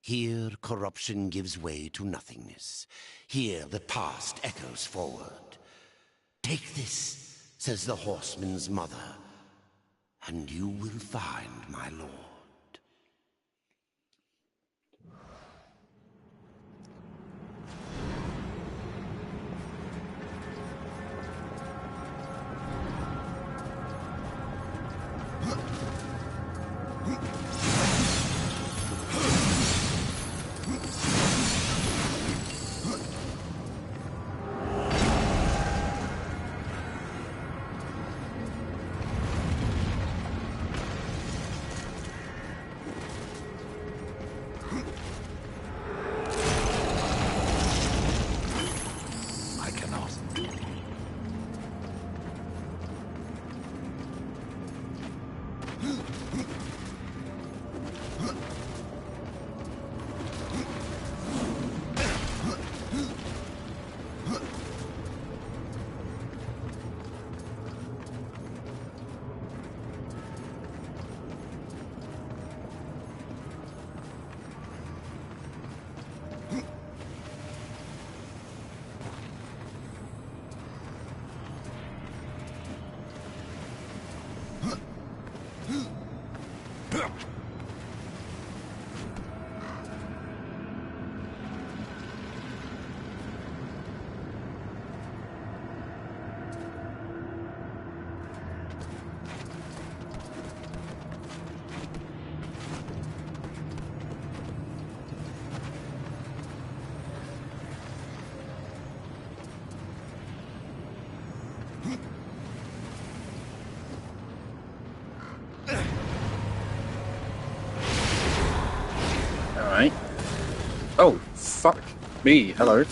Here corruption gives way to nothingness. Here the past echoes forward. Take this, says the horseman's mother, and you will find my lord. Alright. Oh, fuck me. Hello.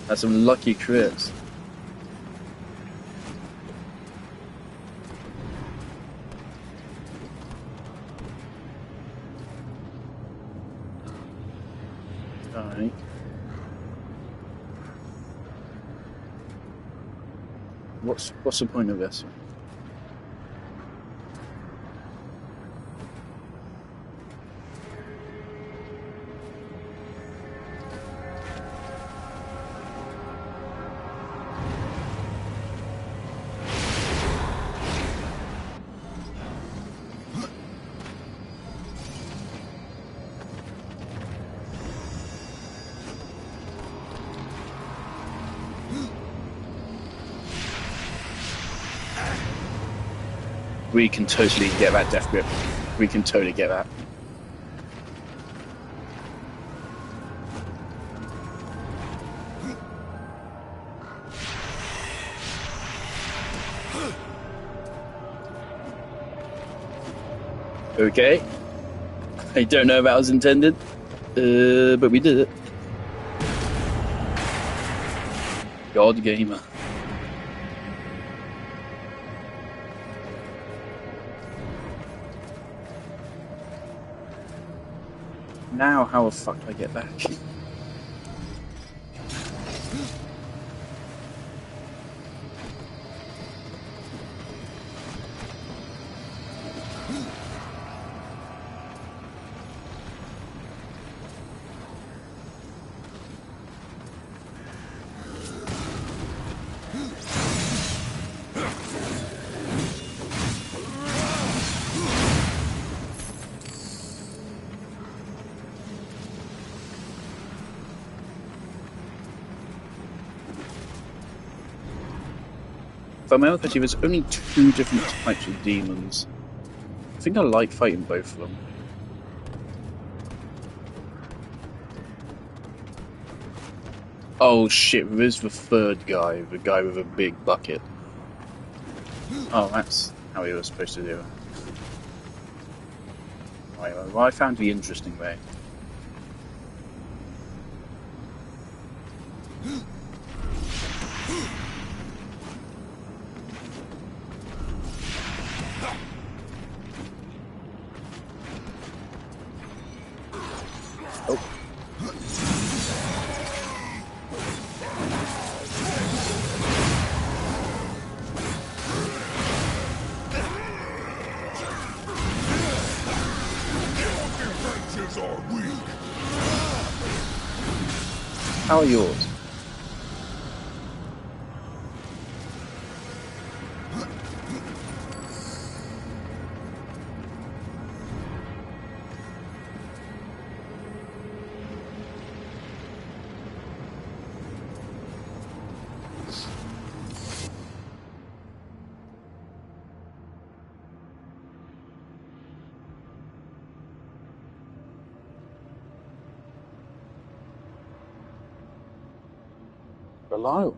That's some lucky crits. Alright. What's the point of this? We can totally get that death grip. We can totally get that. Okay. I don't know if that was intended, but we did it. God gamer. Now, how the fuck do I get back? If I remember correctly, there's only 2 different types of demons. I think I like fighting both of them. Oh shit, there's the third guy, the guy with a big bucket. Oh, that's how he was supposed to do it. Right, well, I found the interesting way. How are yours? Reliable.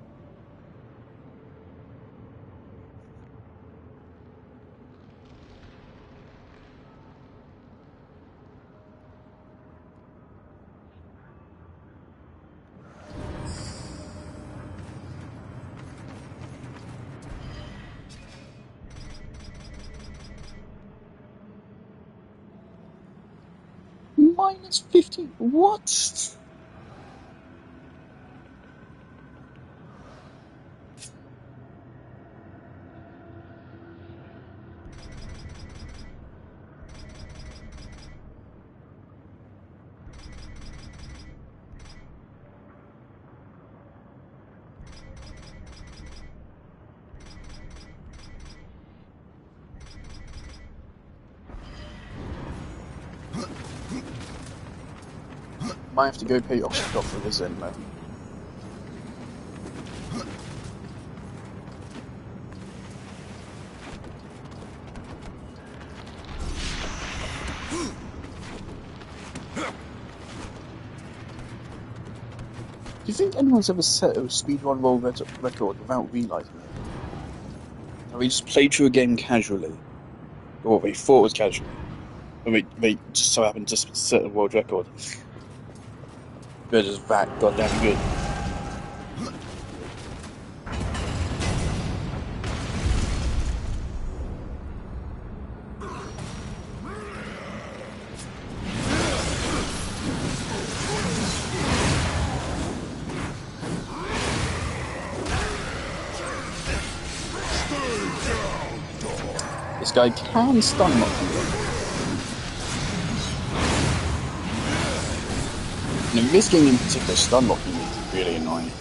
Minus 50. What? Might have to go pay off for this in, man. Do you think anyone's ever set a speedrun world record without realising it? Or they just played through a game casually, or they thought it was casual, and they just so happened to set a world record. They're just that goddamn good. This guy can stun lock you. And in this game in particular, stun locking is really annoying.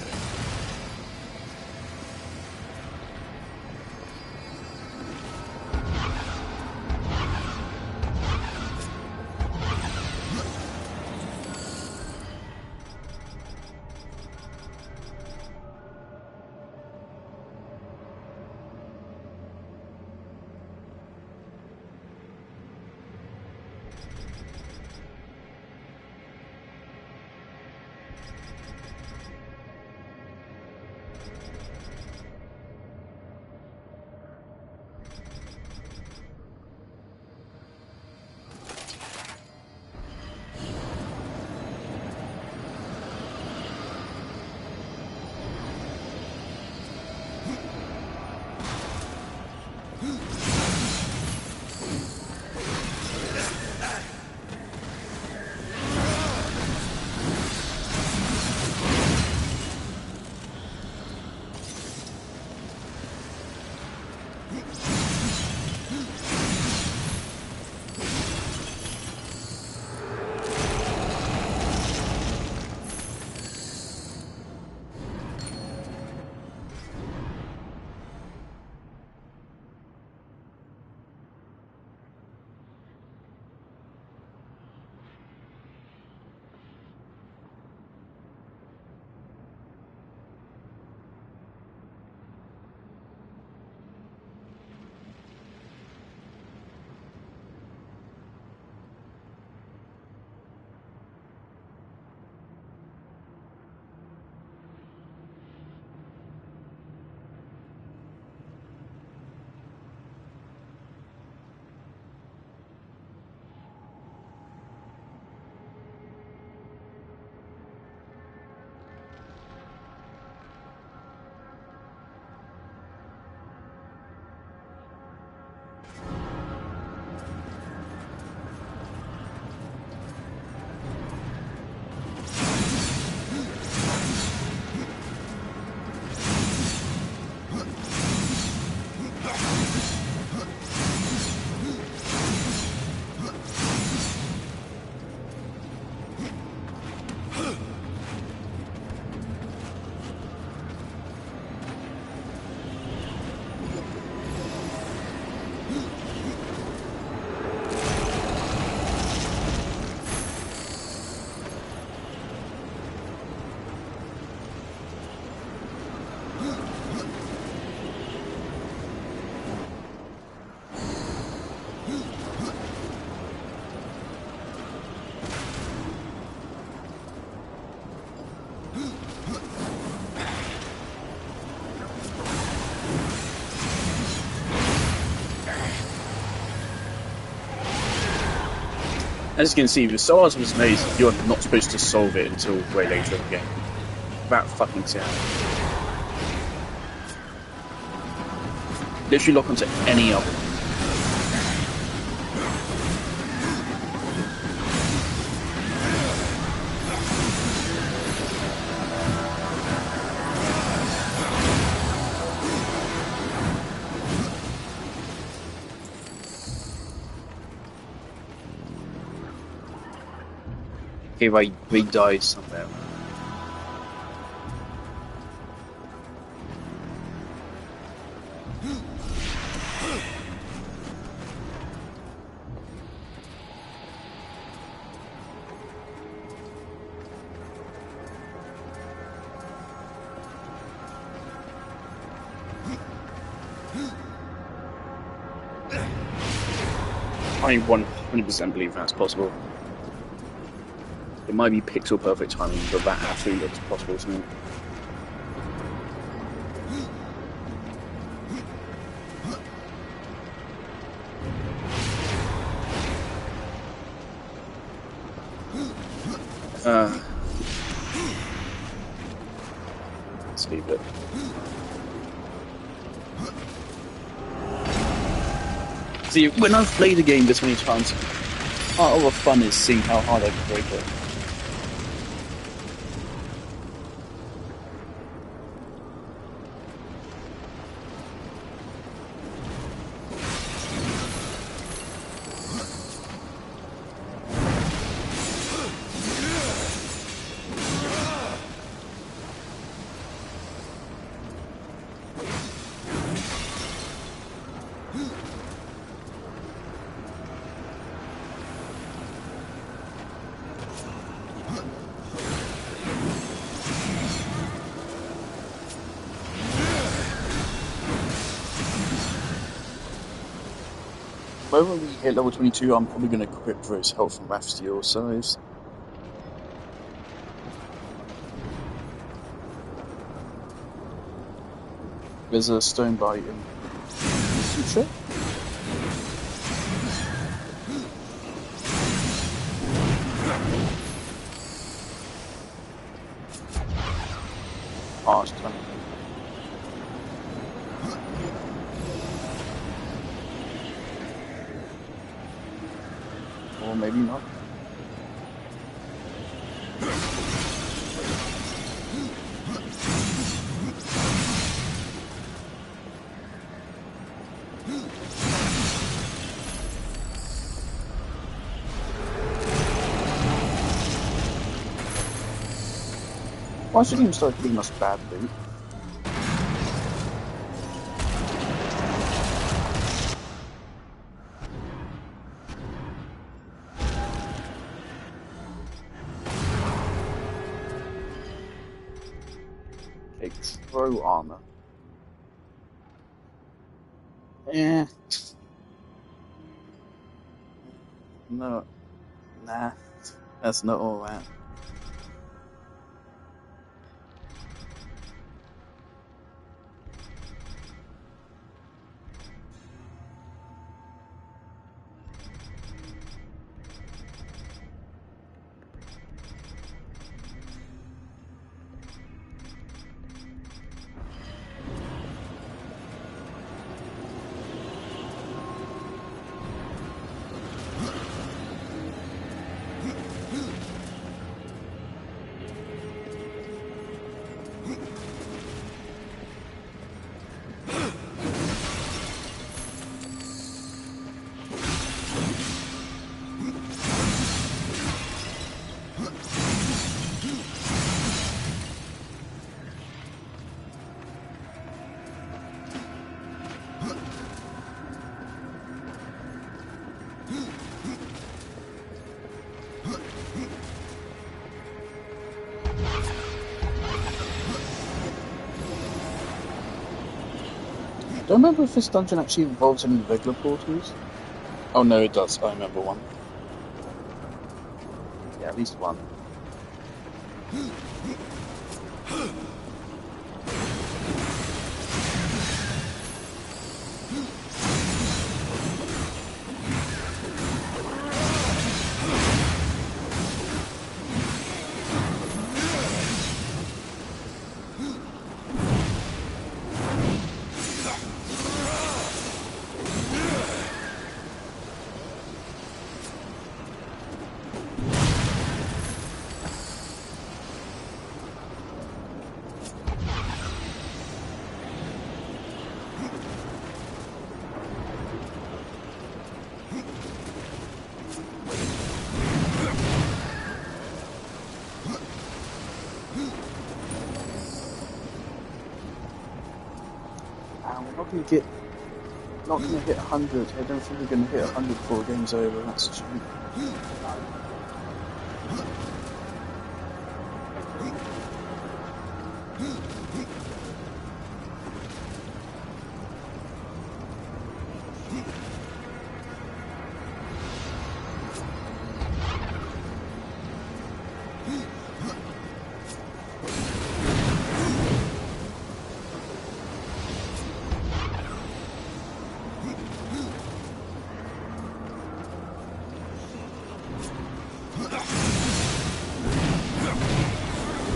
As you can see, the Soul Item was made, you're not supposed to solve it until way later in the game. That fucking sound. Literally lock onto any of them. Okay, they died somewhere. I 100% believe that's possible. It might be pixel perfect timing, but that absolutely looks possible to me. Let's leave it. See, when I've played a game this many times, part of the fun is seeing how hard I can break it. When we hit level 22, I'm probably going to equip Rose Health and Wrath Steel size. There's a stone bite in Sutra. Oh, it's done. Or maybe not. Why should he start giving us bad loot? Throw armor. Yeah. No. Nah. That's not all that. I don't remember if this dungeon actually involves any regular portals. Oh no, it does. I remember one. Yeah, at least one. Not gonna get, not gonna hit 100. I don't think they're gonna hit 100 before the game's over. That's just me.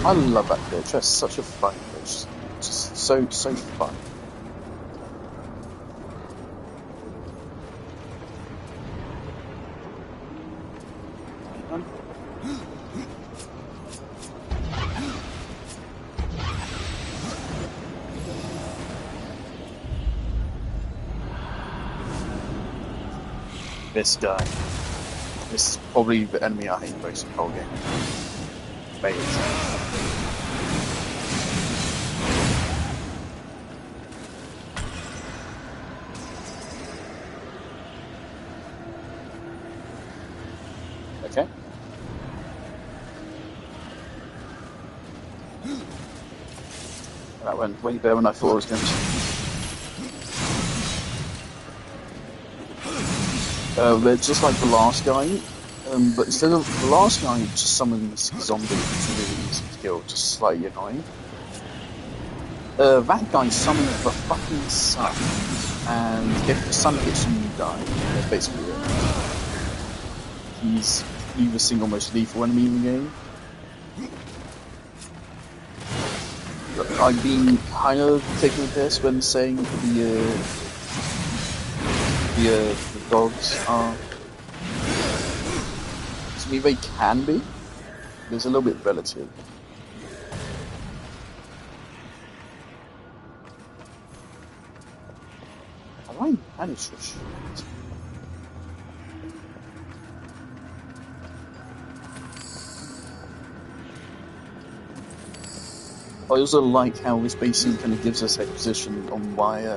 I love that glitch. That's such a fun glitch. Just so fun. This guy. This is probably the enemy I hate most in the whole game. Okay. That went way better than I thought it was going to. They're just like the last guy, but instead of the last guy just summons zombies, which is really easy to kill, just slightly annoying. That guy summons the fucking sun, and if the sun hits you, you die. That's basically it. He's the single most lethal enemy in the game. I've been kind of taking the piss when saying the dogs are. To me, they can be. There's a little bit relative. Have I managed to shoot? I also like how this basically kind of gives us a position on why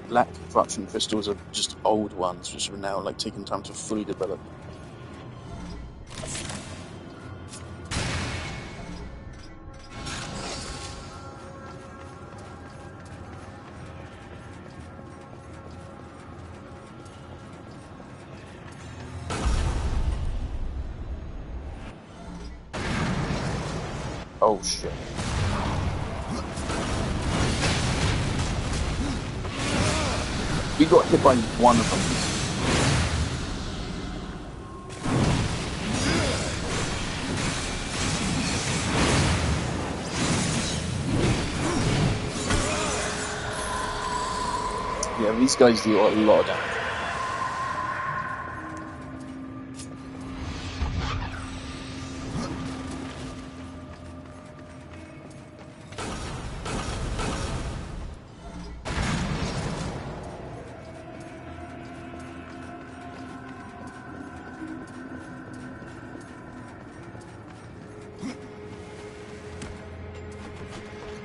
black corruption crystals are just old ones, which are now like taking time to fully develop. Oh shit. We got hit by one of them. Yeah, these guys do a lot of damage.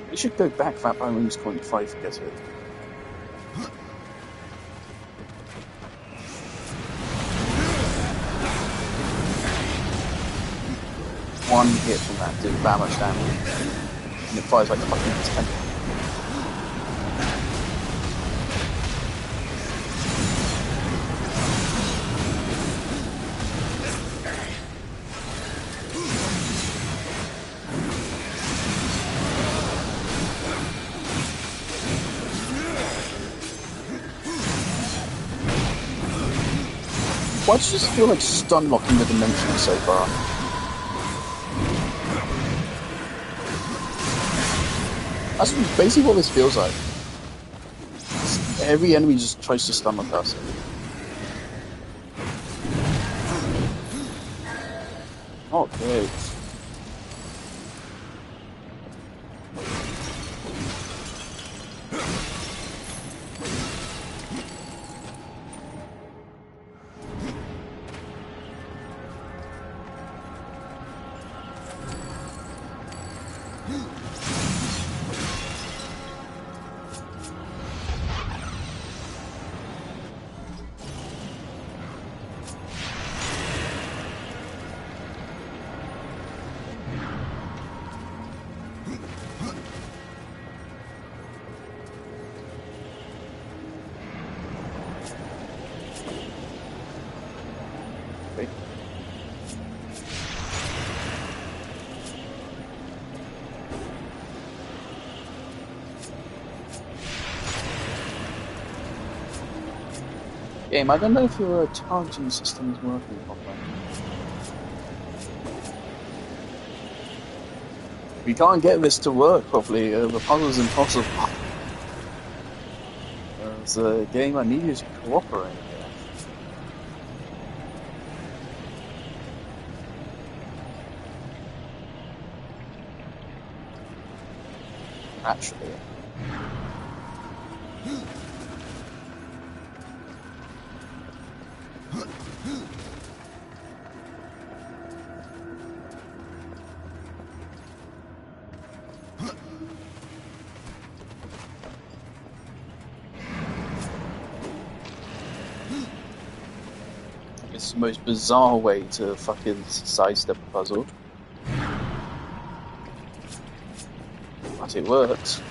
We should go back that by Rings Point 5 to get it. One hit from that did that much damage. And it fires like a fucking 10. Why does it just feel like stun locking the dimension so far? That's basically what this feels like. Every enemy just tries to stun lock us. Oh, great. Okay. Game, I don't know if your targeting system is working properly. If you can't get this to work properly, the puzzle's impossible. It's a game I need you to cooperate here. Actually. It's the most bizarre way to fucking sidestep a puzzle. But it works.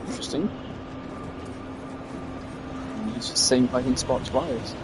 Interesting. Use the same hiding spot twice.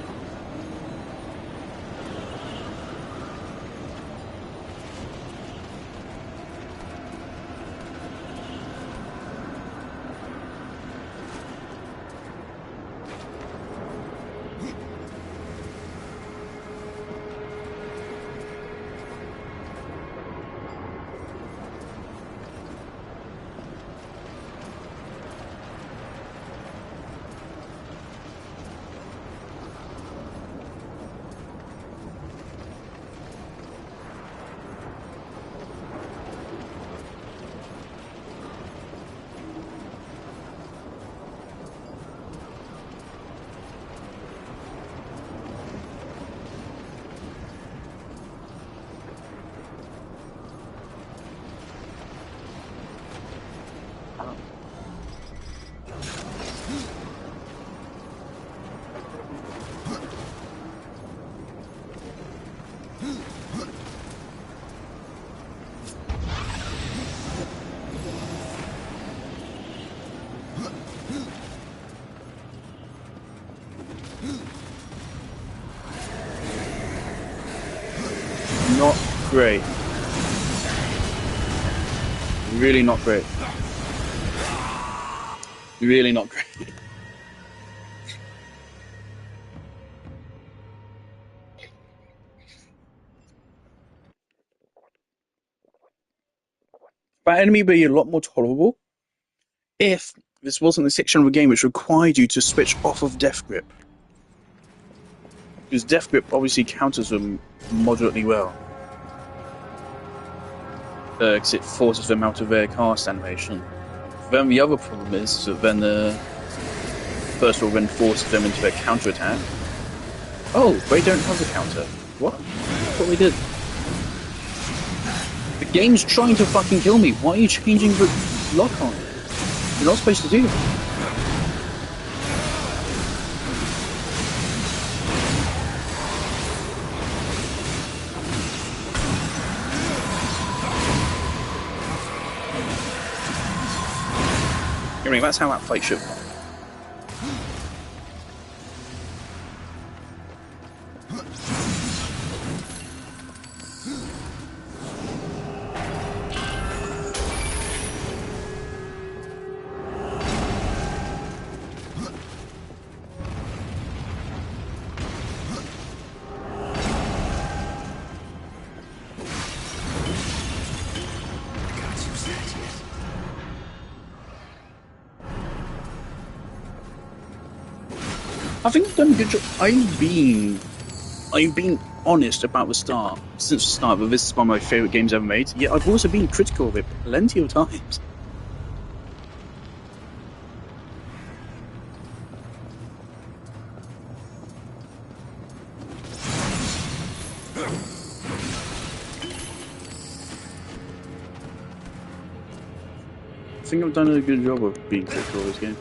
Not great. Really not great. Really not great. That enemy would be a lot more tolerable if this wasn't a section of the game which required you to switch off of Death Grip. Because Death Grip obviously counters them moderately well. Because it forces them out of their cast animation. Then the other problem is that then first of all then forces them into their counter attack. Oh, they don't have the counter. What? That's what we did. The game's trying to fucking kill me. Why are you changing the lock on? You're not supposed to do that. I mean, that's how that fight should go. I think I've done a good job. I've been honest about the start since the start. But this is one of my favourite games ever made. Yet I've also been critical of it plenty of times. I think I've done a good job of being critical of this game.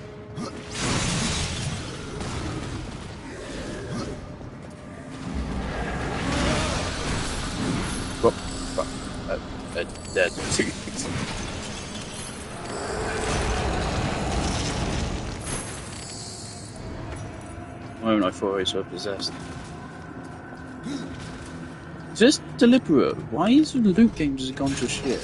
Dead. Moment I thought I was so possessed. Is this deliberate? Why is the loot game just gone to shit?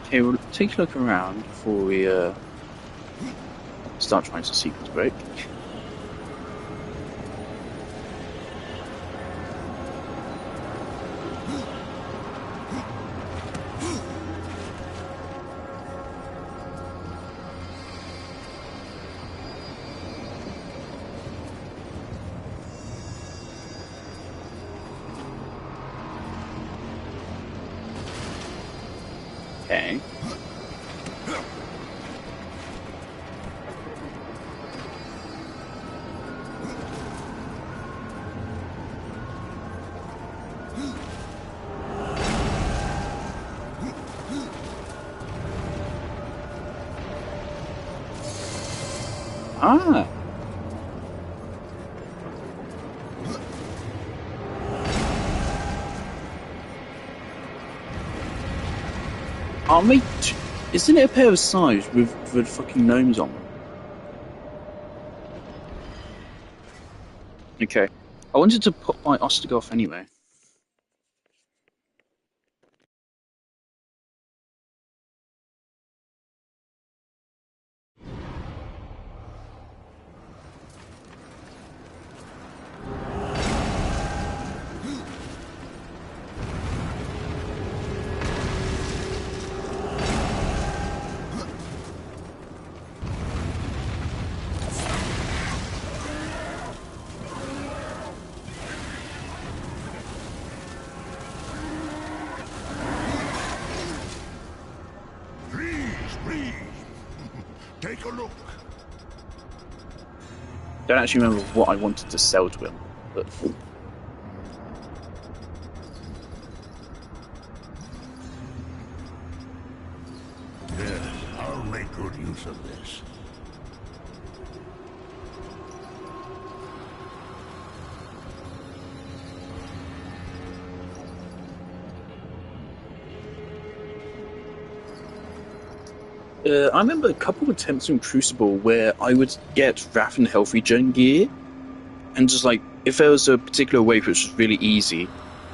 Okay, we'll take a look around before we start trying to sequence break. Okay. Ah. Isn't it a pair of scythes with fucking gnomes on them? Okay. I wanted to put my Ostagoth anyway. Take a look. Don't actually remember what I wanted to sell to him, but Yes, I'll make good use of this. I remember a couple of attempts in Crucible where I would get Wrath and Health Regen gear, and just like, if there was a particular wave which was really easy,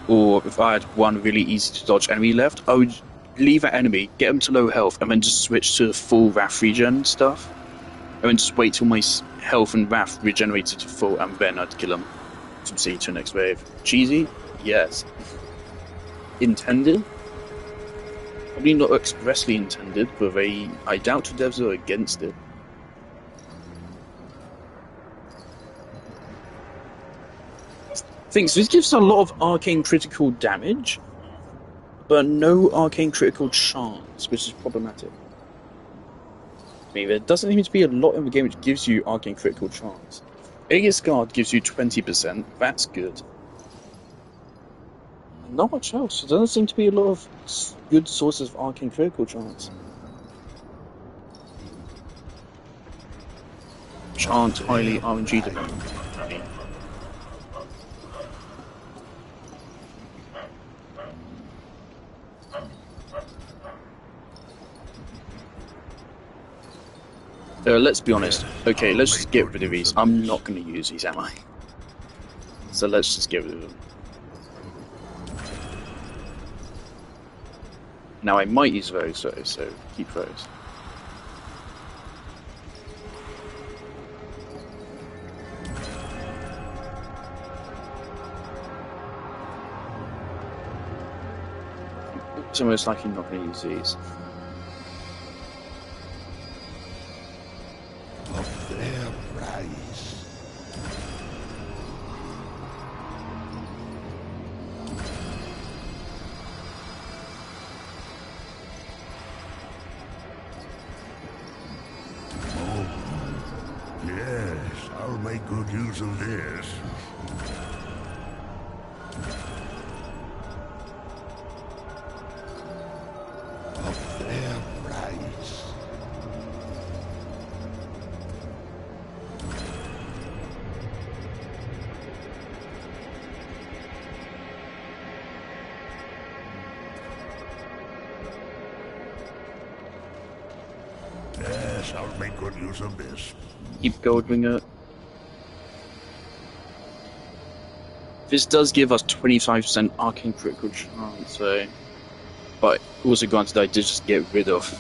or if I had one really easy to dodge enemy left, I would leave that enemy, get them to low health, and then just switch to full Wrath regen stuff, and then just wait till my health and Wrath regenerated to full, and then I'd kill them to proceed to the next wave. Cheesy? Yes. Intended? Probably not expressly intended, but I doubt the devs are against it. Things, this gives a lot of arcane critical damage, but no arcane critical chance, which is problematic. I mean, there doesn't seem to be a lot in the game which gives you arcane critical chance. Aegis Guard gives you 20%, that's good. Not much else. There doesn't seem to be a lot of good sources of arcane critical chance. Chant highly RNG dependent. Let's be honest. Okay, let's just get rid of these. I'm not going to use these, am I? So let's just get rid of them. Now I might use those, so keep those. So most likely not going to use these. Good use of this. A fair price. Yes, I'll make good use of this. Keep Goldwinger. This does give us 25% arcane critical chance, so... But also granted, I did just get rid of...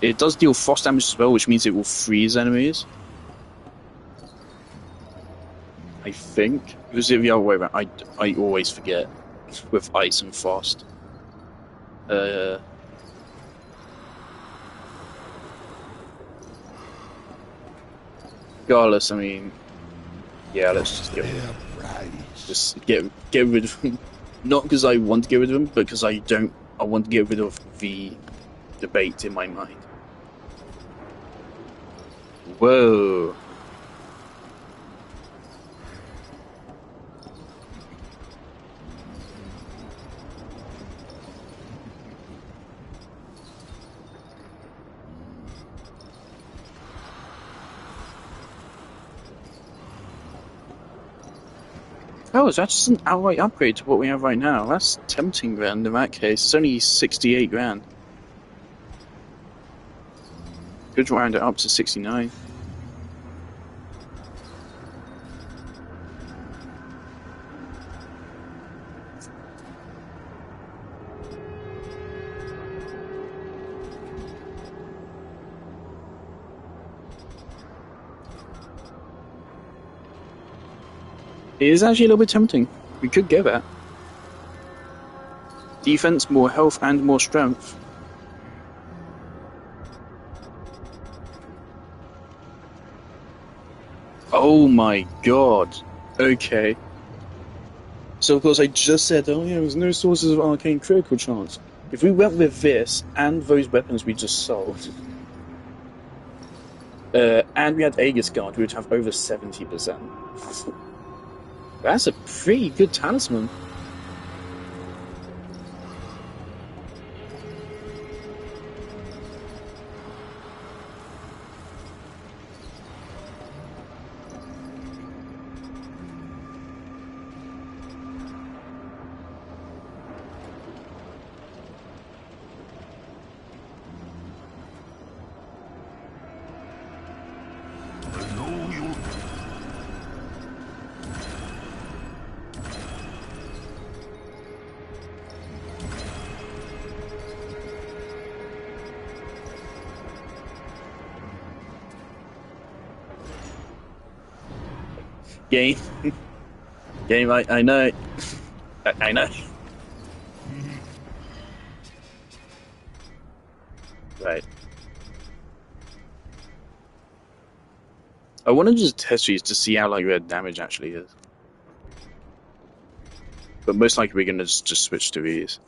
It does deal frost damage as well, which means it will freeze enemies. I think. It was the other way around. I always forget with ice and frost. Regardless, I mean... Yeah, let's just get rid of them. Just get rid of them. Not because I want to get rid of them, but because I want to get rid of the debate in my mind. Whoa. Oh, is that just an outright upgrade to what we have right now? That's tempting grand in that case. It's only 68 grand. Could round it up to 69. It is actually a little bit tempting. We could get that. Defense, more health, and more strength. Oh my god. Okay. So of course I just said, oh yeah, there's no sources of arcane critical chance. If we went with this, and those weapons we just sold, and we had Aegis Guard, we would have over 70%. That's a pretty good talisman. Game. Game, I know. I know. Right. I want to just test these to see how like red damage actually is. But most likely we're going to just switch to these.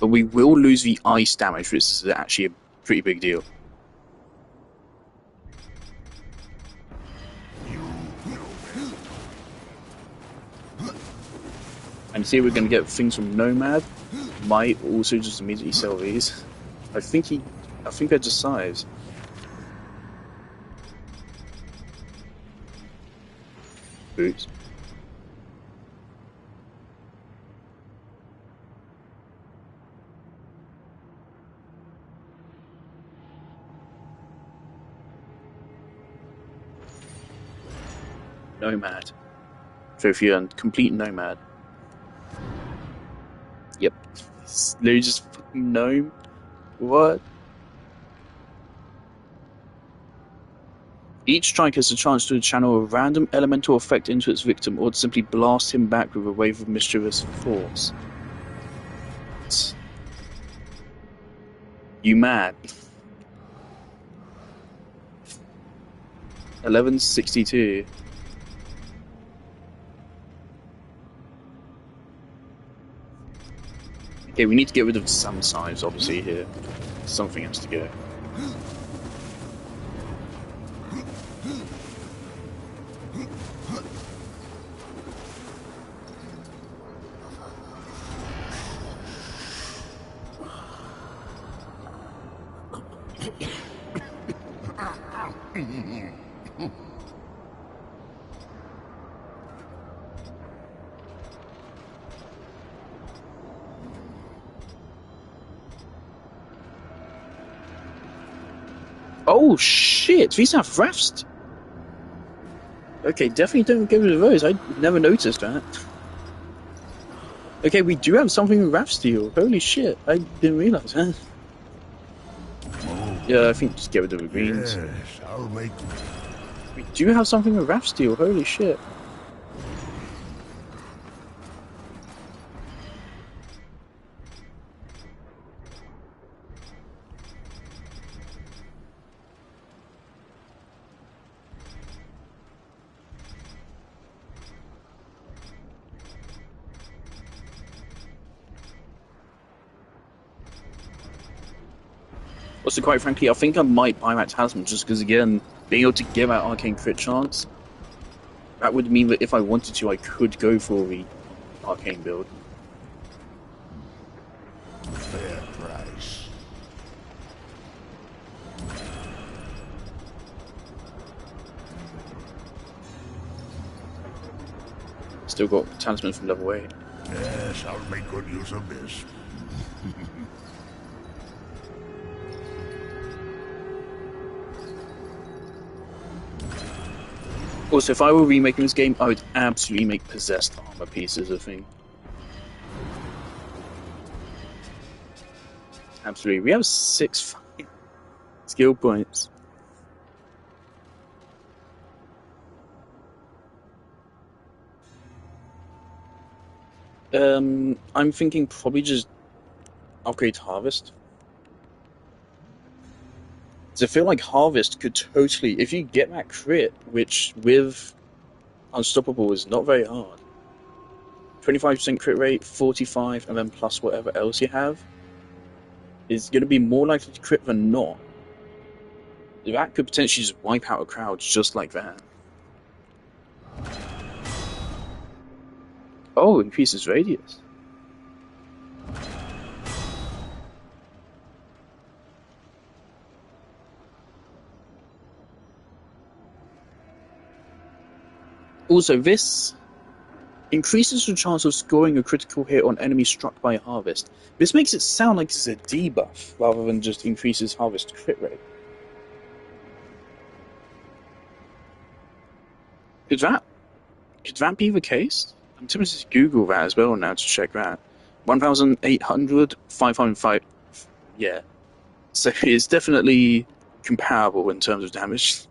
But we will lose the ice damage, which is actually a pretty big deal. And see, we're going to get things from Nomad. Might also just immediately sell these. I think they're just size. Oops. Nomad. So if you're a complete nomad. Yep. It's literally just fucking gnome. What? Each strike has a chance to channel a random elemental effect into its victim or to simply blast him back with a wave of mischievous force. You mad? 1162. Okay, we need to get rid of some size, obviously, here. Something has to go. Oh shit, these have refs. Okay, definitely don't get rid of those. I never noticed that. Okay, we do have something with Raf Steel. Holy shit, I didn't realize that. Yeah, I think just get rid of the greens. Yes, I'll make... We do have something with Raf Steel. Holy shit. Also, quite frankly, I think I might buy that talisman just because, again, being able to give out arcane crit chance, that would mean that if I wanted to, I could go for the arcane build. Fair price. Still got talisman from level 8. Yes, I'll make good use of this. Also, if I were remaking this game, I would absolutely make possessed armor pieces a thing. Absolutely. We have 6 skill points. I'm thinking probably just upgrade Harvest. So I feel like Harvest could totally, if you get that crit, which with Unstoppable is not very hard. 25% crit rate, 45, and then plus whatever else you have, is going to be more likely to crit than not. That could potentially just wipe out a crowd just like that. Oh, increases radius. Also, this increases the chance of scoring a critical hit on enemies struck by a Harvest. This makes it sound like it's a debuff, rather than just increases Harvest crit rate. Could that be the case? I'm tempted to Google that as well now to check that. 1,800, 505. Yeah. So it's definitely comparable in terms of damage.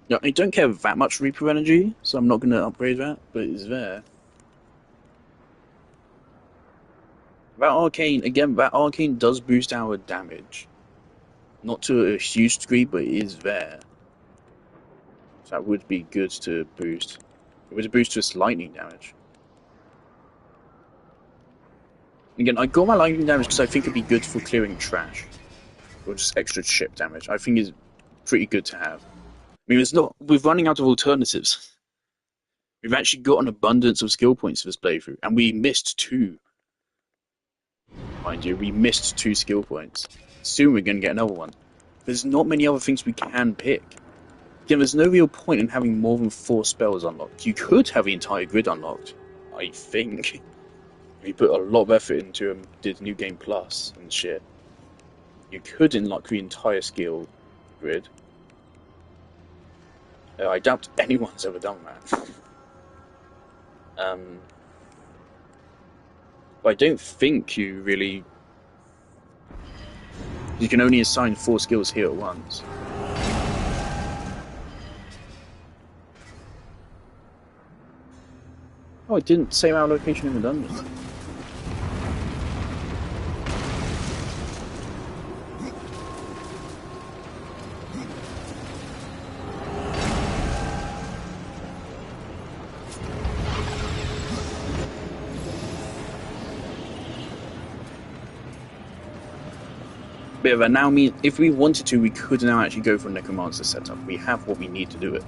Yeah, I don't care that much Reaper energy, so I'm not going to upgrade that, but it's there. That arcane, again, that arcane does boost our damage. Not to a huge degree, but it is there. So that would be good to boost. It would boost just lightning damage. Again, I got my lightning damage because I think it'd be good for clearing trash. Or just extra chip damage. I think it's pretty good to have. I mean, it's not. We're running out of alternatives. We've actually got an abundance of skill points for this playthrough, and we missed two. Mind you, we missed 2 skill points. Soon we're going to get another one. There's not many other things we can pick. Again, there's no real point in having more than 4 spells unlocked. You could have the entire grid unlocked, I think. We put a lot of effort into them, did New Game Plus and shit. You could unlock the entire skill grid. I doubt anyone's ever done that. But I don't think you really... You can only assign 4 skills here at once. Oh, it didn't save our location in the dungeon. Bit of a now mean if we wanted to, we could now actually go for a Necromancer setup. We have what we need to do it.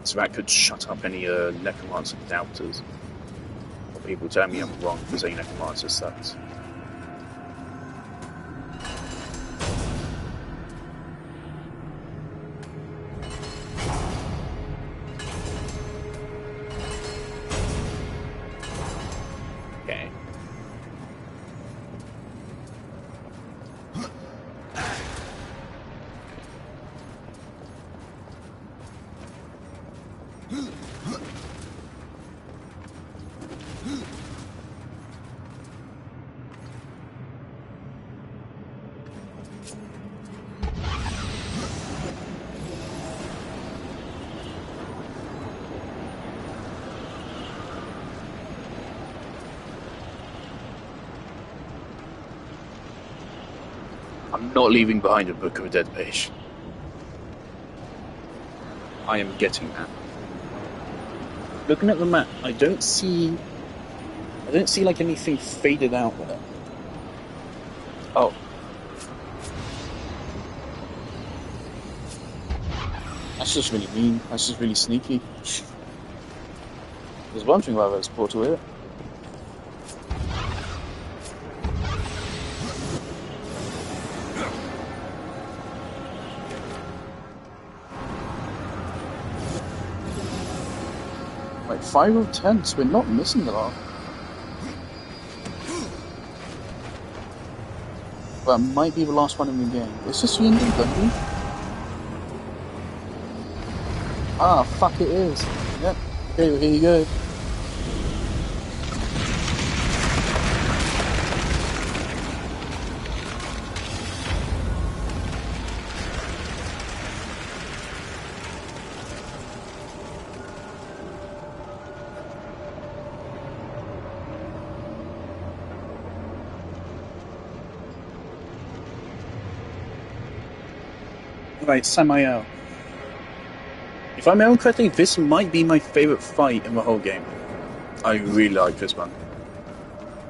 So that could shut up any Necromancer doubters. Or people tell me I'm wrong for saying Necromancer sucks. Okay. I'm not leaving behind a Book of the Dead page. I am getting that. Looking at the map, I don't see like anything faded out there. Oh. That's just really mean. That's just really sneaky. There's one thing about this portal here. Like 5 of 10, so we're not missing a lot. That might be the last one in the game. Is this the end of the dungeon? Ah, fuck it is. Yep. Okay, well, here you go. Right, Samael. If I remember correctly, this might be my favourite fight in the whole game. I really like this one.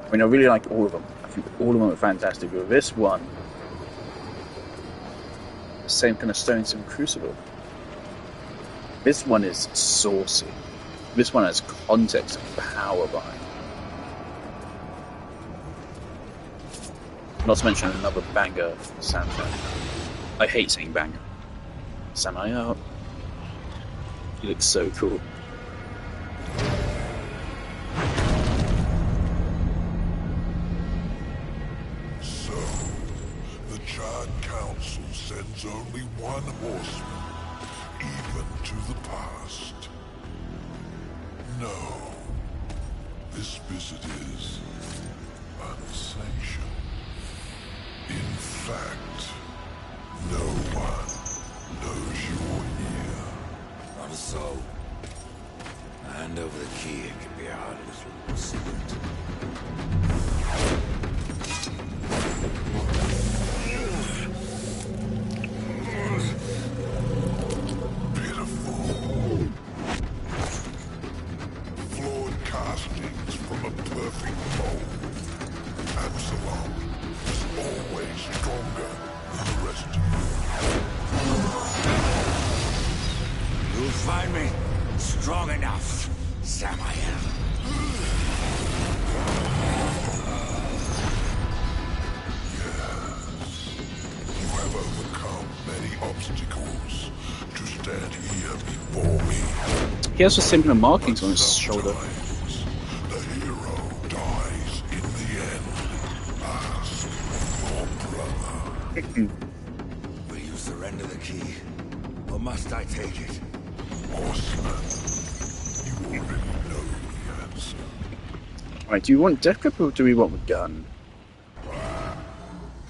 I mean, I really like all of them. I think all of them are fantastic, but this one... Same kind of Stone Sim Crucible. This one is saucy. This one has context and power behind it. Not to mention another banger soundtrack. I hate saying banger. Samael. He looks so cool. So, the Charred Council sends only one horseman, even to the past. No, this visit is unsanctioned. In fact, no one knows your find me strong enough, Samael. You have overcome many obstacles to stand here before me. He has just similar markings on his shoulder. Sometimes the hero dies in the end. Ask your brother. Will you surrender the key, or must I take it? Horseman, you already know the answer. Right, do you want Death Grip or do we want the gun? I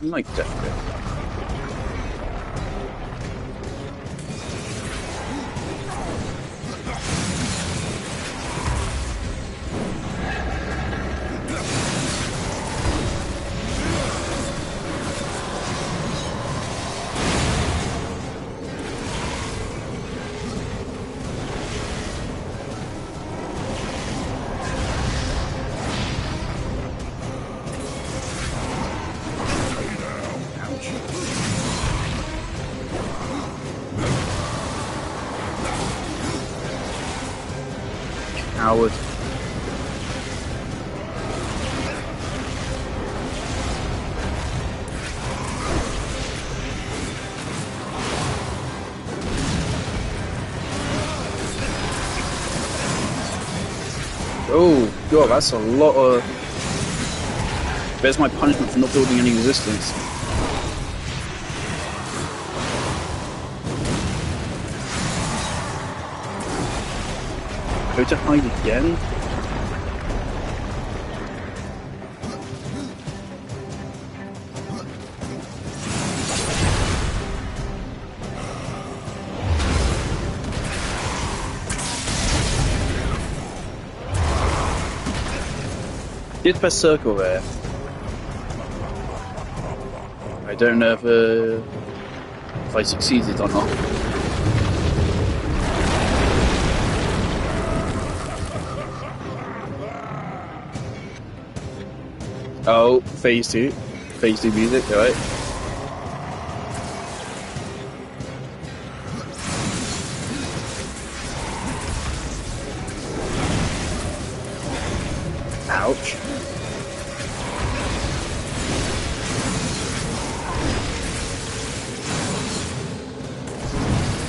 like Death Grip. Howard. Oh, God, that's a lot of... There's my punishment for not building any resistance. Go to hide again? Did the circle there. I don't know if I succeeded or not. Oh, phase 2. Phase 2 music, alright. Ouch.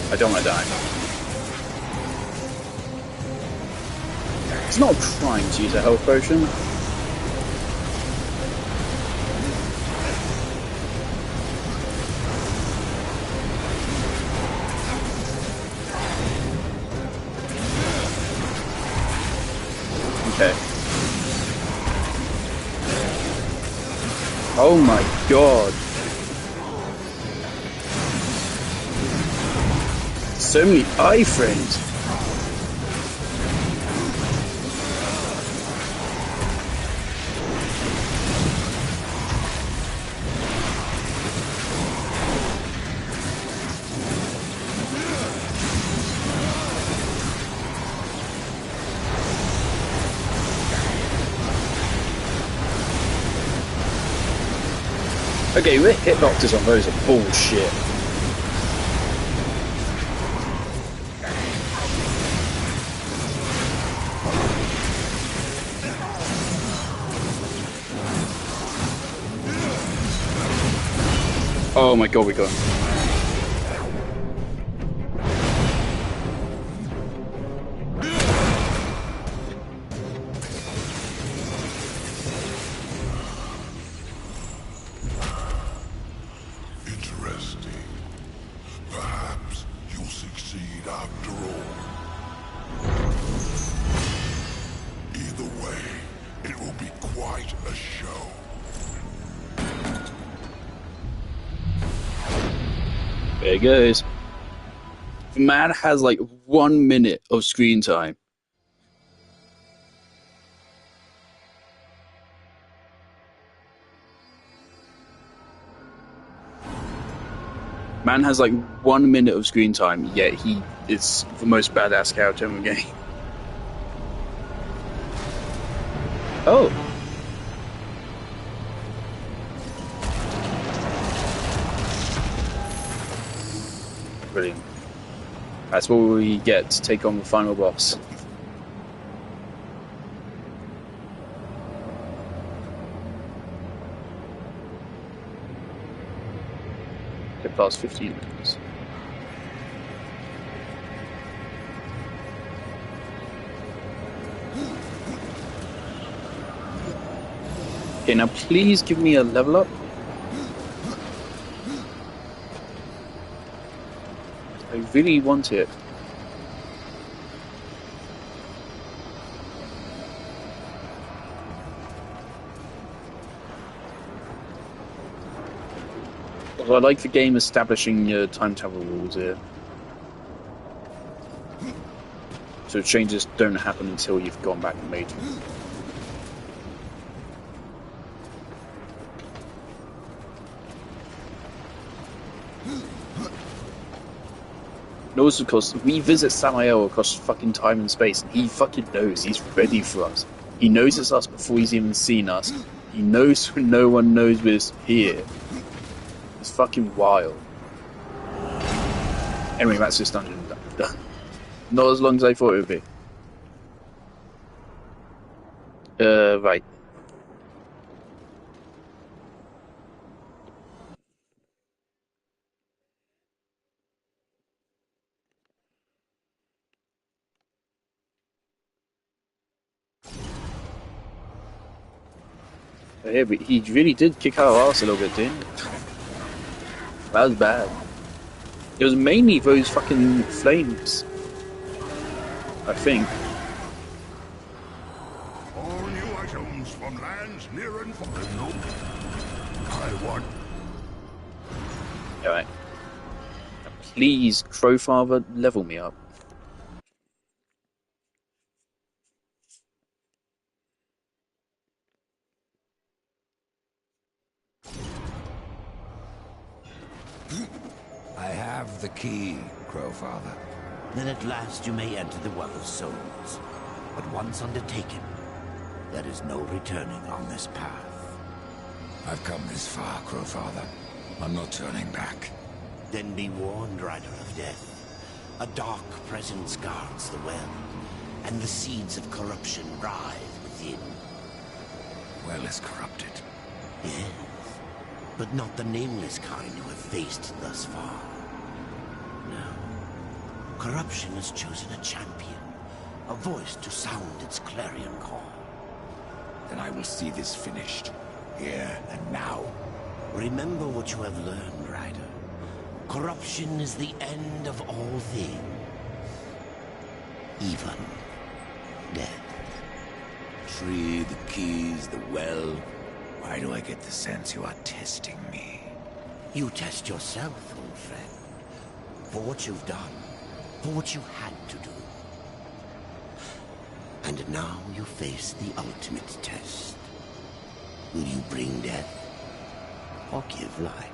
I don't want to die. It's not a crime to use a health potion. Okay. Oh my god. So many iframes. Okay, the hitboxes on those are bullshit. Oh my god, we got him. Interesting. Perhaps you'll succeed after all. Either way, it will be quite a show. There it goes. The man has like 1 minute of screen time. Man has like 1 minute of screen time, yet he is the most badass character in the game. Oh. Brilliant. That's what we get to take on the final boss. Get past 15 minutes. Okay, now please give me a level up. I really want it. Well, I like the game establishing your time travel rules here. So changes don't happen until you've gone back and made them. And also, because we visit Samael across fucking time and space, and he fucking knows. He's ready for us. He knows it's us before he's even seen us. He knows when no one knows we're here. It's fucking wild. Anyway, that's this dungeon done. Not as long as I thought it would be. Right. Yeah, but he really did kick our ass a little bit, didn't he? That was bad. It was mainly those fucking flames, I think. All new items from lands near and far. No. I want. Alright. Please, Crowfather, level me up. I have the key, Crowfather. Then at last you may enter the Well of Souls. But once undertaken, there is no returning on this path. I've come this far, Crowfather. I'm not turning back. Then be warned, Rider of Death. A dark presence guards the well, and the seeds of corruption writhe within. Well is corrupted. Yes, but not the nameless kind you have faced thus far. No. Corruption has chosen a champion, a voice to sound its clarion call. Then I will see this finished, here and now. Remember what you have learned, Rider. Corruption is the end of all things. Even death. Tree, the keys, the well. Why do I get the sense you are testing me? You test yourself, old friend. For what you've done. For what you had to do. And now you face the ultimate test. Will you bring death? Or give life?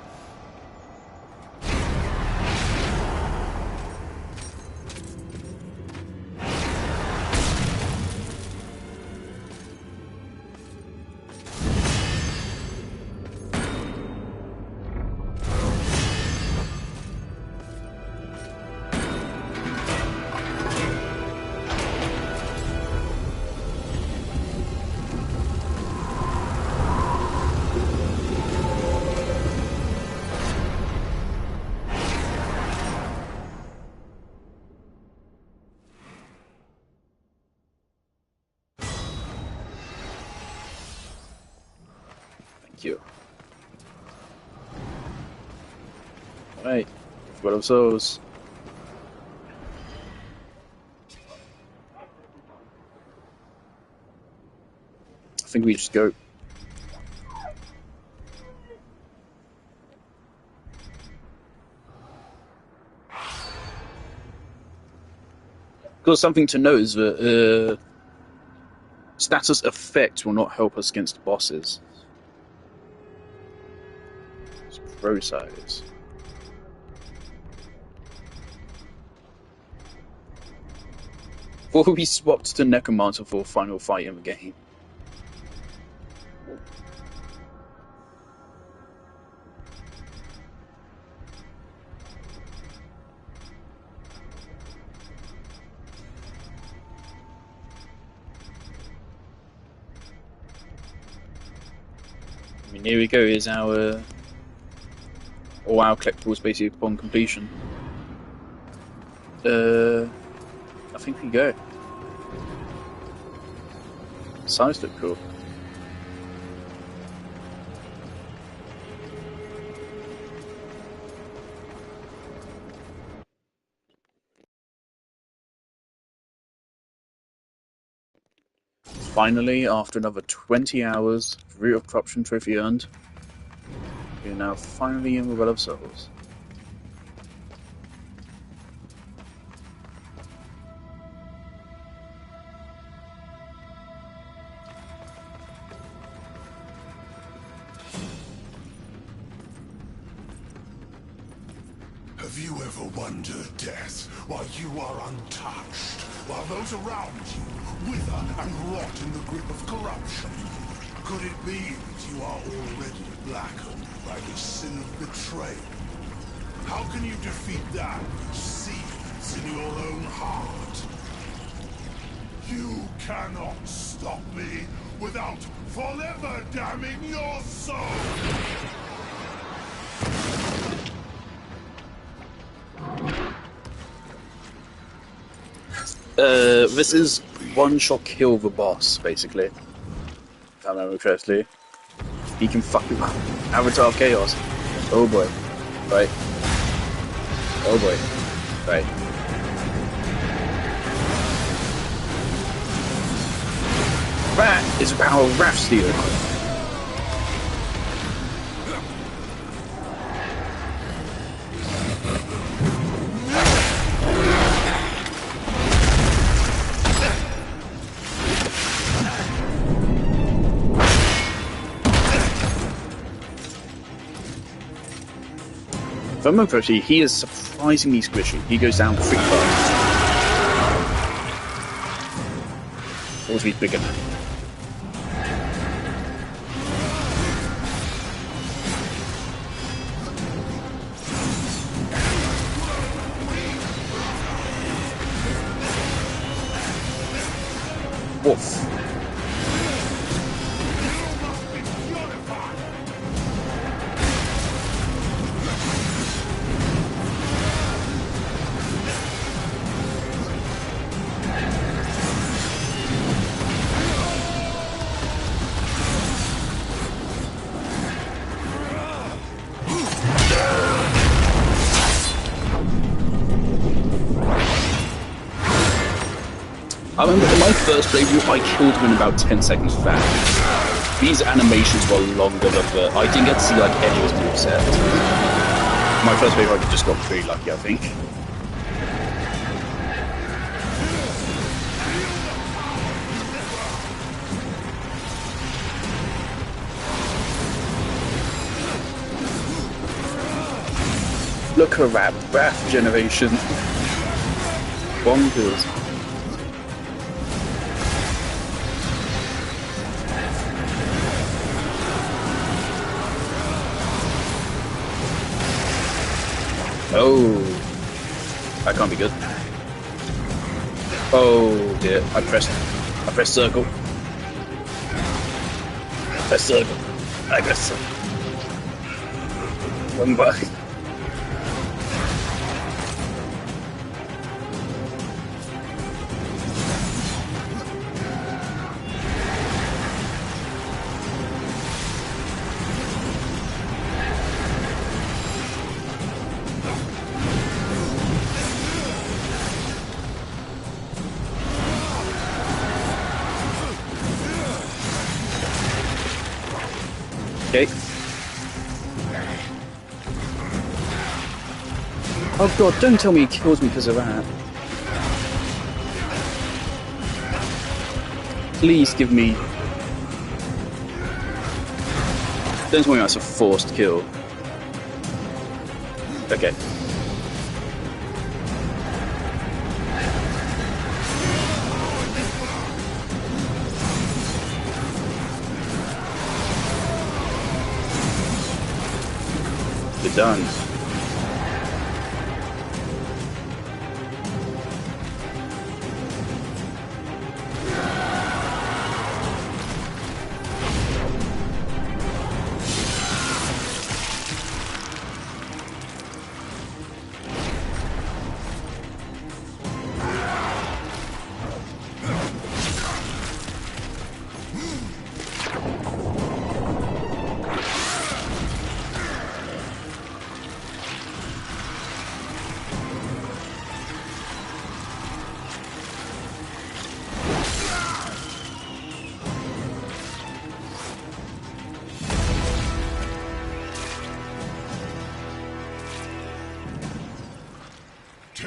You. Alright, what of those? I think we just go. Because something to note is that status effect will not help us against bosses. Pro size. Or we swapped to Necromancer for a final fight in the game. I mean, here we go. Here's our all our collectibles basically upon completion. I think we go. Size look cool. Finally, after another 20 hours, Root of Corruption trophy earned, we are now finally in the Well of Souls. Have you ever wondered, Death, why you are untouched, while those around you wither and rot in the grip of corruption? Could it be that you are already blackened by the sin of betrayal? How can you defeat that which seethes in your own heart? You cannot stop me without forever damning your soul! This is one-shot kill the boss, basically. If I remember correctly. He can fuck you up. Avatar of Chaos. Oh boy. Right. Oh boy. Right. That is the power of Wrath Stealer. If I remember correctly, he is surprisingly squishy. He goes down pretty fast. Also, he's bigger now. Woof. I remember in my first playthrough, I killed him in about 10 seconds flat. These animations were longer than I didn't get to see like any of his moveset. My first playthrough, I just got pretty lucky, I think. Look at that Wrath generation. Bonkers. Oh, that can't be good. Oh dear, I pressed circle. Press circle. I press circle. One back. Okay. Oh god, don't tell me he kills me because of that. Please give me... Don't tell me that's a forced kill. Okay. You're done.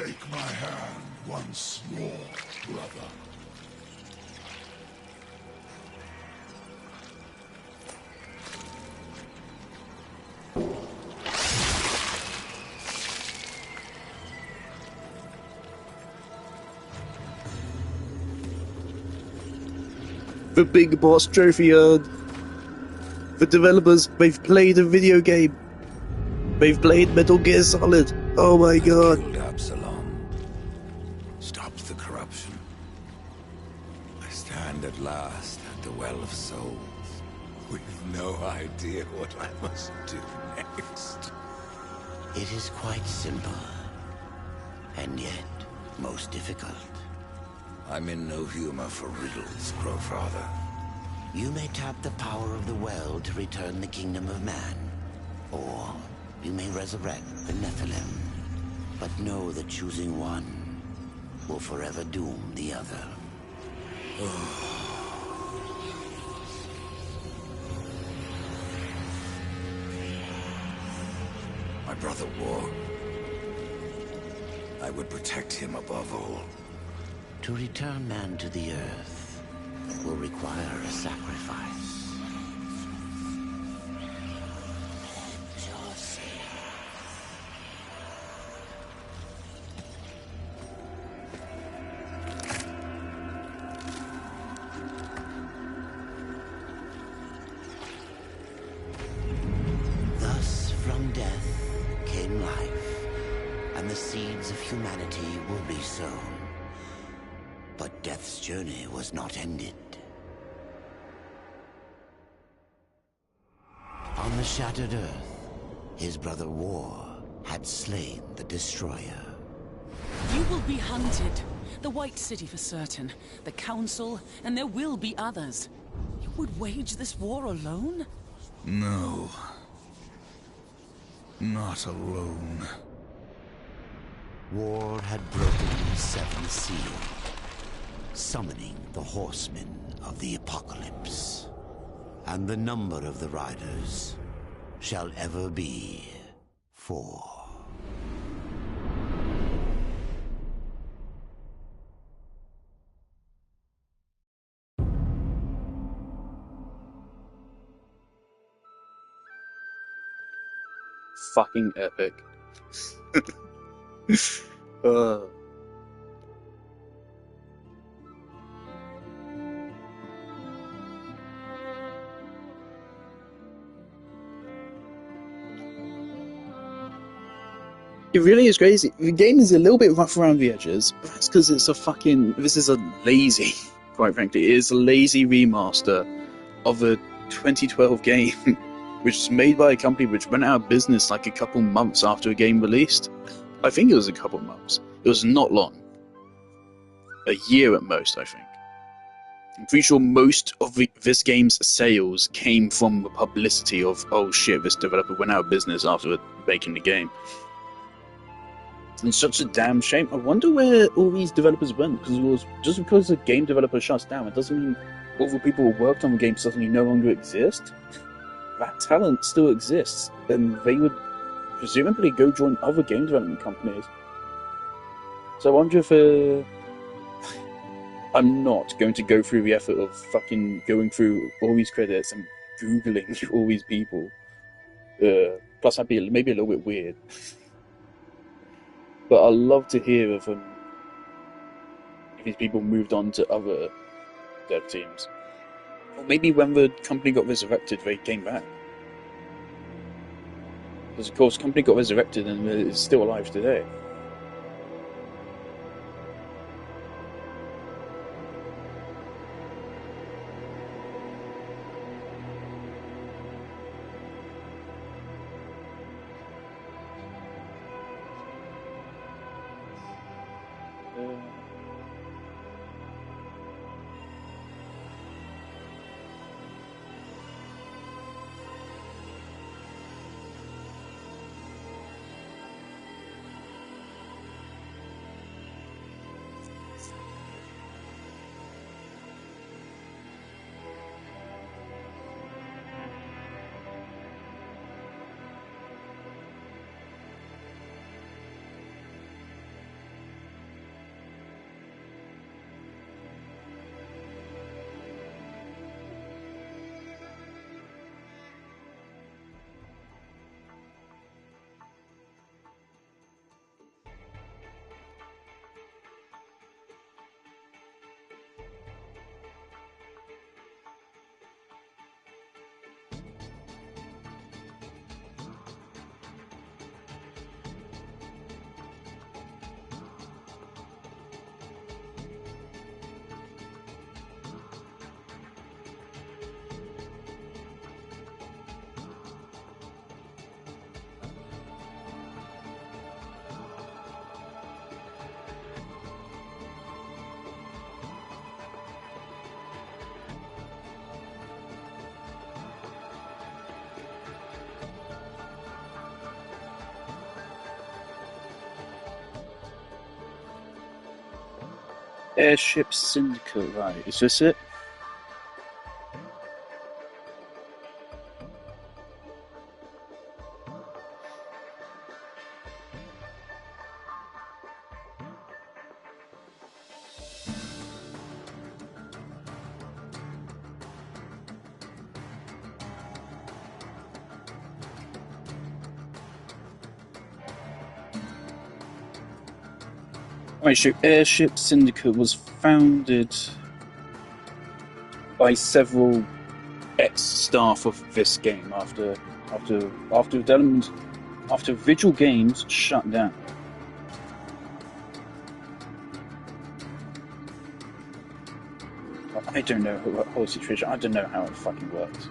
Take my hand once more, brother. The Big Boss Trophy earned. The developers, they've played a video game. They've played Metal Gear Solid. Oh my god. Killed Absalom. Stopped the corruption. I stand at last at the Well of Souls, with no idea what I must do next. It is quite simple, and yet most difficult. I'm in no humor for riddles, Crowfather. You may tap the power of the well to return the kingdom of man, or you may resurrect the Nephilim. But know that choosing one will forever doom the other. My brother War. I would protect him above all. To return man to the earth will require a sacrifice. Thus from death came life, and the seeds of humanity will be sown. But Death's journey was not ended. On the shattered earth, his brother War had slain the Destroyer. You will be hunted. The White City for certain. The Council, and there will be others. You would wage this war alone? No. Not alone. War had broken the seventh seal, summoning the horsemen of the apocalypse. And the number of the riders shall ever be 4. Fucking epic. It really is crazy. The game is a little bit rough around the edges, but that's because it's this is a lazy, quite frankly, it is a lazy remaster of a 2012 game, which was made by a company which went out of business like a couple months after a game released. I think it was a couple months. It was not long. A year at most, I think. I'm pretty sure most of this game's sales came from the publicity of, oh shit, this developer went out of business after making the game. It's such a damn shame. I wonder where all these developers went, because just because a game developer shuts down, it doesn't mean all the people who worked on the game suddenly no longer exist. That talent still exists, and they would presumably go join other game development companies. So I wonder if I'm not going to go through the effort of fucking going through all these credits and Googling all these people. Plus that'd be maybe a little bit weird. But I'd love to hear if these people moved on to other dev teams. Or maybe when the company got resurrected, they came back. Because of course, the company got resurrected and is still alive today. Airship Syndicate, right? Is this it? Right, so Airship Syndicate was founded by several ex-staff of this game after development after Vigil Games shut down. I don't know the whole situation. I don't know how it fucking works.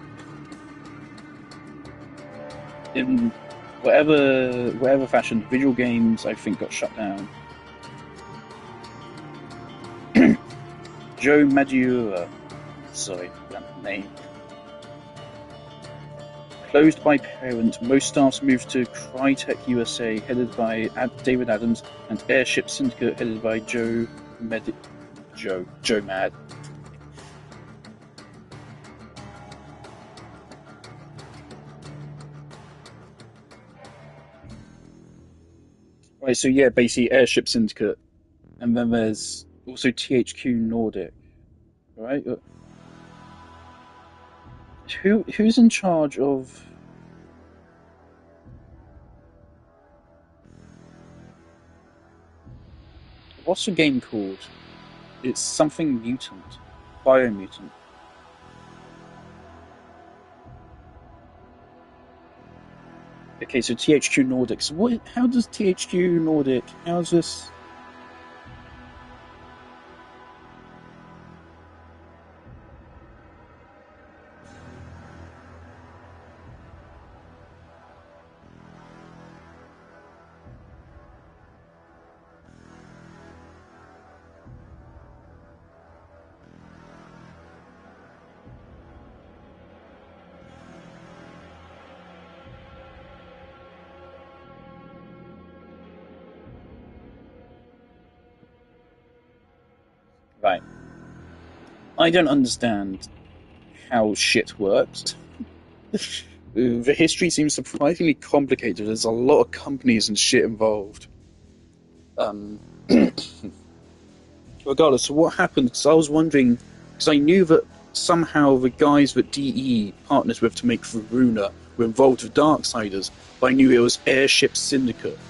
In whatever fashion, Vigil Games I think got shut down. Joe Madureira, sorry, that name. Closed by parent, most staffs moved to Crytek USA, headed by David Adams, and Airship Syndicate, headed by Joe Mad. Right, so yeah, basically Airship Syndicate, and then there's also THQ Nordic, right? Who's in charge of? What's the game called? It's something mutant, biomutant. Okay, so THQ Nordic. So what? How does THQ Nordic? How's this? Right. I don't understand how shit works. The history seems surprisingly complicated. There's a lot of companies and shit involved. Regardless, so what happened? Because I was wondering, because I knew that somehow the guys that DE partners with to make Varuna were involved with Darksiders, but I knew it was Airship Syndicate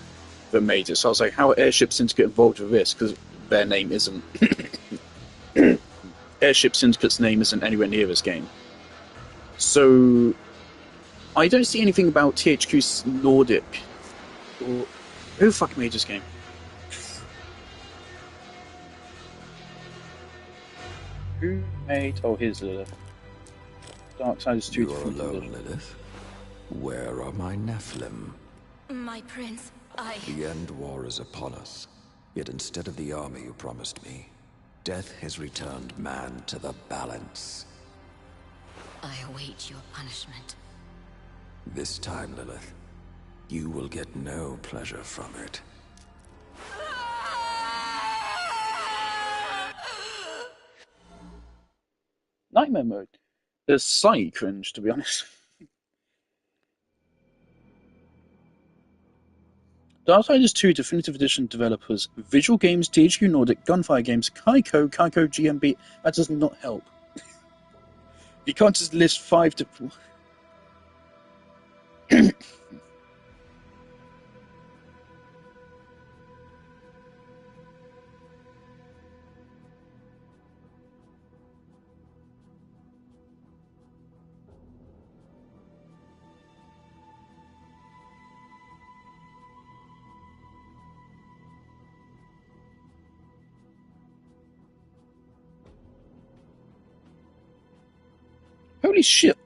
that made it. So I was like, how are Airship Syndicate involved with this? Because their name isn't. Airship Syndicate's name isn't anywhere near this game. So I don't see anything about THQ Nordic. Or who the fuck made this game? Who made? Oh, here's Darksiders 2. You are alone, Lilith. Where are my Nephilim? My prince, The end war is upon us. Yet instead of the army you promised me, death has returned man to the balance. I await your punishment. This time, Lilith, you will get no pleasure from it. Nightmare mode. There's slightly cringe, to be honest. Darksiders 2 Definitive Edition developers, Visual Games, THQ Nordic, Gunfire Games, Kaiko GmbH. That does not help. You can't just list 5 to... Holy shit.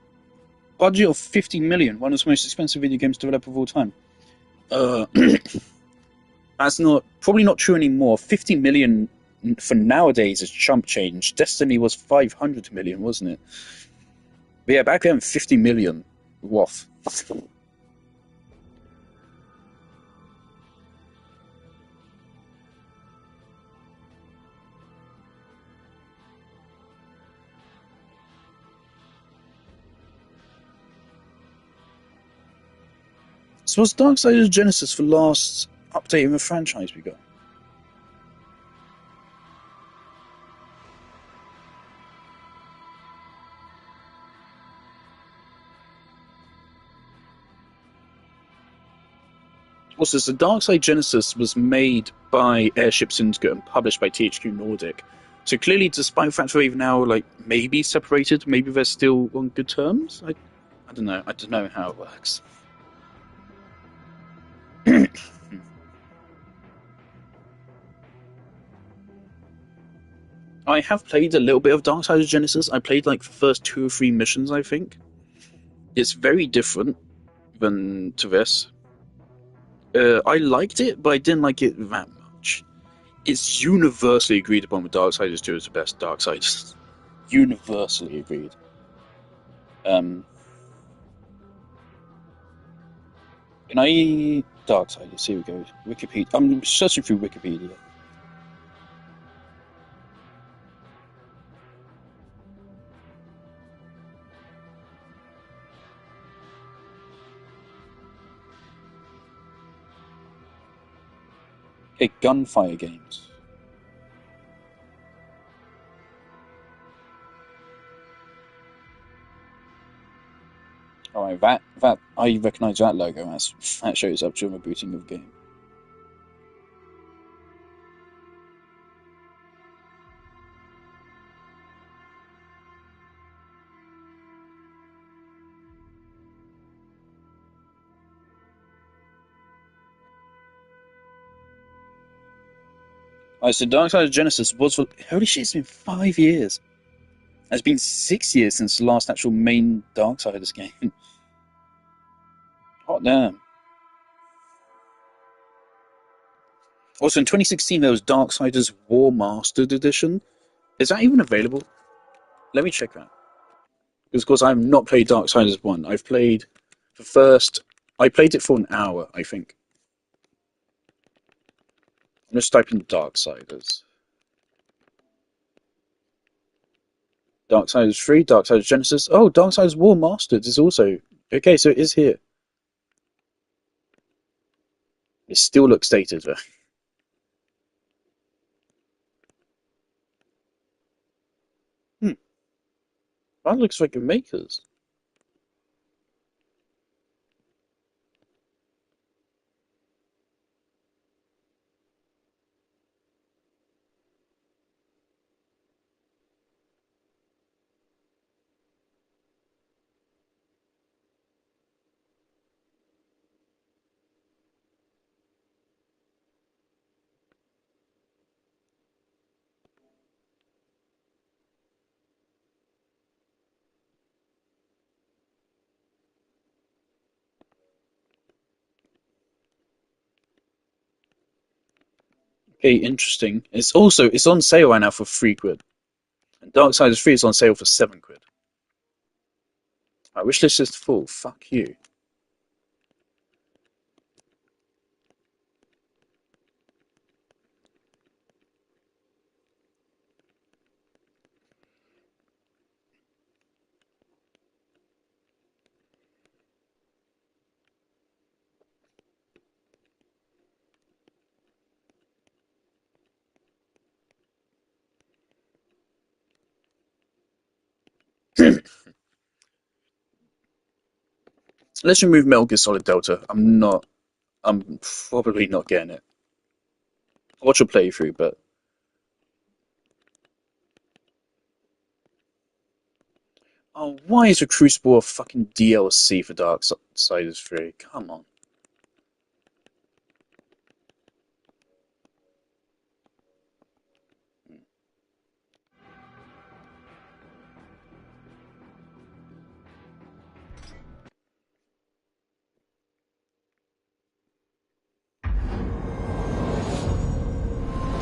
Budget of 50 million, one of the most expensive video games developed of all time. That's probably not true anymore. 50 million for nowadays is chump change. Destiny was 500 million, wasn't it? But yeah, back then, 50 million. Waff. So what's Darksiders Genesis for last update in the franchise we got? Also, so Darksiders Genesis was made by Airship Syndicate and published by THQ Nordic. So clearly, despite the fact they're even now like maybe separated, maybe they're still on good terms. I don't know. I don't know how it works. I have played a little bit of Darksiders Genesis. I played like the first 2 or 3 missions, I think. It's very different than to this. I liked it, but I didn't like it that much. It's universally agreed upon that Darksiders 2 is the best Darksiders. Universally agreed. Can I... Darksiders, here we go. Wikipedia. I'm searching through Wikipedia. Okay, Gunfire Games. Alright, that I recognise that logo as that shows up during the booting of the game. I said Darksiders Genesis was for... Holy shit, it's been 5 years. It's been 6 years since the last actual main Darksiders game. Hot damn. Also, in 2016, there was Darksiders War Mastered Edition. Is that even available? Let me check that. Because, of course, I have not played Darksiders 1. I've played the first... I played it for an hour, I think. I'm just typing Darksiders. Darksiders 3, Darksiders Genesis. Oh, Darksiders War Mastered is also... Okay, so it is here. It still looks dated, though. That looks like a Makers. Okay, interesting. It's on sale right now for £3. And Darksiders 3 is on sale for £7. My wish list is full. Fuck you. Let's remove Metal Gear Solid Delta. I'm probably not getting it. I'll watch a playthrough, but... Oh, why is a Crucible a fucking DLC for Darksiders 3? Come on.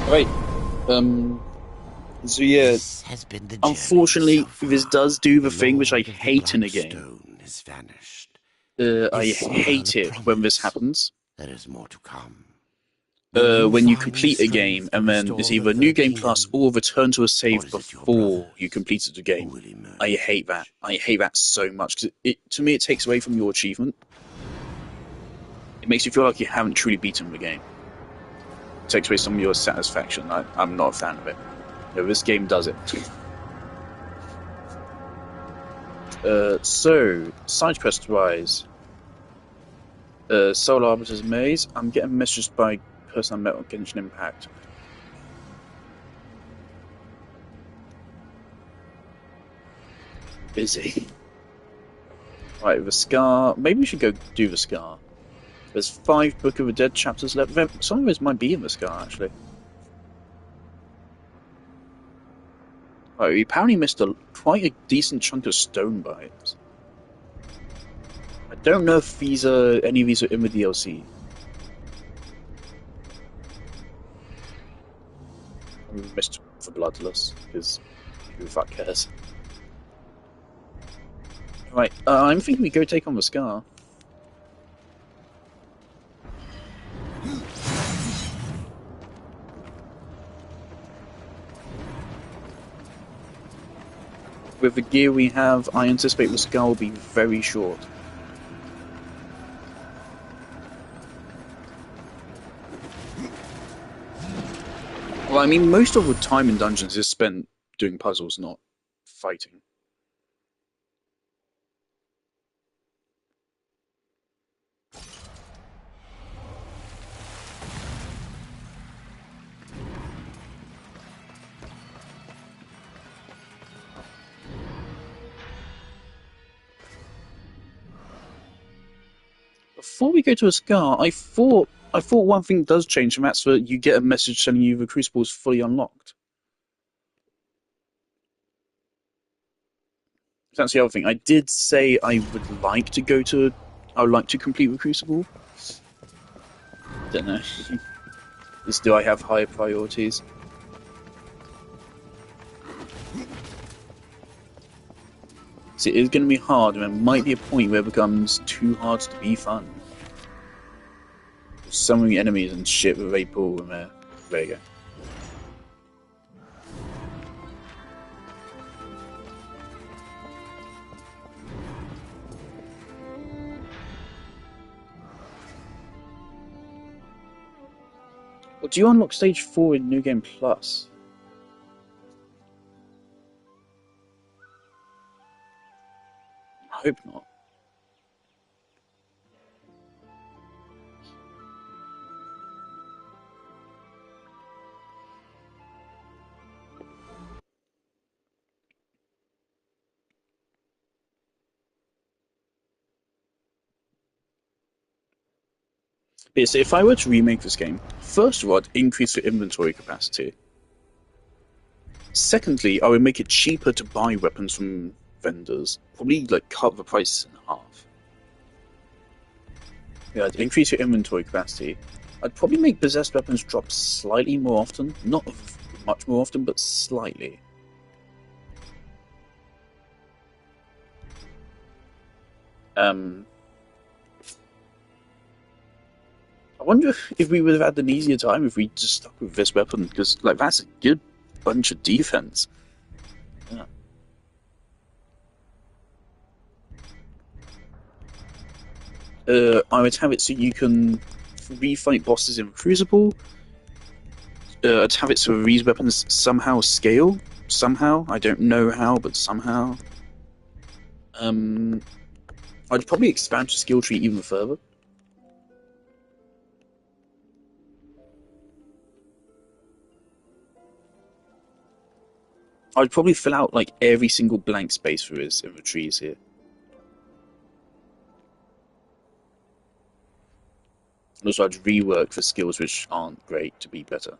Right. So yeah, This has been the unfortunately, journey so this far. does do the thing which I Lord of the hate in a Black game. Stone has vanished. I His hate smile it when this promise. happens. There is more to come. When you find complete a game strength and to then it's restore either the New Third Game Plus Kingdom, or return to a or save is it your before you brothers completed the who game. will emerge? I hate that. I hate that so much because to me it takes away from your achievement. It makes you feel like you haven't truly beaten the game. It takes away some of your satisfaction. I'm not a fan of it. No, this game does it. So, side quest wise, Soul Arbiter's Maze. I'm getting messaged by person I met on Genshin Impact. Busy. Right, the Scar. Maybe we should go do the Scar. There's 5 Book of the Dead chapters left. Some of those might be in the Scar, actually. Right, we apparently missed quite a decent chunk of stone bites. I don't know if any of these are in the DLC. We missed the Bloodless, because who the fuck cares? Right, I'm thinking we go take on the Scar. With the gear we have, I anticipate the Scar will be very short. Well, I mean, most of the time in dungeons is spent doing puzzles, not fighting. Before we go to a Scar, I thought one thing does change, and that's that you get a message telling you the Crucible is fully unlocked. That's the other thing. I did say I would like to complete the Crucible. Don't know. Do I have higher priorities? See, it is going to be hard, and there might be a point where it becomes too hard to be fun. So many enemies and shit with they pull them there. There you go. Well, do you unlock stage 4 in New Game Plus? I hope not. Yeah, so if I were to remake this game, first of all, I'd increase the inventory capacity. Secondly, I would make it cheaper to buy weapons from vendors. Probably like cut the price in half. Yeah, I'd increase your inventory capacity. I'd probably make possessed weapons drop slightly more often. Not much more often, but slightly. I wonder if we would have had an easier time if we just stuck with this weapon, because like that's a good bunch of defense. Yeah. I would have it so you can refight bosses in Crucible. I'd have it so these weapons somehow scale. Somehow, I don't know how, but somehow. I'd probably expand your skill tree even further. I'd probably fill out like every single blank space for his inventories here. And also I'd rework for skills which aren't great to be better.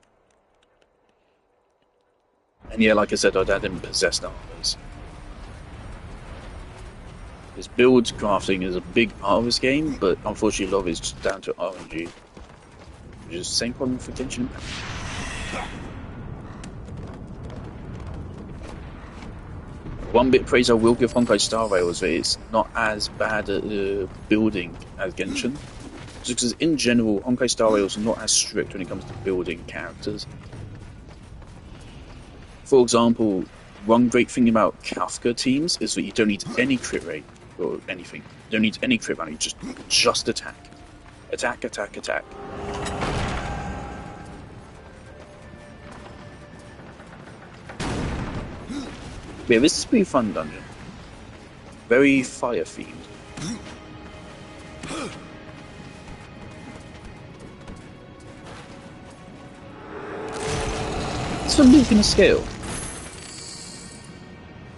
And yeah, like I said, I'd add in possessed armors. Because build crafting is a big part of this game, but unfortunately a lot of it is just down to RNG. Which is the same problem for Genshin Impact. One bit of praise I will give Honkai Star Rail is that it's not as bad at building as Genshin. Just because in general, Honkai Star Rail is not as strict when it comes to building characters. For example, one great thing about Kafka teams is that you don't need any crit rate or anything. You don't need any crit value, just attack. Attack, attack, attack. Yeah, this is a pretty fun dungeon. Very fire themed. It's for moving a scale.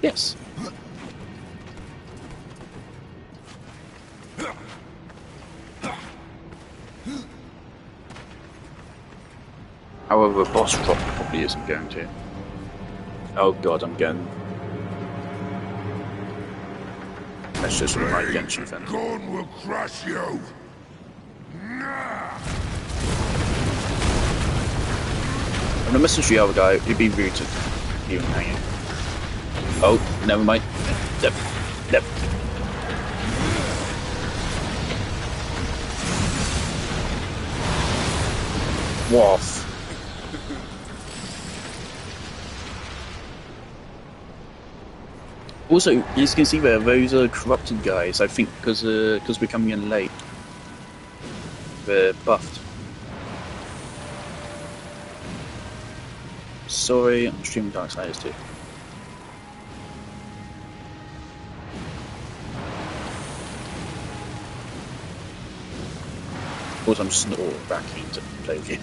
Yes. However, boss drop probably isn't going to. Oh god, I'm getting... That's just what my Genshin fan. Gorn will crush you! I'm gonna message the other guy, it'd be rude to leave him hanging. Oh, never mind. Yep. Yep. Waff. Also, you can see there, those are corrupted guys, I think, because we're coming in late. They're buffed. Sorry, I'm streaming Darksiders too. Of course, I'm just not back keen to play with you.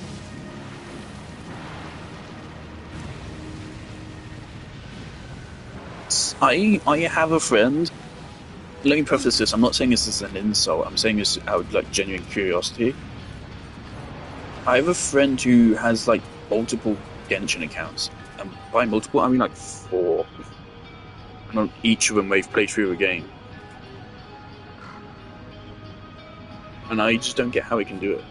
I have a friend. Let me preface this. I'm not saying this is an insult. I'm saying this out of like genuine curiosity. I have a friend who has like multiple Genshin accounts, and by multiple I mean like 4. And on each of them they've played through a game, and I just don't get how he can do it.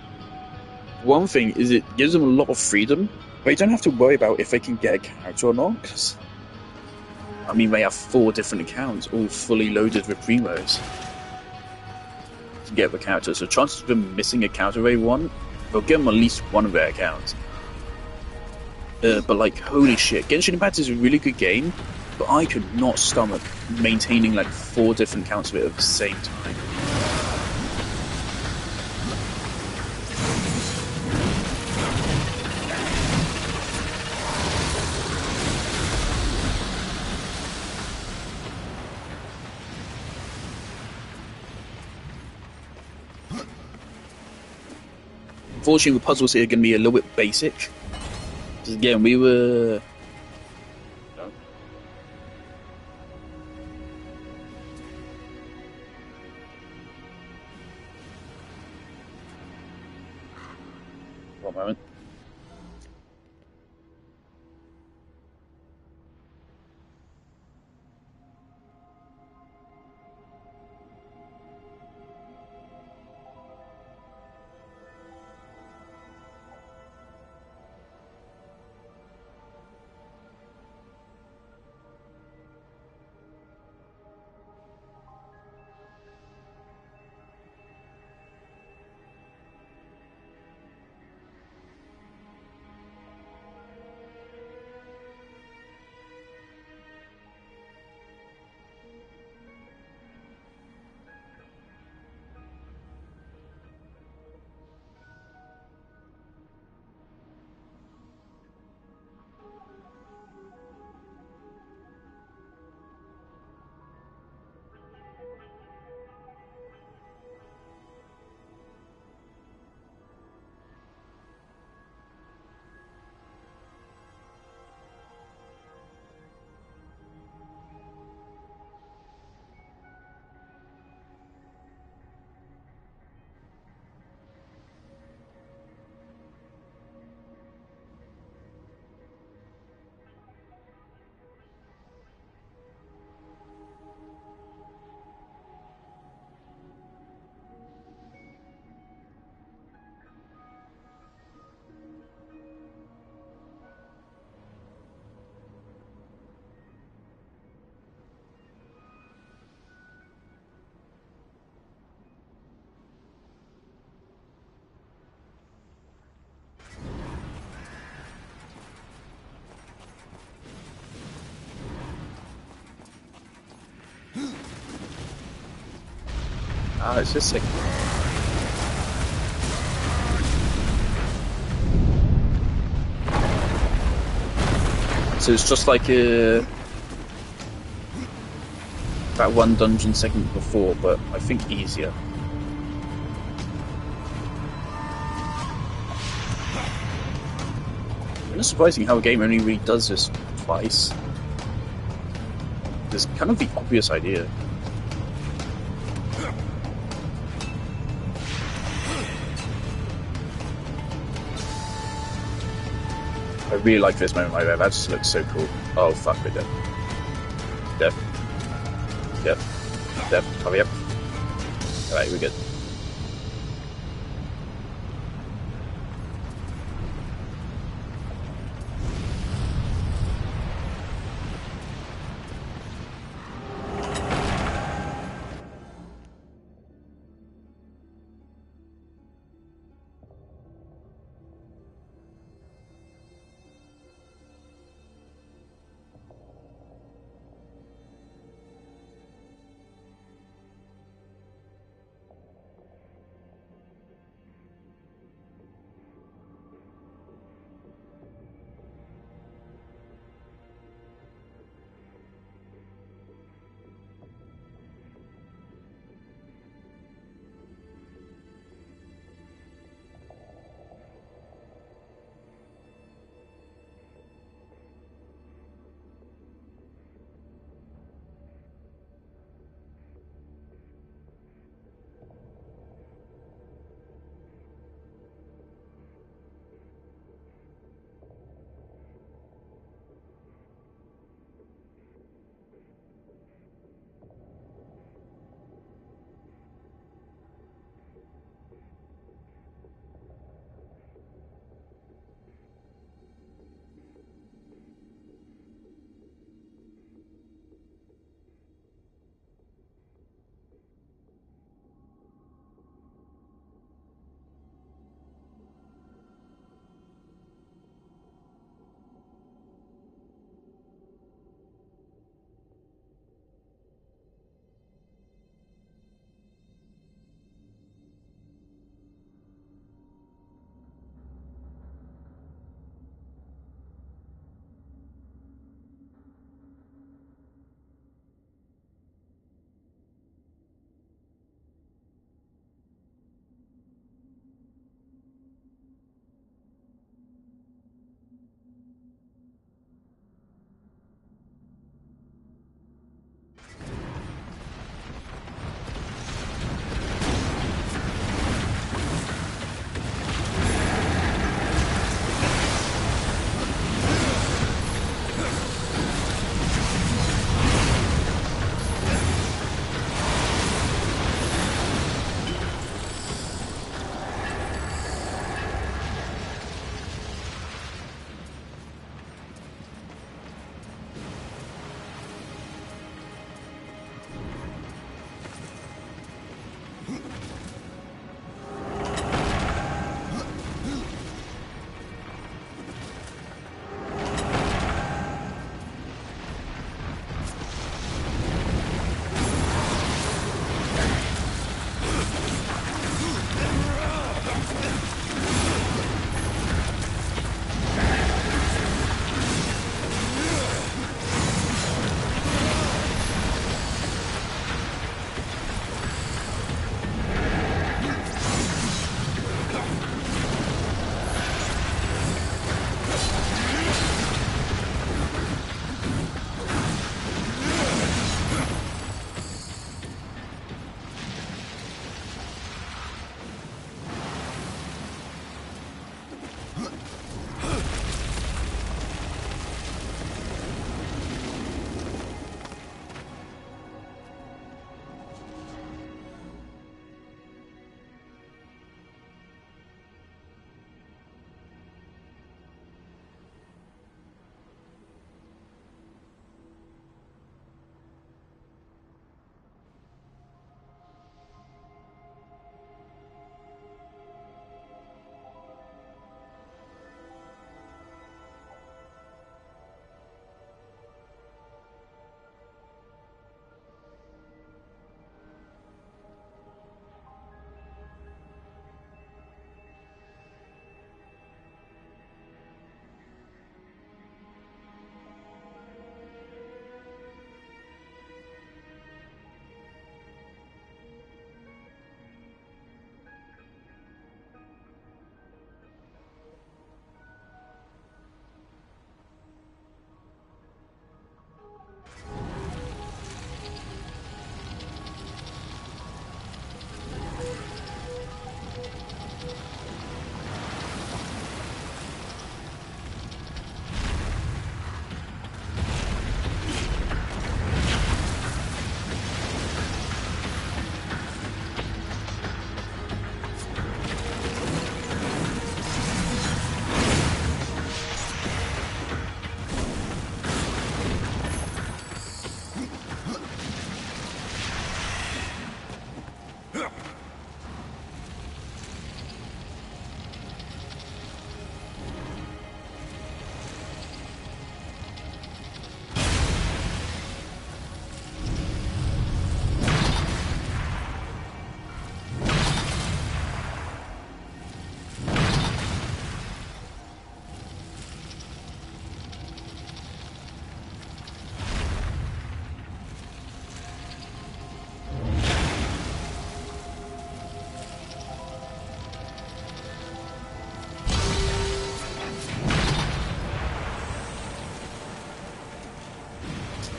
One thing is it gives them a lot of freedom, but you don't have to worry about if they can get a character or not. Cause, I mean, they have 4 different accounts, all fully loaded with primos to get the character. So chances of them missing a character they want, they'll get them at least one of their accounts. But like, holy shit, Genshin Impact is a really good game, but I could not stomach maintaining like 4 different accounts of it at the same time. Unfortunately, the puzzles here are going to be a little bit basic. Because again, we were... No. One moment. Ah, it's just sick. So it's just like that one dungeon segment before, but I think easier. It's surprising how a game only really does this twice. It's kind of the obvious idea. I really like this moment right there. That just looks so cool. Oh fuck, we're dead. Dead. Yep. Dead. Hurry up. Alright, we're good.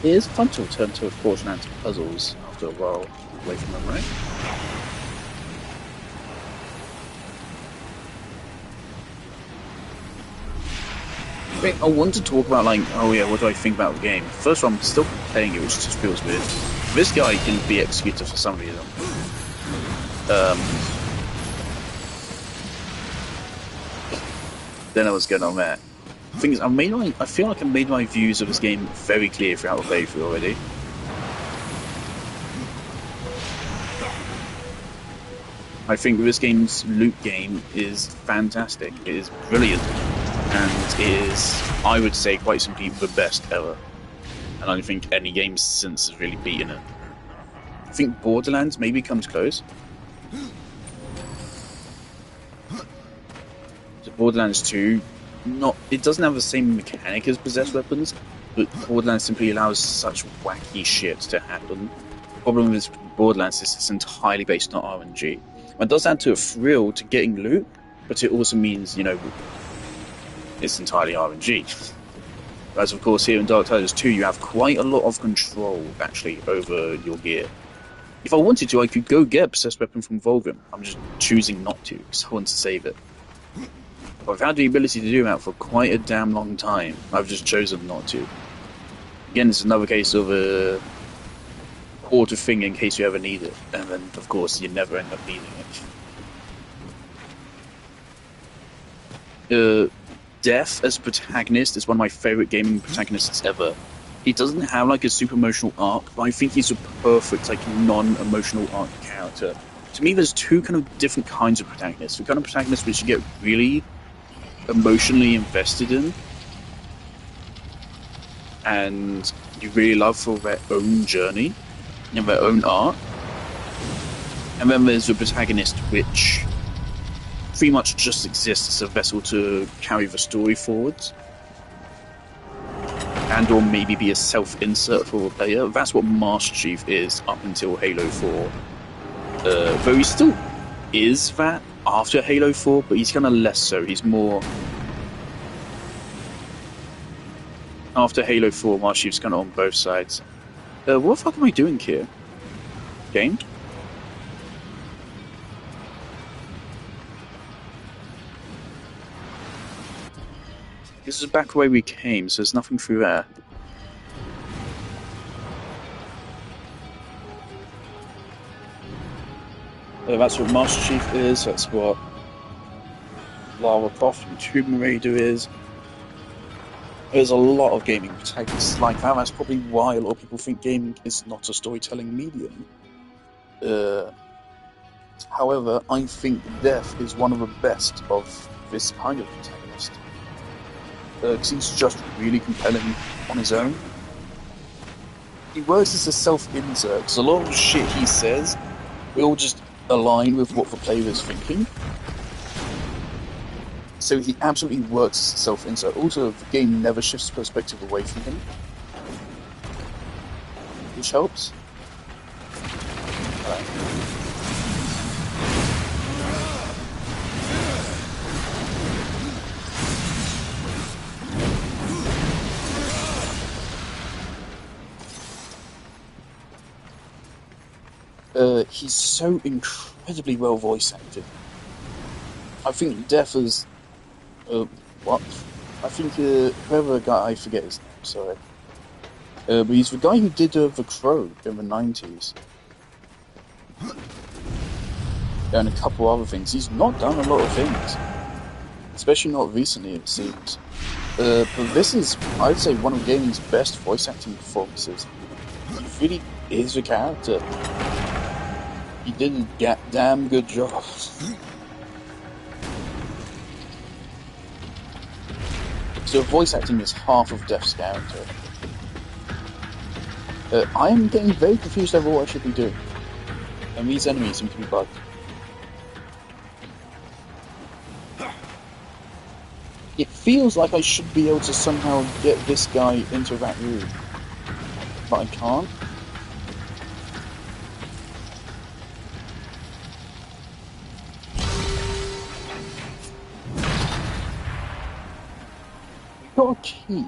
It is fun to return to Borderlands puzzles after a while away from them, right? Wait, I want to talk about, like, oh yeah, what do I think about the game? First of all, I'm still playing it, which just feels weird. This guy can be executed for some reason. Don't know what's going on there. The thing is, I feel like I made my views of this game very clear throughout the playthrough already. I think this game's loot game is fantastic. It is brilliant. And it is, I would say, quite simply the best ever. And I don't think any game since has really beaten it. I think Borderlands maybe comes close. So Borderlands 2, it doesn't have the same mechanic as possessed weapons, but Borderlands simply allows such wacky shit to happen. The problem with Borderlands is it's entirely based on RNG. It does add to a thrill to getting loot, but it also means, you know, it's entirely RNG. Whereas, of course, here in Darksiders 2, you have quite a lot of control, actually, over your gear. If I wanted to, I could go get a possessed weapon from Volgrim. I'm just choosing not to, because I want to save it. But I've had the ability to do that for quite a damn long time. I've just chosen not to. Again, it's another case of a quarter thing in case you ever need it. And then, of course, you never end up needing it. Death as a protagonist is one of my favourite gaming protagonists ever. He doesn't have like a super emotional arc, but I think he's a perfect like non-emotional arc character. To me, there's two kind of different kinds of protagonists. The kind of protagonists which you get really emotionally invested in, and you really love for their own journey and their own arc. And then there's the protagonist which pretty much just exists as a vessel to carry the story forwards, and or maybe be a self-insert for the player. That's what Master Chief is up until Halo 4. Though he still is that after Halo 4, but he's kind of less so. He's more... After Halo 4, Master Chief's kind of on both sides. What the fuck am I doing here? Game? This is back where we came, so there's nothing through there. That's what Master Chief is, that's what Lara Croft and Tomb Raider is. There's a lot of gaming protagonists like that. That's probably why a lot of people think gaming is not a storytelling medium. However, I think Death is one of the best of this kind of protagonist. Because he's just really compelling on his own. He works as a self-insert, because a lot of the shit he says will just align with what the player is thinking. So he absolutely works as a self-insert. Also, the game never shifts perspective away from him, which helps. He's so incredibly well voice acted. I think Death is... what? I think whoever guy, I forget his name, sorry. But he's the guy who did The Crow in the 90s. And a couple other things. He's not done a lot of things. Especially not recently, it seems. But this is, I'd say, one of gaming's best voice acting performances. He really is a character. He did a damn good job. So voice acting is half of Death's character. I am getting very confused over what I should be doing. And these enemies seem to be bugged. It feels like I should be able to somehow get this guy into that room. But I can't. Got a key.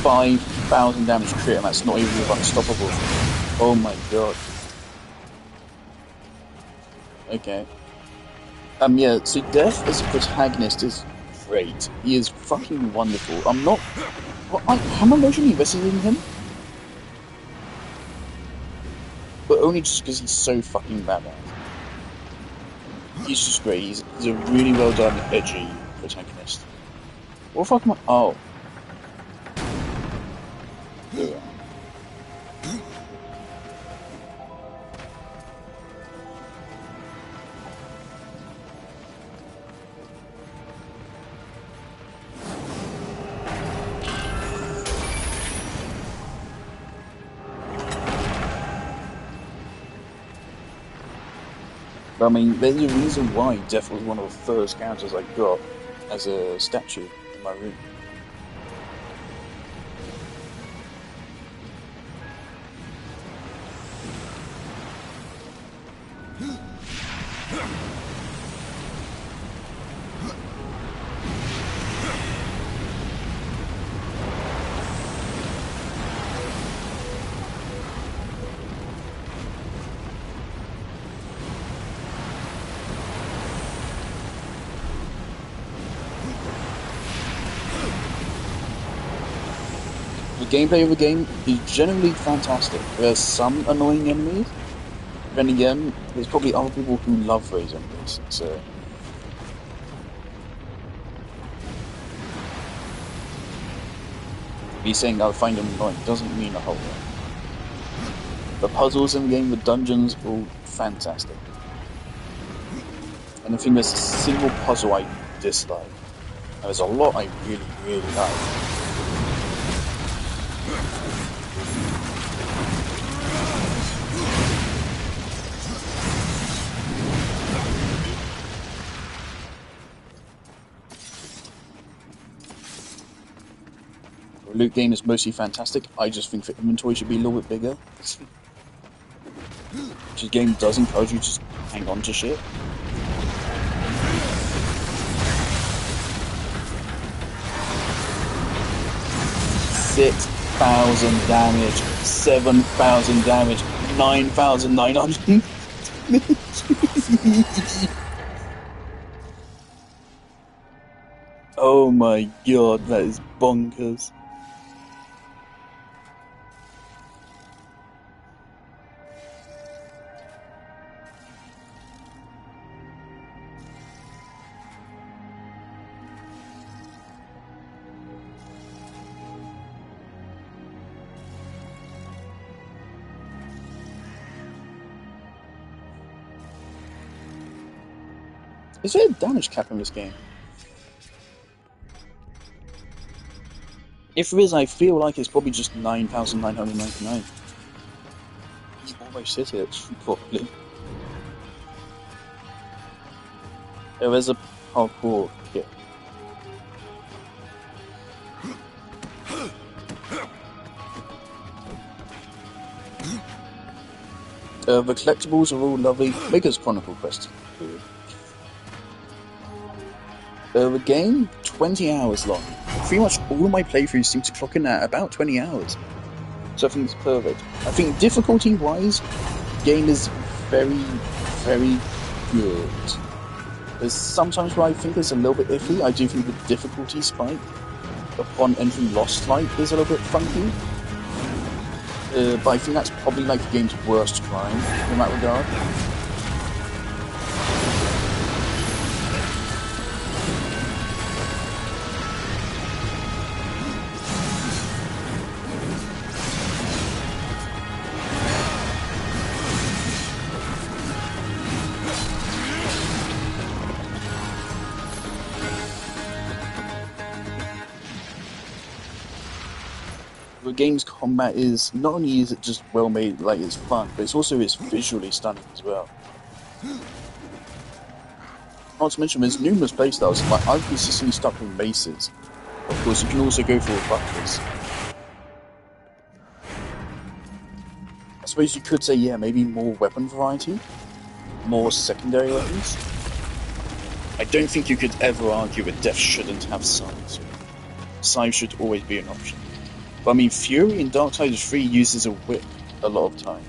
5,000 damage crit, and that's not even with unstoppable. Oh my god. Okay. Yeah, so Death as a protagonist is great. He is fucking wonderful. I'm emotionally invested in him. But only just because he's so fucking badass. He's just great. He's a really well done, edgy protagonist. What the fuck am I? Oh. Yeah. But I mean, there's a reason why Death was one of the first characters I got as a statue in my room. The gameplay of the game is generally fantastic. There's some annoying enemies, but then again, there's probably other people who love those enemies, so... Me saying I find them annoying doesn't mean a whole lot. The puzzles in the game, the dungeons, are all fantastic. And I think there's a single puzzle I dislike. And there's a lot I really, really like. The loot game is mostly fantastic. I just think the inventory should be a little bit bigger. The game does encourage you to just hang on to shit. $6,000 damage, 7,000 damage, 9,900 Oh my god, that is bonkers. Is there a damage cap in this game? If there is, I feel like it's probably just 9,999. You almost hit it, probably. Oh, there's a parkour kit. The collectibles are all lovely. Maker's Chronicle quest. The game, 20 hours long. Pretty much all of my playthroughs seem to clock in at about 20 hours. So I think it's perfect. I think difficulty-wise, the game is very, very good. There's sometimes where I think it's a little bit iffy. I do think the difficulty spike upon entering Lost Light is a little bit funky. But I think that's probably like the game's worst crime in that regard. The game's combat is, not only is it just well made, like it's fun, but it's visually stunning as well. Not to mention, there's numerous playstyles. Like, I've consistently stuck with maces. Of course, you can also go for bucklers. I suppose you could say, yeah, maybe more weapon variety, more secondary weapons. I don't think you could ever argue that Death shouldn't have scythes. Scythes should always be an option. But I mean, Fury in Darksiders 3 uses a whip a lot of time.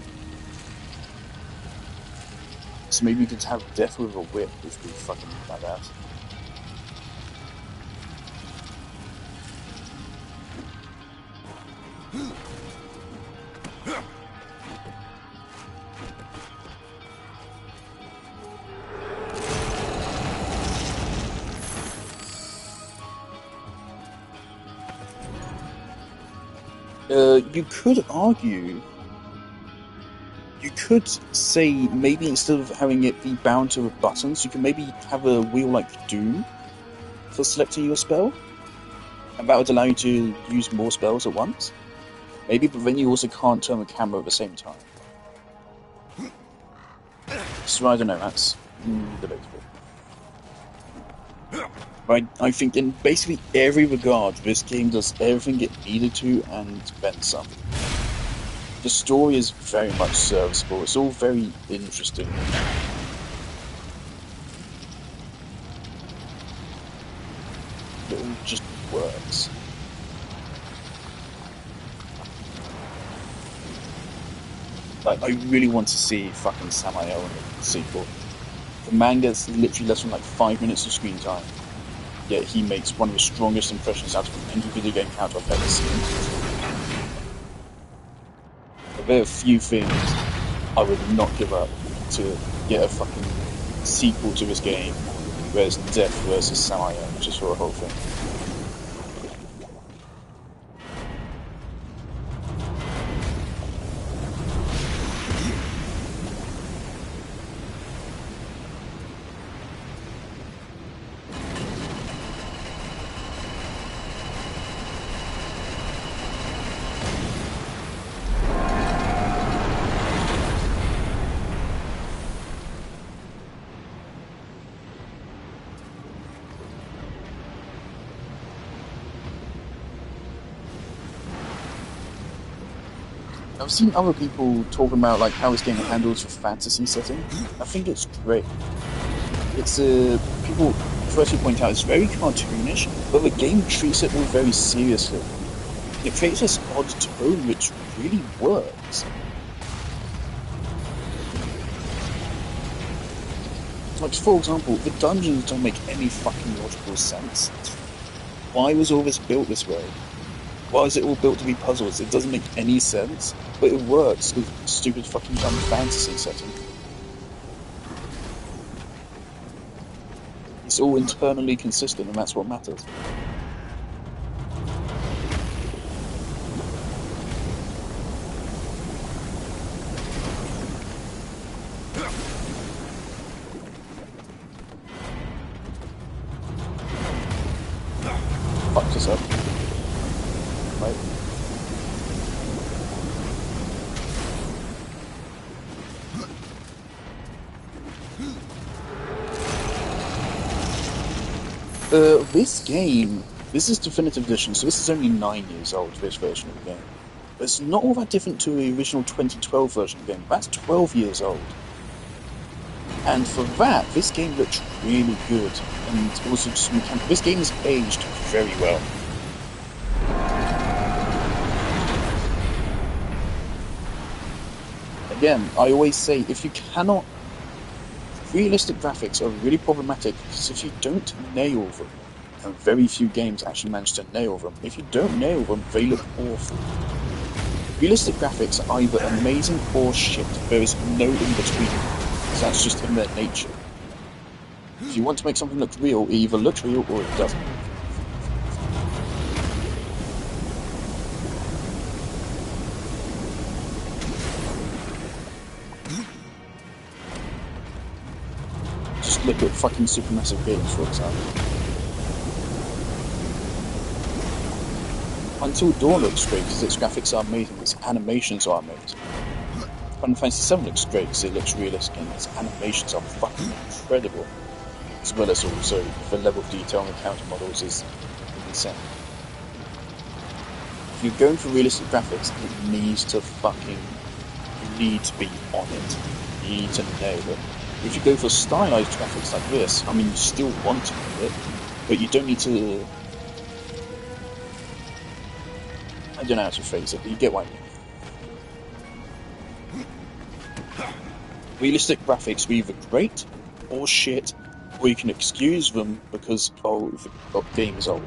So maybe we could have Death with a whip, which would be fucking badass. You could argue, you could say maybe instead of having it be bound to buttons, you can maybe have a wheel like Doom for selecting your spell, and that would allow you to use more spells at once. Maybe, but then you also can't turn the camera at the same time. So I don't know, that's debatable. But I think in basically every regard, this game does everything it needed to and then some. The story is very much serviceable, it's all very interesting. It all just works. Like, I really want to see fucking Samael in the sequel. The man gets literally less than like 5 minutes of screen time, yet he makes one of the strongest impressions out of any video game character I've ever seen. But there are a few things I would not give up to get a fucking sequel to this game, where it's Death versus Samael, just for a whole thing. I've seen other people talking about like how this game handles the fantasy setting. I think it's great. It's people firstly point out it's very cartoonish, but the game treats it all very seriously. It creates this odd tone which really works. Like for example, the dungeons don't make any fucking logical sense. Why was all this built this way? Why is it all built to be puzzles? It doesn't make any sense, but it works with stupid fucking dumb fantasy setting. It's all internally consistent, and that's what matters. Fuck this up. Right. This game, this is Definitive Edition, so this is only 9 years old, this version of the game. But it's not all that different to the original 2012 version of the game. That's 12 years old. And for that, this game looks really good. And also, just this game is aged very well. Again, I always say, if you cannot... Realistic graphics are really problematic, because if you don't nail them, and very few games actually manage to nail them, if you don't nail them, they look awful. Realistic graphics are either amazing or shit. There is no in-between, because that's just in their nature. If you want to make something look real, it either looks real or it doesn't. Look at fucking Supermassive Games, for example. Until Dawn looks great because its graphics are amazing, its animations are amazing. Final Fantasy VII looks great because it looks realistic and its animations are fucking incredible. As well as also the level of detail on the counter models is insane. If you're going for realistic graphics, it needs to fucking... You need to be on it. You need to nail it. If you go for stylized graphics like this, I mean, you still want to do it, but you don't need to... don't know how to phrase it, but you get what I mean. Realistic graphics were either great or shit, or you can excuse them because the game is old.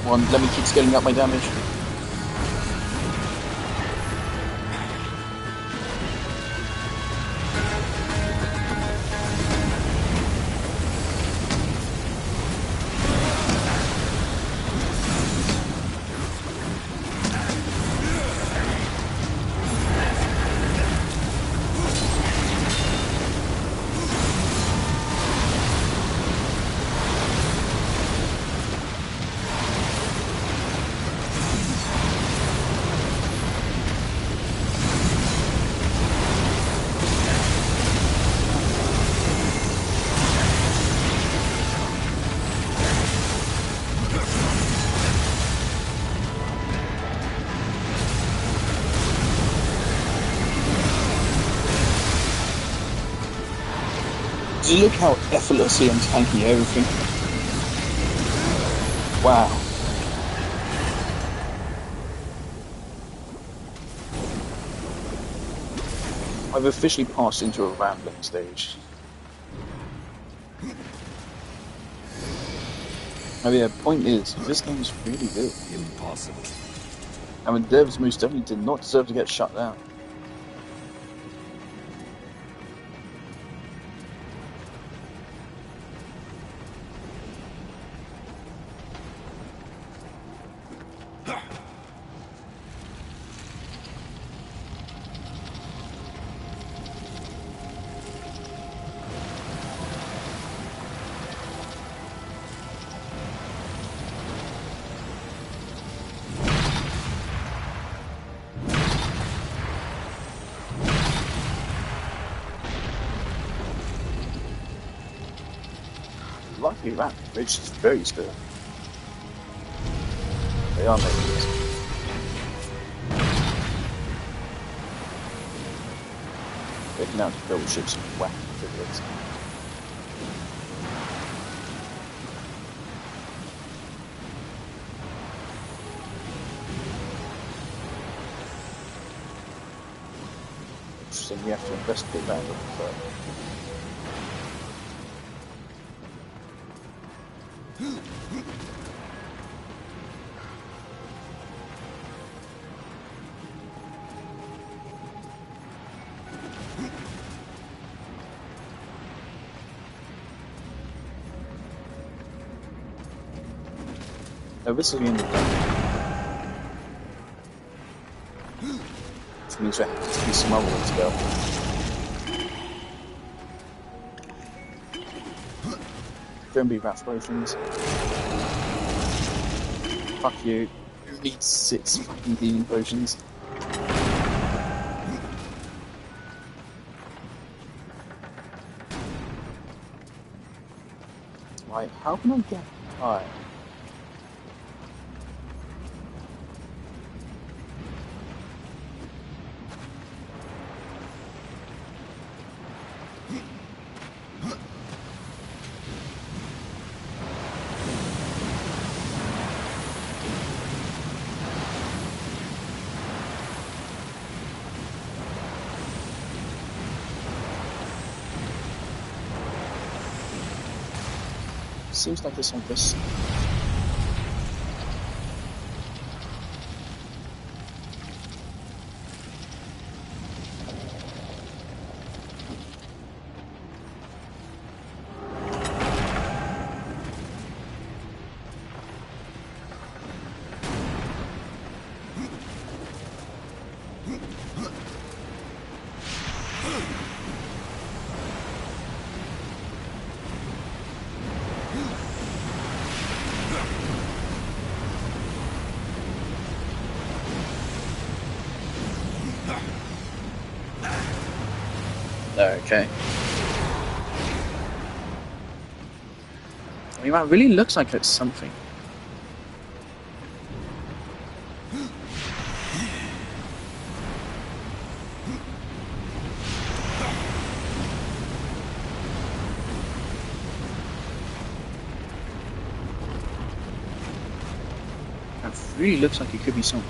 Come on, let me keep scaling up my damage. Just look how effortlessly I'm tanking everything. Wow. I've officially passed into a rambling stage. I mean, the point is, this game's really good. Impossible. I mean, devs most definitely did not deserve to get shut down. Lucky that bridge is very still. They are making this. They can now build ships and whack frigates. Interesting, we have to investigate that a little further. No, this is the end of the game. Which means there has to be some other way to go. Don't be evaporations. Fuck you. You need 6 fucking healing potions. Right, how can I get high? Seems like it's on this. Okay. I mean, that really looks like it's something. That really looks like it could be something.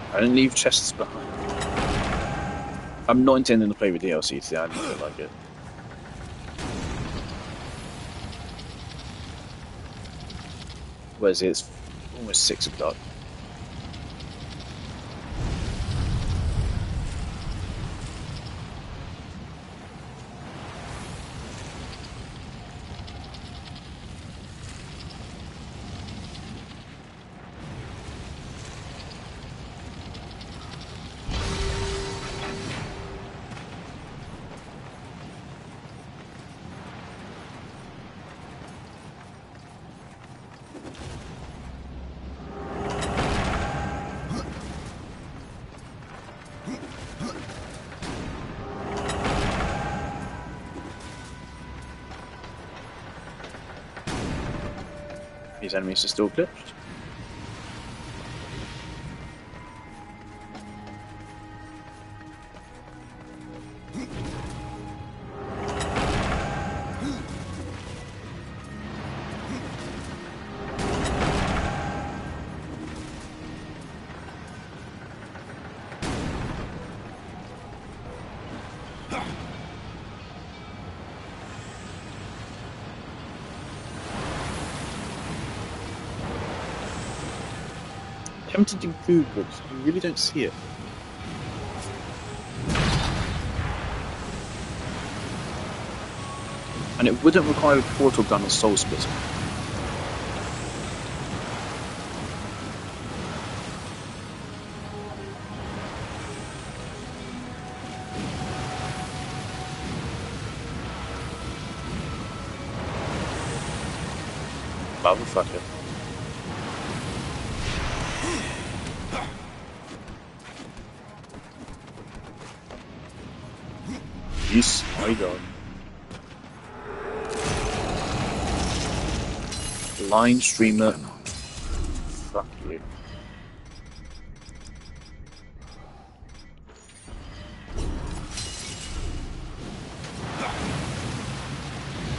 I didn't leave chests behind. I'm not intending to play with DLC today, I don't like it. Where is it? It's almost 6 o'clock. These enemies are still glitched. Tempted in food, but you really don't see it. And it wouldn't require a portal gun or soul splitter. Motherfucker. Yes, my god. Line streamer. Fuck you.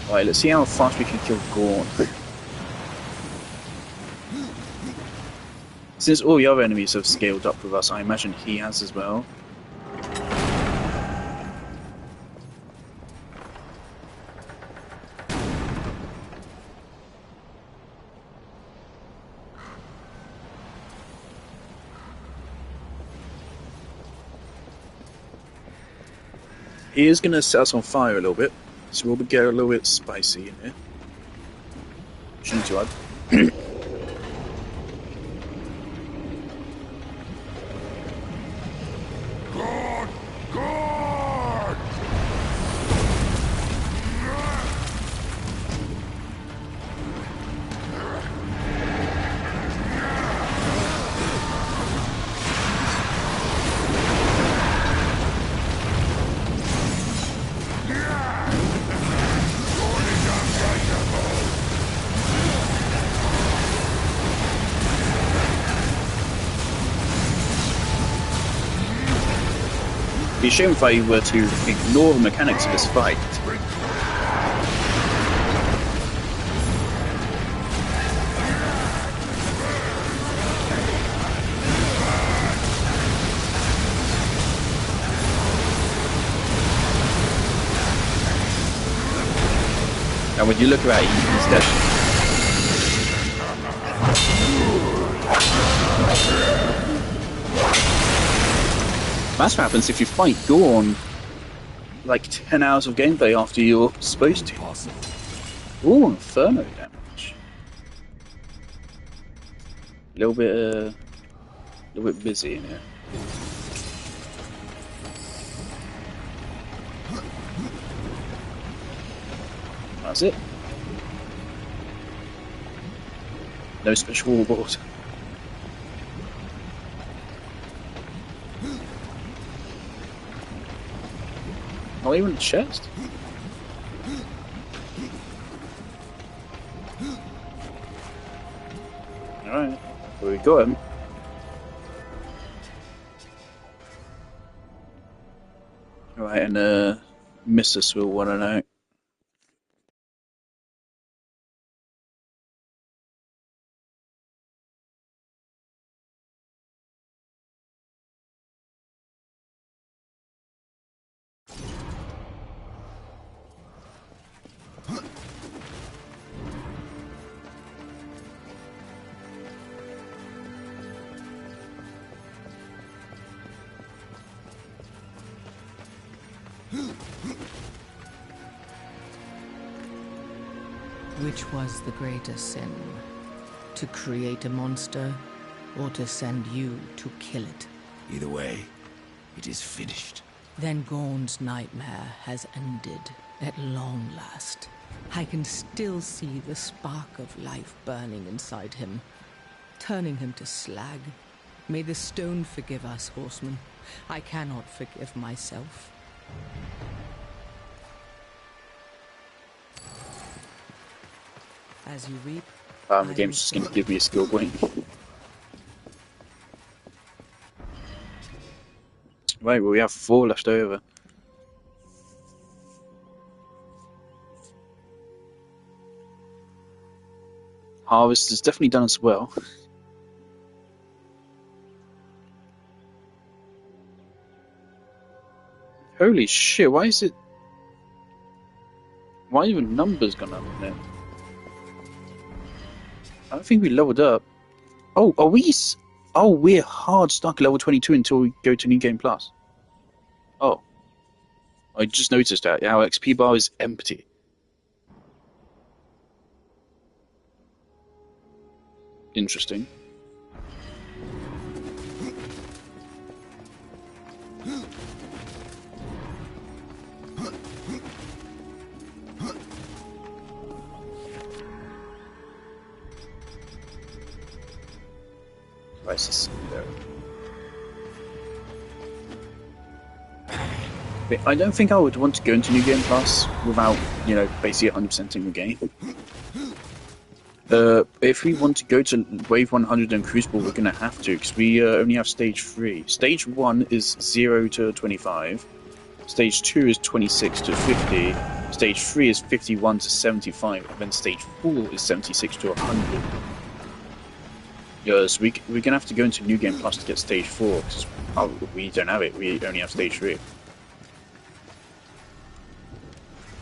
Alright, let's see how fast we can kill Gorn. Since all the other enemies have scaled up with us, I imagine he has as well. He is going to set us on fire a little bit, so we'll get a little bit spicy in here. Shouldn't too hard. It'd be a shame if I were to ignore the mechanics of this fight. And when you look at it, he's dead. That's what happens if you fight Gorn like 10 hours of gameplay after you're supposed to. Ooh, Inferno damage. A little bit busy in here. That's it. No special wallboard. Not even a chest? Alright, well, we got him. Alright, and Mrs. will want to know. Which was the greater sin? To create a monster, or to send you to kill it? Either way, it is finished. Then Gorn's nightmare has ended, at long last. I can still see the spark of life burning inside him, turning him to slag. May the stone forgive us, horsemen. I cannot forgive myself. As you reap, The game's just going to give me a skill point. Right, well, we have 4 left over. Harvest has definitely done us well. Holy shit, why is it... Why even numbers gone up there? I don't think we leveled up. Oh, are we... Oh, we're hard stuck at level 22 until we go to New Game Plus. Oh. I just noticed that. Our XP bar is empty. Interesting. I don't think I would want to go into New Game Plus without, you know, basically 100%ing the game. If we want to go to Wave 100 and Crucible, we're going to have to, because we only have Stage 3. Stage 1 is 0 to 25. Stage 2 is 26 to 50. Stage 3 is 51 to 75. And then Stage 4 is 76 to 100. So we're going to have to go into New Game Plus to get Stage 4, because we don't have it. We only have Stage 3.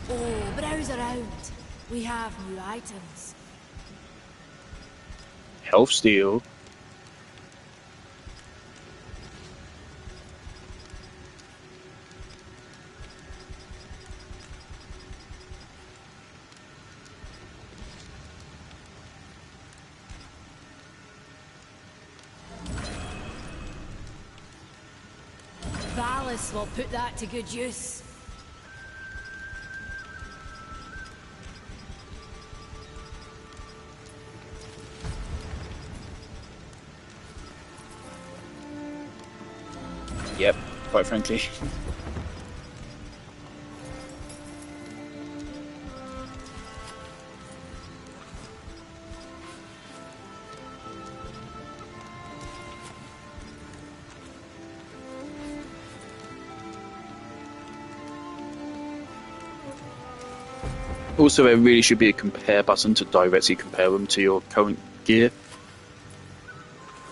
Oh, browse around. We have new items. Health Steal. Valis will put that to good use. Yep, quite frankly. Also, there really should be a compare button to directly compare them to your current gear.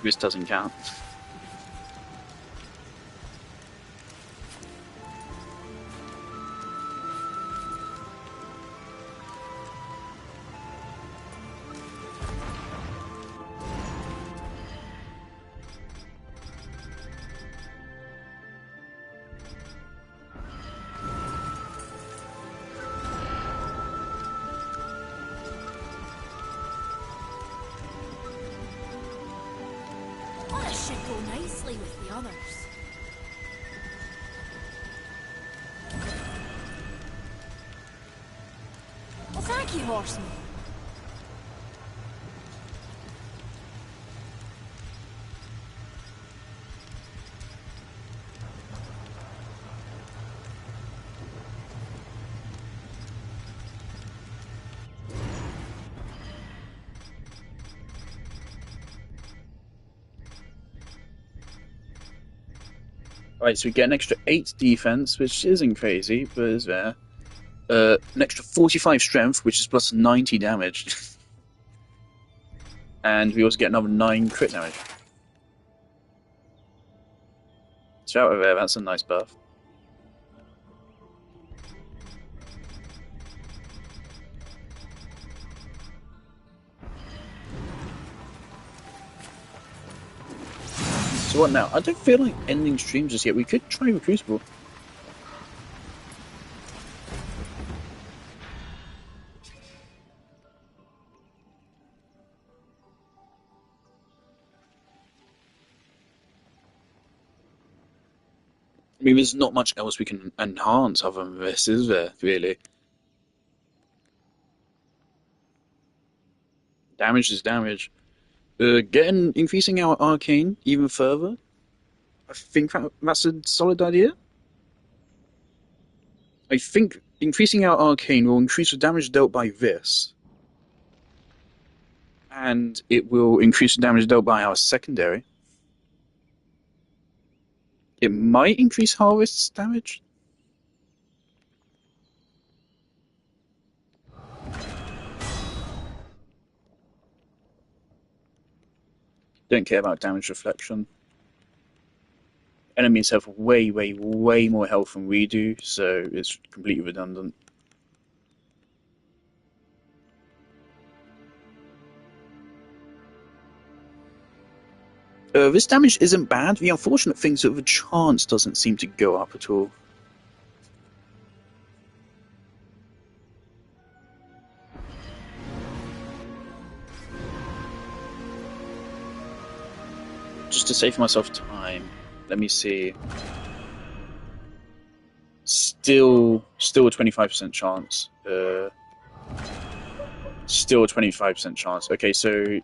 This doesn't count. This should go nicely with the others. Well, thank you, horseman. Right, so we get an extra 8 defense, which isn't crazy, but is there. An extra 45 strength, which is plus 90 damage. And we also get another 9 crit damage. So out of there, that's a nice buff. So what now? I don't feel like ending stream just yet. We could try with Crucible. I mean, there's not much else we can enhance other than this, is there, really? Damage is damage. Increasing our arcane even further. I think that's a solid idea. I think increasing our arcane will increase the damage dealt by this. And it will increase the damage dealt by our secondary. It might increase Harvest's damage. Don't care about damage reflection. Enemies have way, way, way more health than we do, so it's completely redundant. This damage isn't bad. The unfortunate thing is that the chance doesn't seem to go up at all. Just to save myself time, let me see. Still a 25% chance. Still a 25% chance. Okay, so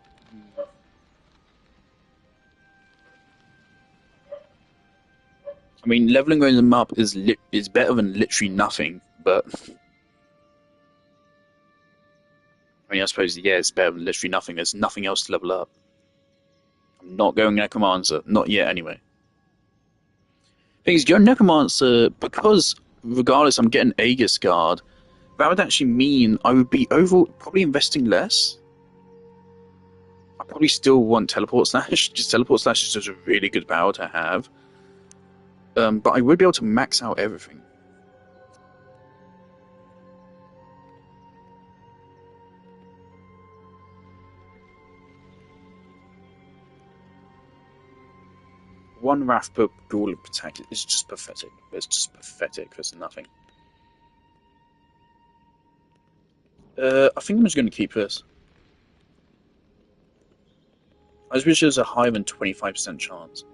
I mean, leveling them up is better than literally nothing, but I mean, I suppose yeah, it's better than literally nothing. There's nothing else to level up. I'm not going Necromancer, not yet anyway. Thing is, going Necromancer, because regardless I'm getting Aegis Guard, that would actually mean I would be overall probably investing less. I probably still want Teleport Slash. Just Teleport Slash is just a really good power to have. But I would be able to max out everything. One Wrath per Ghoul Protect is just pathetic. It's just pathetic. There's nothing. I think I'm just going to keep this. I just wish there's a higher than 25% chance.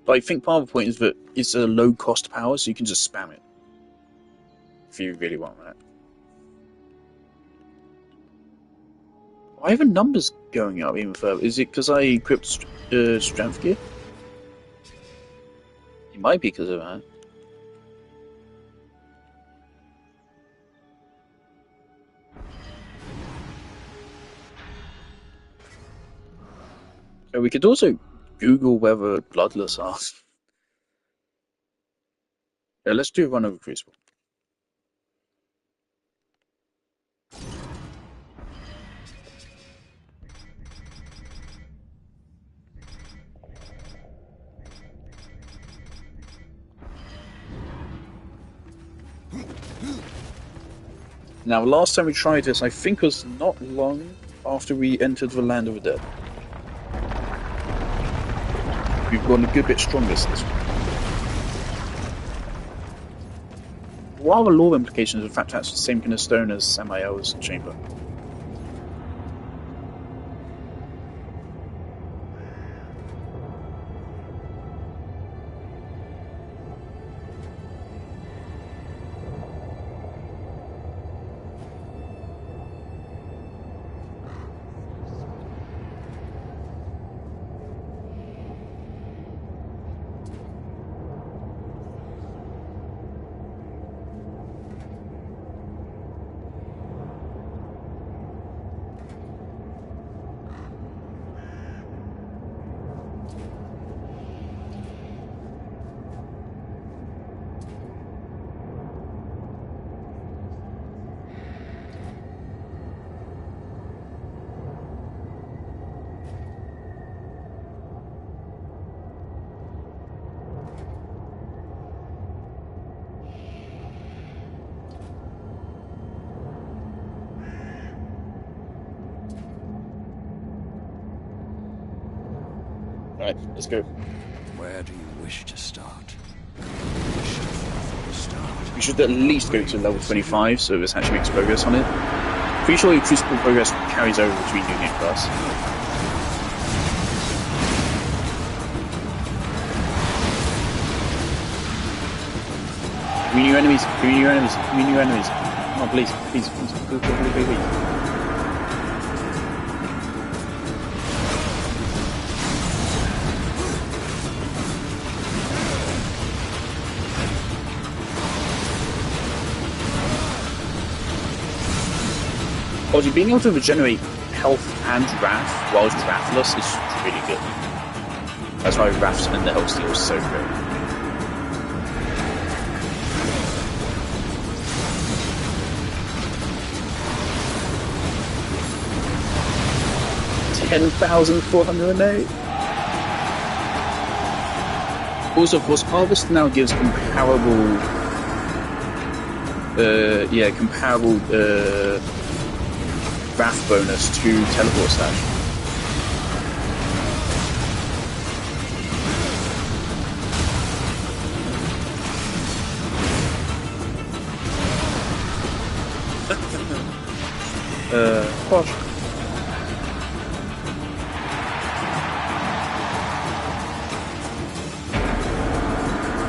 But I think part of the point is that it's a low-cost power, so you can just spam it. If you really want that. Why are the numbers going up even further? Is it because I equipped Strength Gear? It might be because of that. So we could also Google whether Bloodless are. Yeah, let's do a run over Crucible. Now, last time we tried this, I think was not long after we entered the Land of the Dead. We've gotten a good bit stronger since. What are the lore implications of the fact that's the same kind of stone as Samael's chamber? Alright, let's go. Where do you wish to start? We should at least go to level 25, so this actually makes progress on it. Pretty sure your Crucible progress carries over between New Game Plus. Give me new enemies, give me new enemies, give me new enemies. Come on, please, please, please, please, please, please, please. Obviously, being able to regenerate health and Wrath whilst Wrathless is really good. That's why Wrath and the health steal is so great. $10,408. Also, of course, Harvest now gives comparable Wrath bonus to Teleport Slash. Gosh.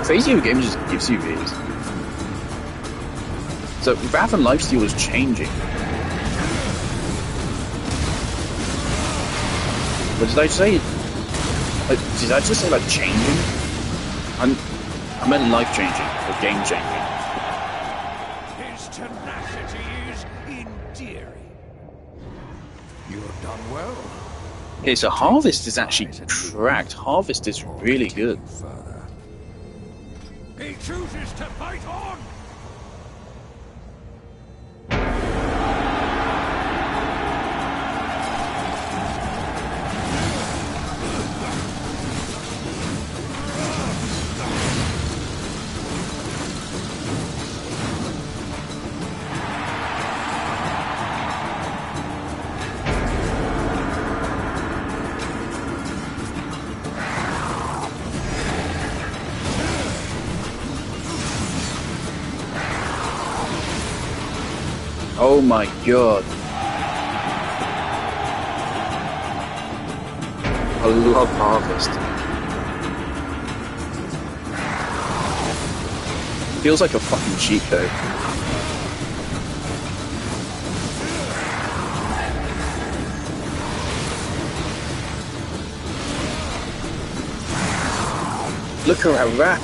Crazy game just gives you these. So Wrath and Lifesteal is changing. What did I say? Did I just say like changing? I meant life changing or game changing. His tenacity is endearing. You've done well. Okay, so Harvest is actually cracked. Harvest is really good. He chooses to fight on. Oh my god. I love Harvest. Feels like a fucking cheat code. Look at that rap.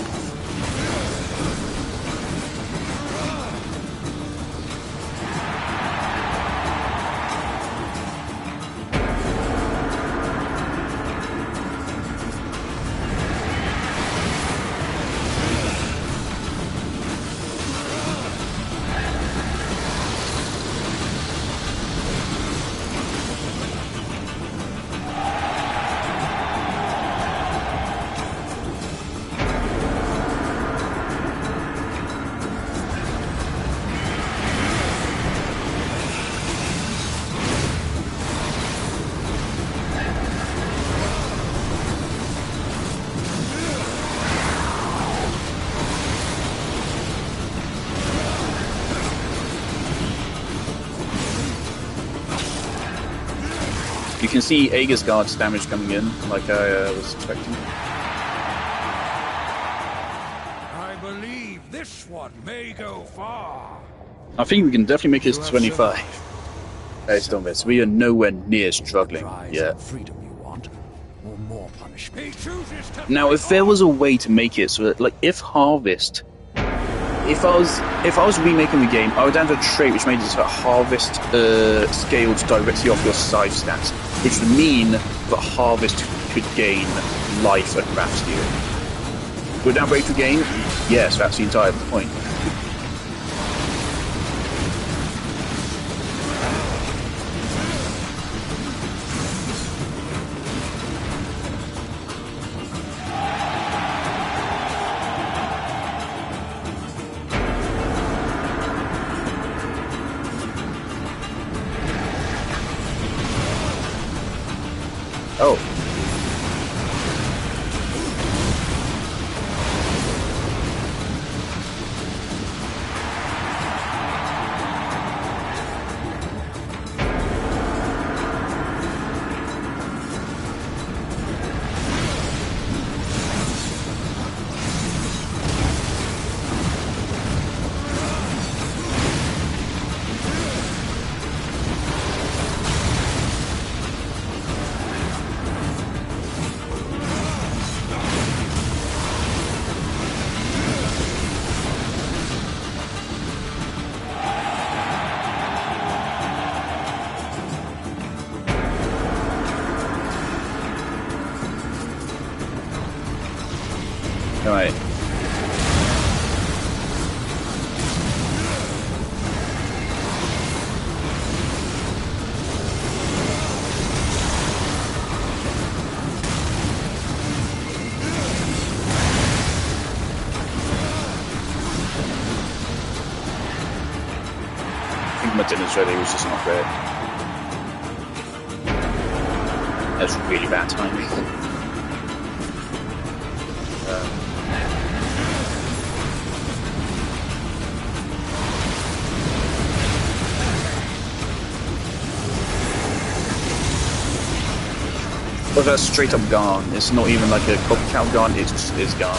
You can see Aegis Guard's damage coming in, like I was expecting. I believe this one may go far. I think we can definitely make this 25. Hey, still miss. We are nowhere near struggling yet. Freedom you want, or more punishment. He chooses to Now, if there was a way to make it so that, like, if Harvest, if I was remaking the game, I would add a trait which made it so that Harvest scaled directly off your side stats, which would mean that Harvest could gain life and Wrath Steal. Would that break the game? Yes, that's the entire point. Oh. Right. I think my dinner's ready, it was just not great. That's really bad timing. But that's straight up gone. It's not even like a copycat gone, it's gone.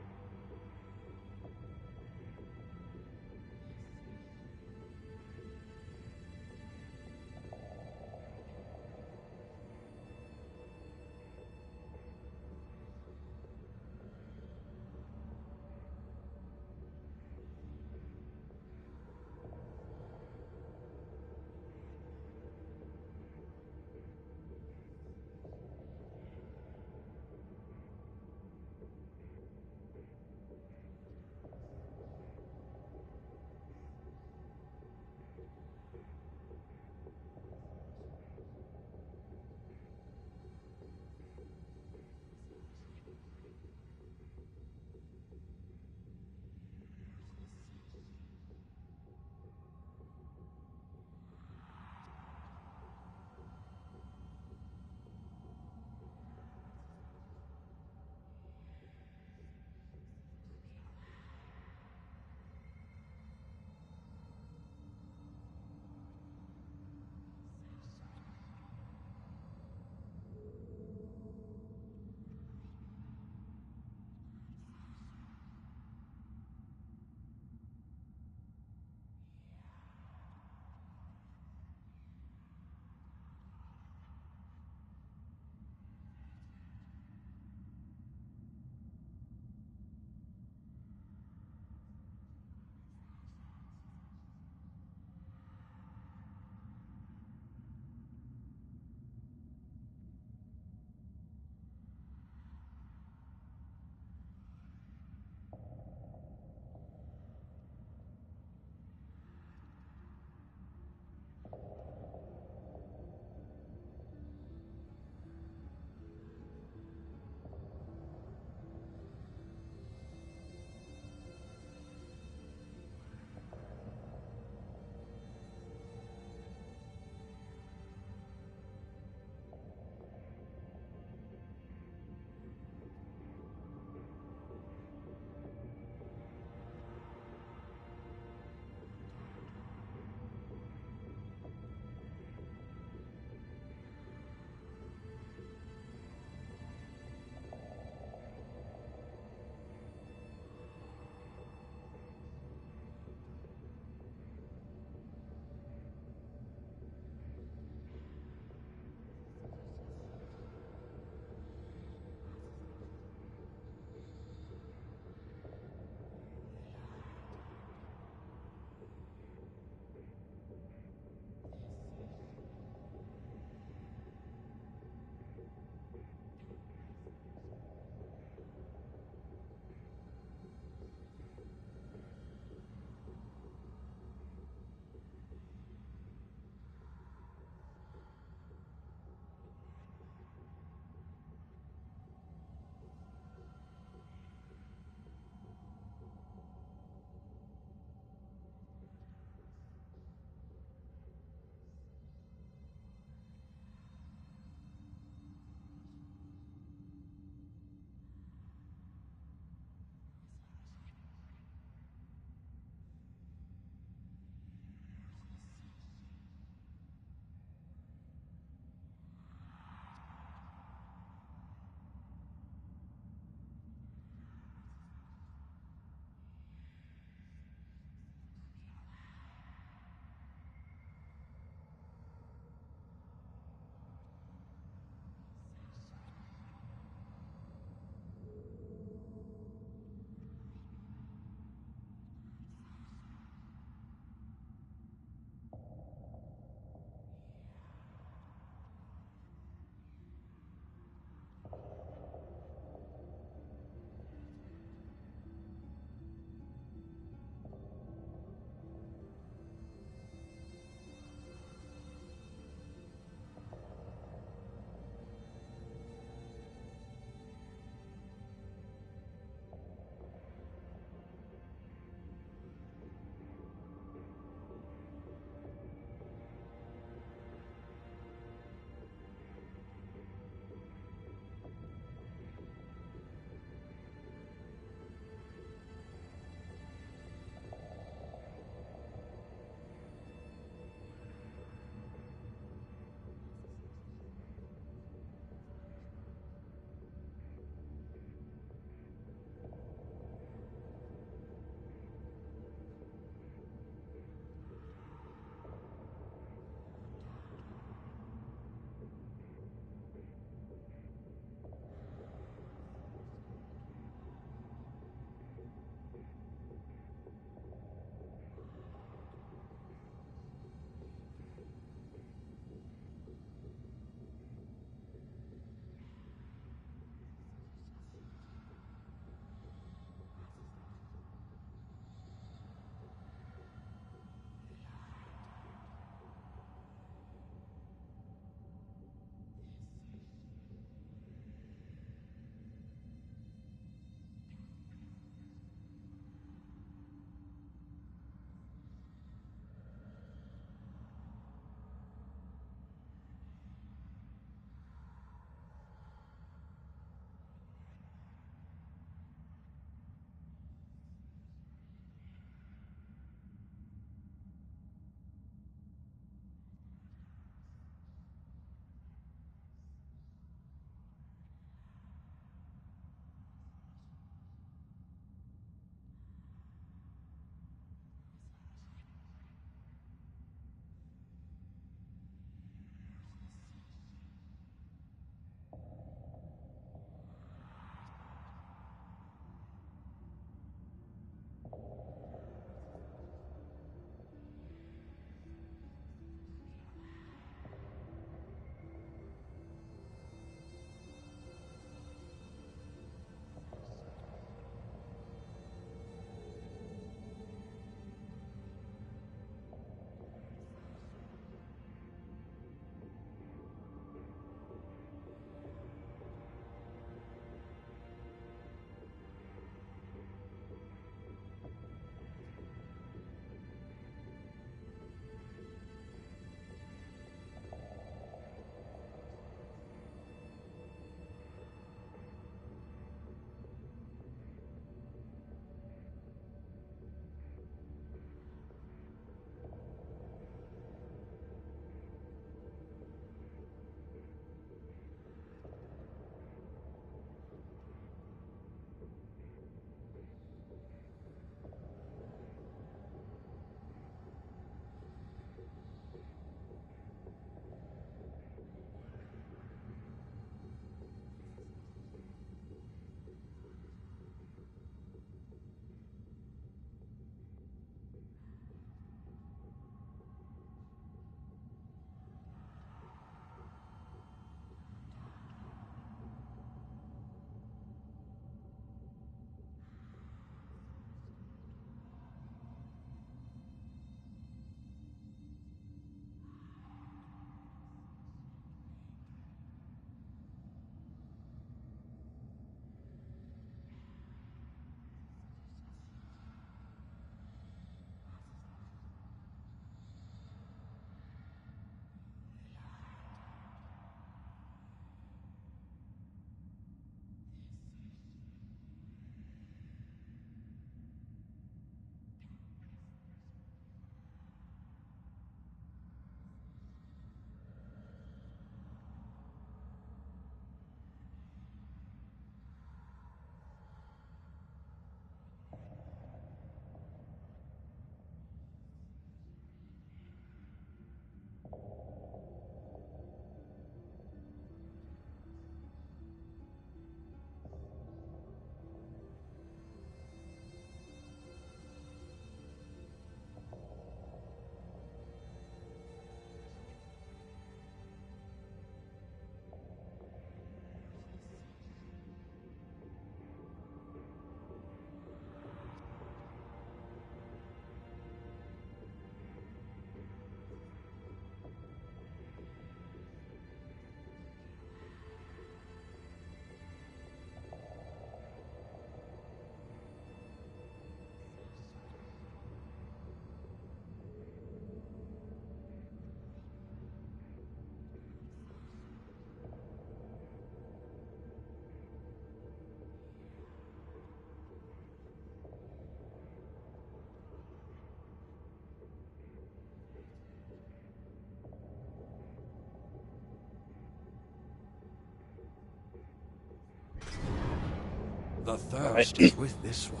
The thirst is with this one.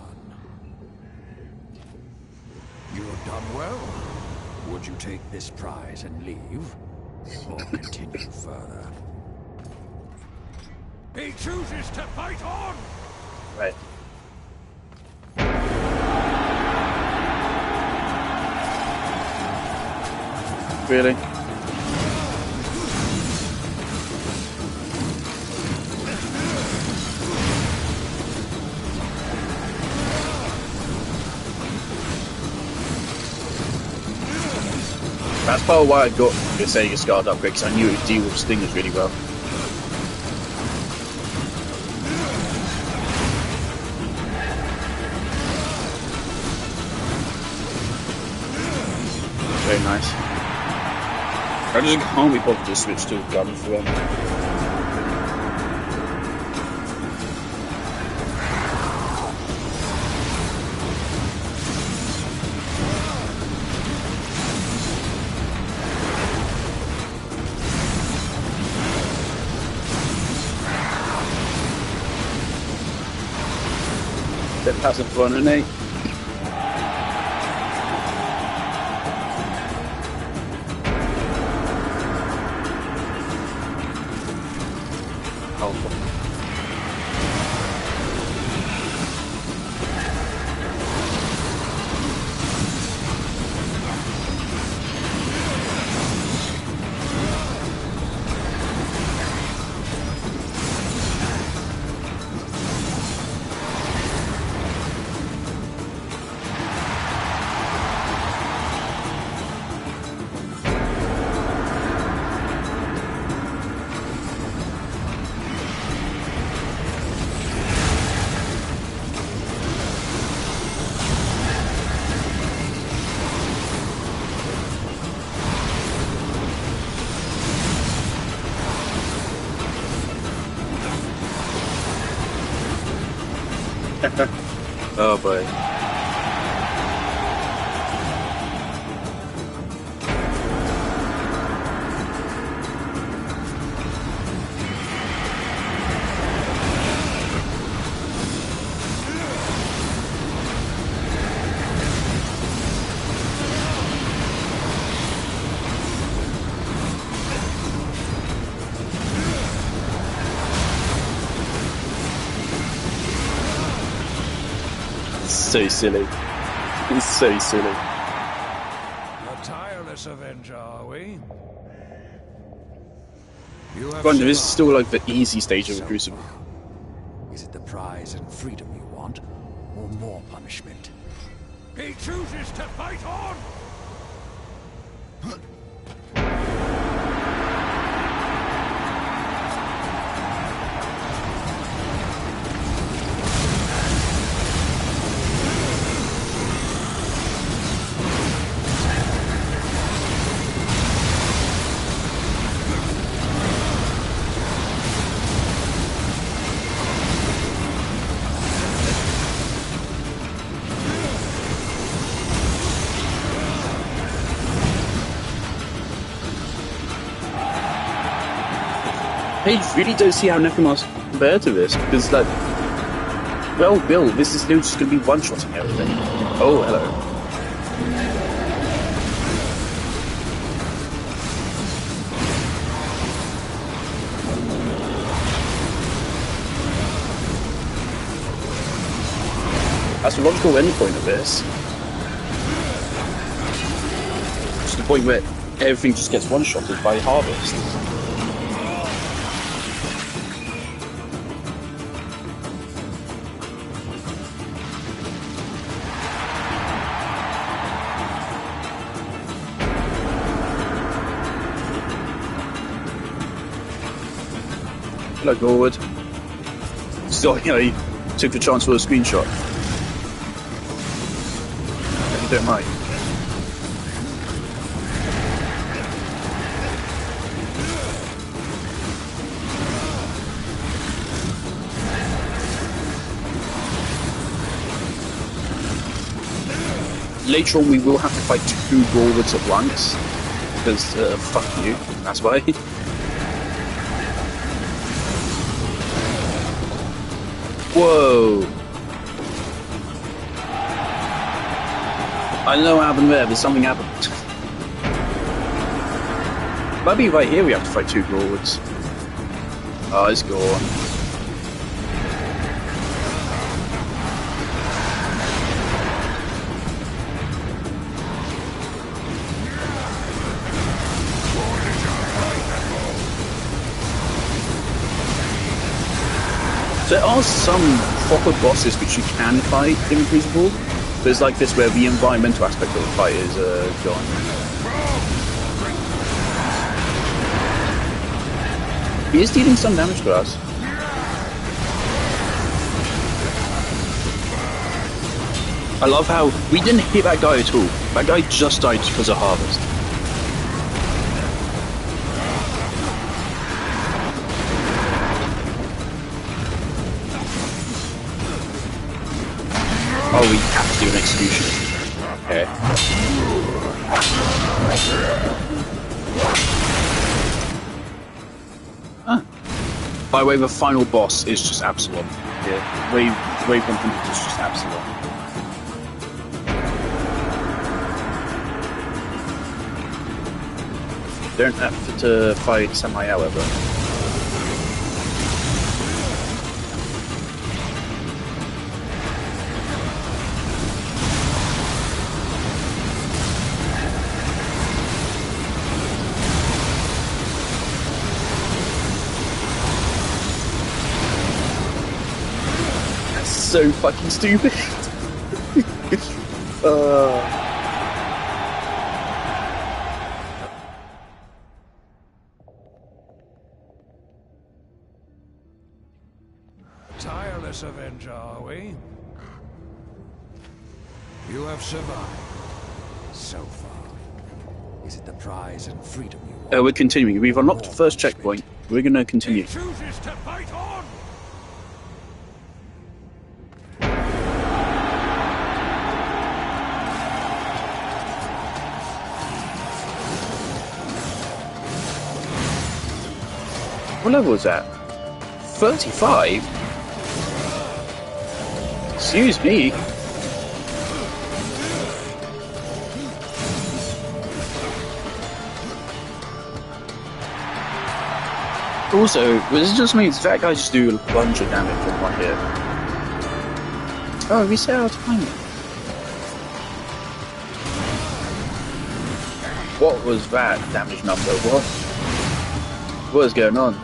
You have done well. Would you take this prize and leave? Or continue further? He chooses to fight on! Right. Really? That's part of why I got the Sega Scarred upgrade, because I knew it would deal with stingers really well. Very nice. I just can't be bothered to switch to a gun for them. Bit passive fun, isn't it? Oh boy. So silly. It's so silly. A tireless avenger, are we? You have Wonder, this is still like the easy stage of the so Crucible. far. Is it the prize and freedom you want, or more punishment? He chooses to fight on! I really don't see how Necromancer's compared to this, because, like, well, Bill, this is just going to be one-shotting everything. Oh, hello. That's the logical endpoint of this. It's the point where everything just gets one-shotted by Harvest. Hello, Gorwood. So, you know, he took the chance for a screenshot. If you don't mind. Later on, we will have to fight two Gorwoods at once. Because, fuck you. That's why. Whoa! I don't know what happened there, but something happened. Maybe right here we have to fight two lords. Oh, it's gone. There are some proper bosses which you can fight in Crucible. There's like this where the environmental aspect of the fight is gone. He is dealing some damage to us. I love how we didn't hit that guy at all. That guy just died because of Harvest. Oh, we have to do an execution. Okay. Ah. By the way, the final boss is just Absalom. Yeah, Wave 100 is just Absalom. Don't have to fight Samurai, however. So fucking stupid. Tireless Avenger, are we? You have survived. So far. Is it the prize and freedom you want? We're continuing. We've unlocked the first checkpoint. We're going to continue. He chooses to fight on! What level was that? 35? Excuse me. Also, this just means that guy just do a bunch of damage in one hit. Oh, we set our time. What was that damage number? What is going on?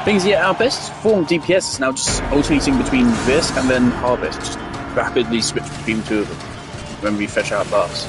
Things, yeah, our best form of DPS is now just alternating between this and then Harvest. Just rapidly switch between the two of them when we fetch our buffs.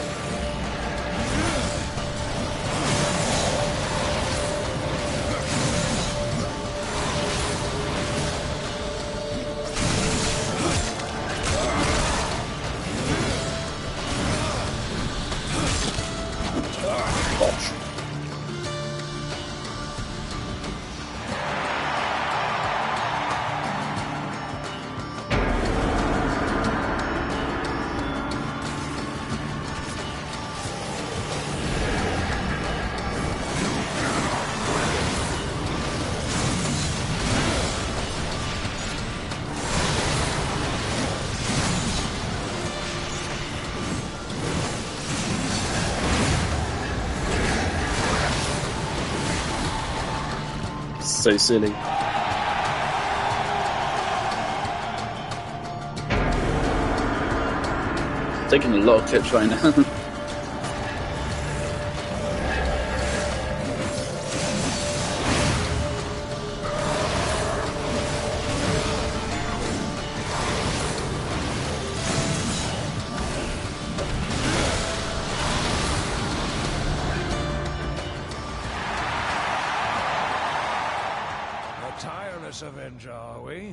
So silly. Taking a lot of clips right now. Avenger, are we?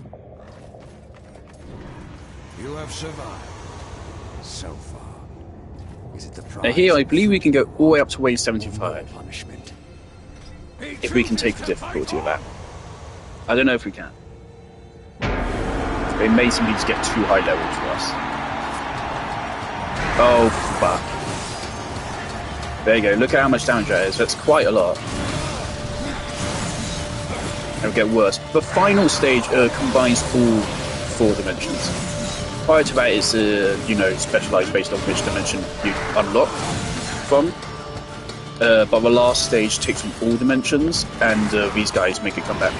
You have survived. So far. Is it the prize? Now here, I believe we can go all the way up to wave 75. Punishment. if we can take the difficulty of that. I don't know if we can. It may simply just get too high levels for us. Oh, fuck. There you go, look at how much damage that is. That's quite a lot. It'll get worse. The final stage combines all 4 dimensions. Prior to that, it's specialized based on which dimension you unlock from. But the last stage takes from all dimensions, and these guys make a comeback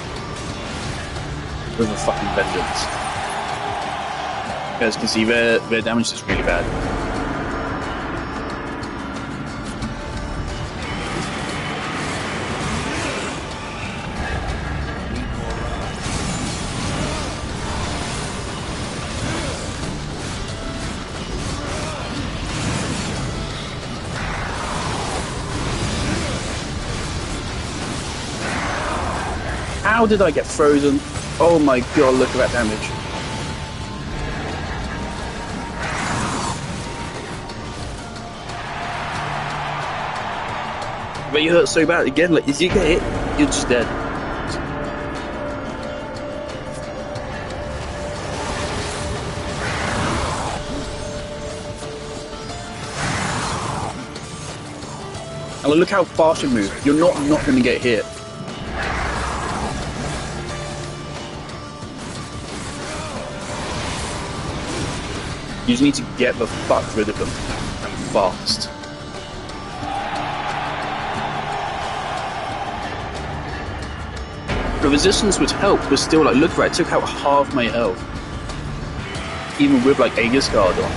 with a fucking vengeance. As you can see, their damage is really bad. How did I get frozen? Oh my god, look at that damage. But you hurt so bad again, like, if you get hit, you're just dead. And look how fast you move. You're not going to get hit. You just need to get the fuck rid of them, and fast. The resistance would help, but still, like, look right, it took out half my health. Even with, like, Aegis Guard on.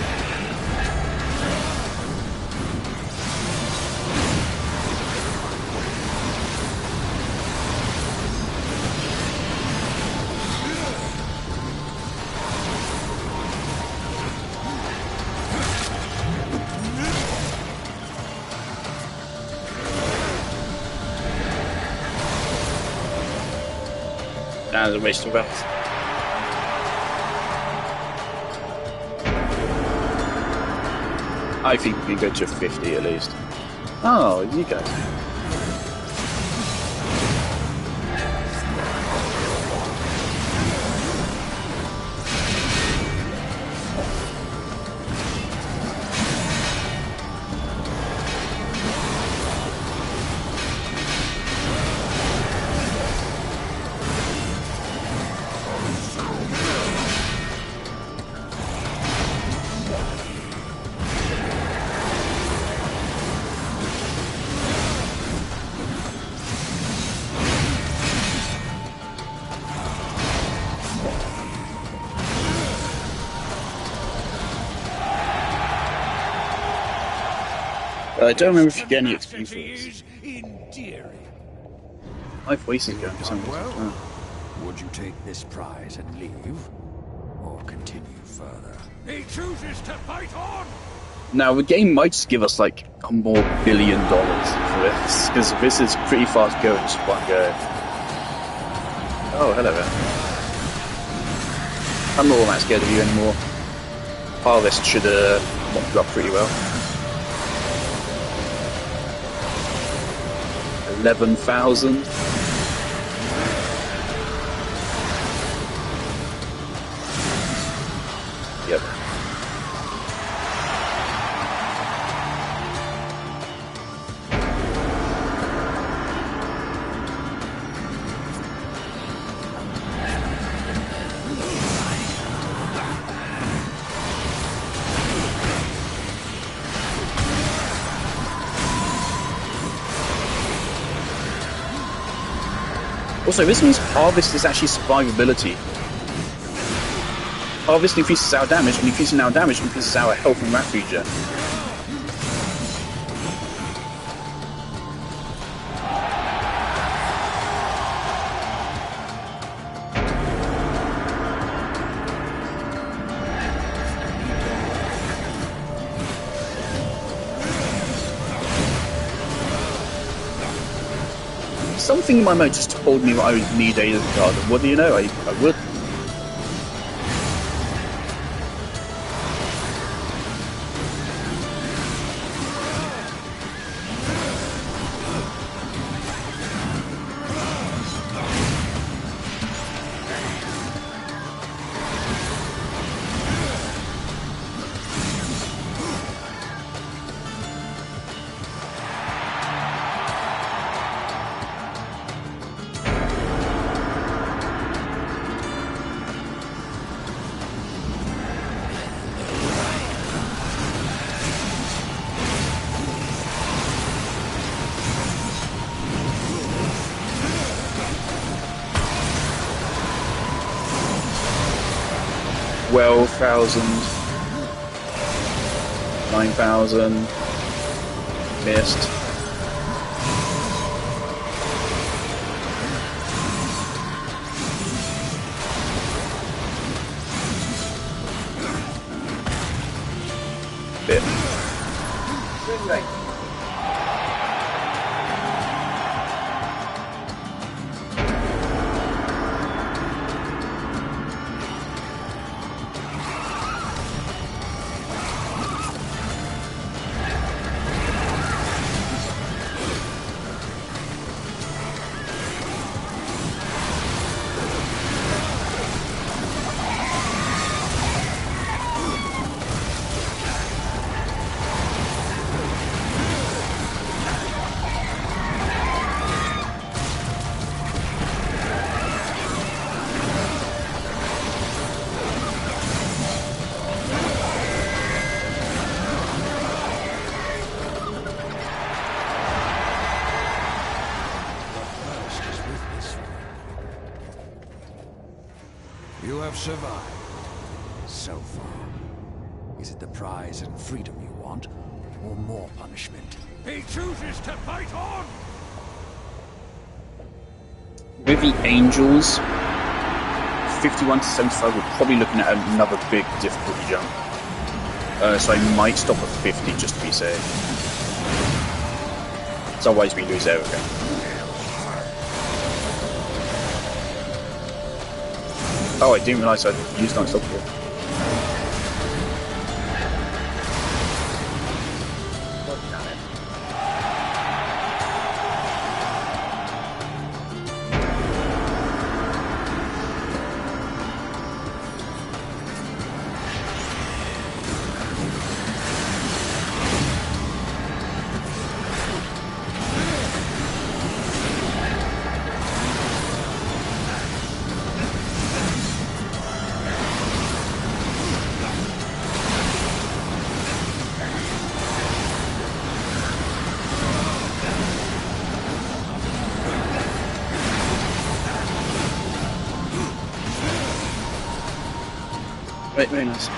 That was a waste of health. I think we can go to 50 at least. Oh, you guys. I don't remember if you get any XP for this. My voice is going for some reason. Well, would you take this prize and leave, or continue further? He chooses to fight on. Now the game might just give us like a more $1 billion for this, because this is pretty fast going just one go. Oh, hello there. I'm not all that scared of you anymore. Harvest should mock you up pretty well. 11,000. Yep. Also, this means Harvest is actually survivability. Harvest increases our damage, and increasing our damage increases our health and wrath regen. Something in my mind just told me that I would need Aegis Guard, and what do you know, I would. 12,000. 9,000. Missed. Bit. You have survived. So far. Is it the prize and freedom you want, or more punishment? He chooses to fight on! With the Angels, 51 to 75, we're probably looking at another big difficulty jump. So I might stop at 50 just to be safe. Otherwise we lose out again. Oh, I didn't realise I'd used unstoppable. Right, very nice.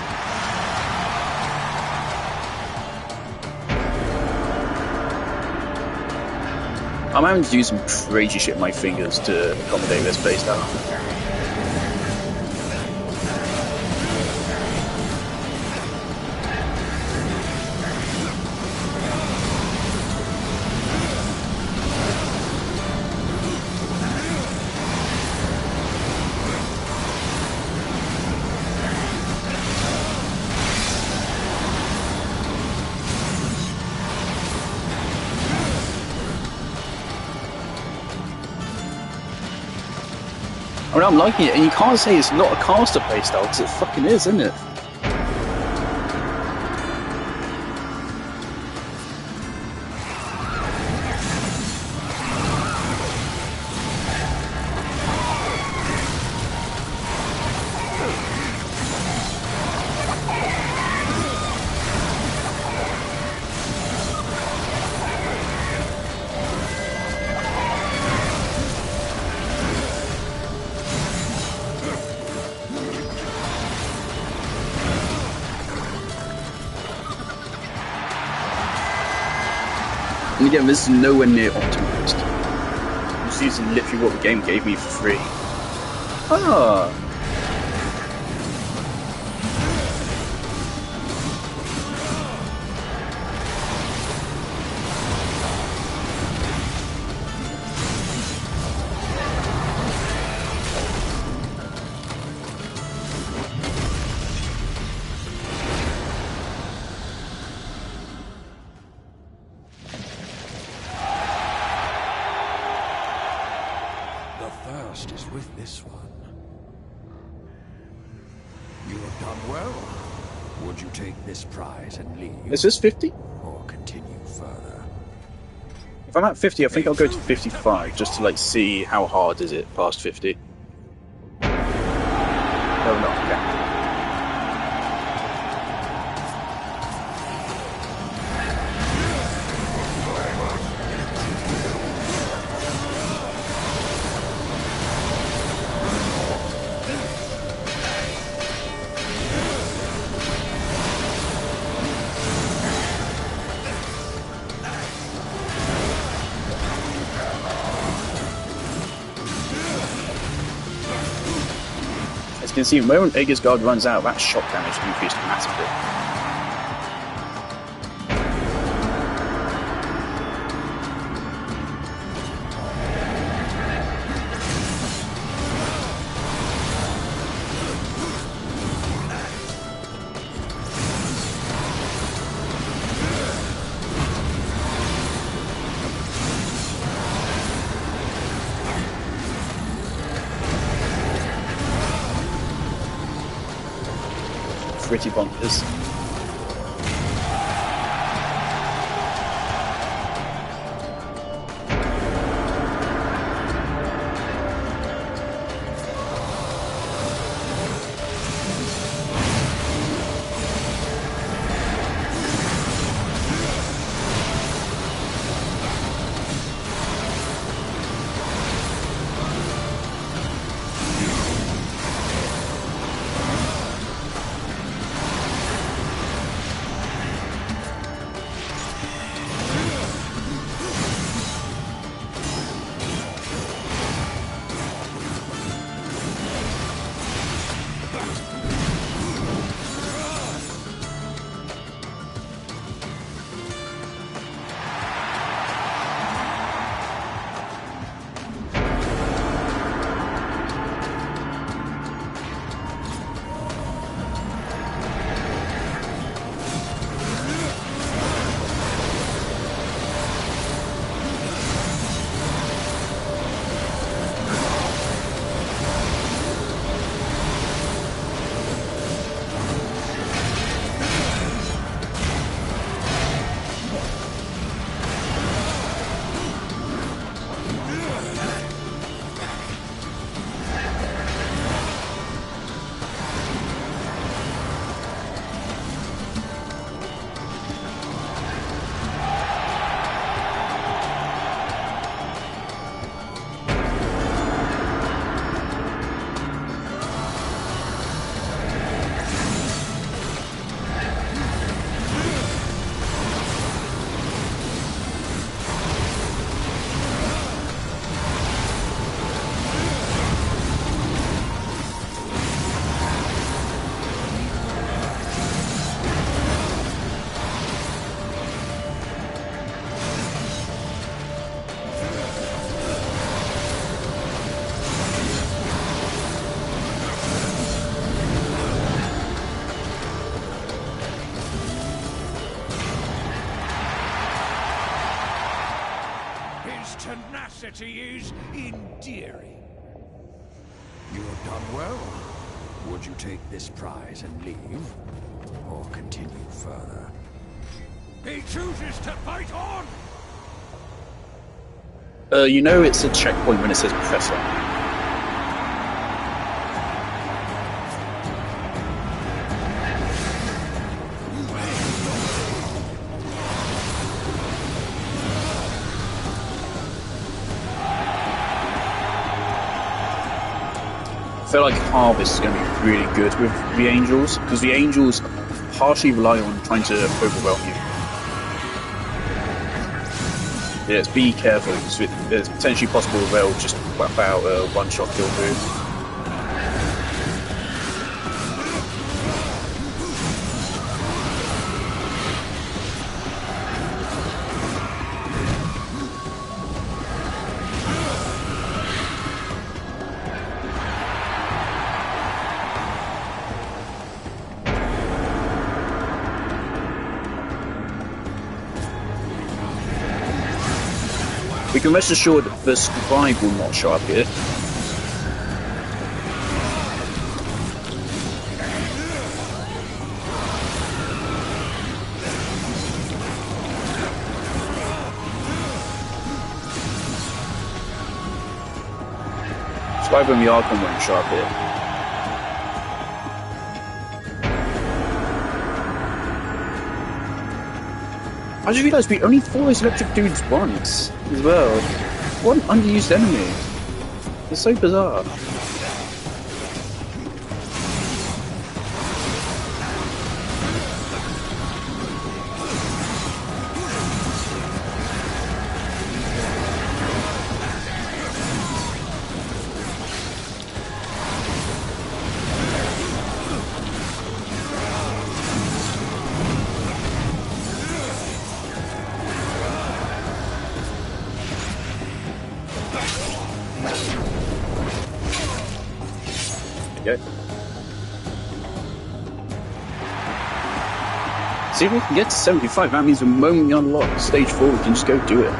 I'm having to do some crazy shit with my fingers to accommodate this playstyle. I mean, I'm liking it, and you can't say it's not a caster playstyle, because it fucking is, isn't it? And again, this is nowhere near optimized. This is literally what the game gave me for free. Ah! Is with this one. You have done well. Would you take this prize and leave? Is this 50? Or continue further? If I'm at 50, I think I'll go to 55, just to, like, see how hard is it past 50. No, not okay. you can see, when Aegis Guard runs out, that shock damage increased massively. Pretty bonkers. tenacity is endearing. You've done well. Would you take this prize and leave? Or continue further? He chooses to fight on! You know it's a checkpoint when it says Professor. I feel like Harvest is going to be really good with the Angels, because the Angels partially rely on trying to overwhelm you. Yes, be careful, because it's potentially possible they'll just whap out a one-shot kill move. We can rest assured that the scribe will not show up here. Scribe and the Archon won't show up here. I just realised we only fought those electric dudes once, as well. What an underused enemy. It's so bizarre. go. See if we can get to 75. That means the moment we unlock stage 4, we can just go do it.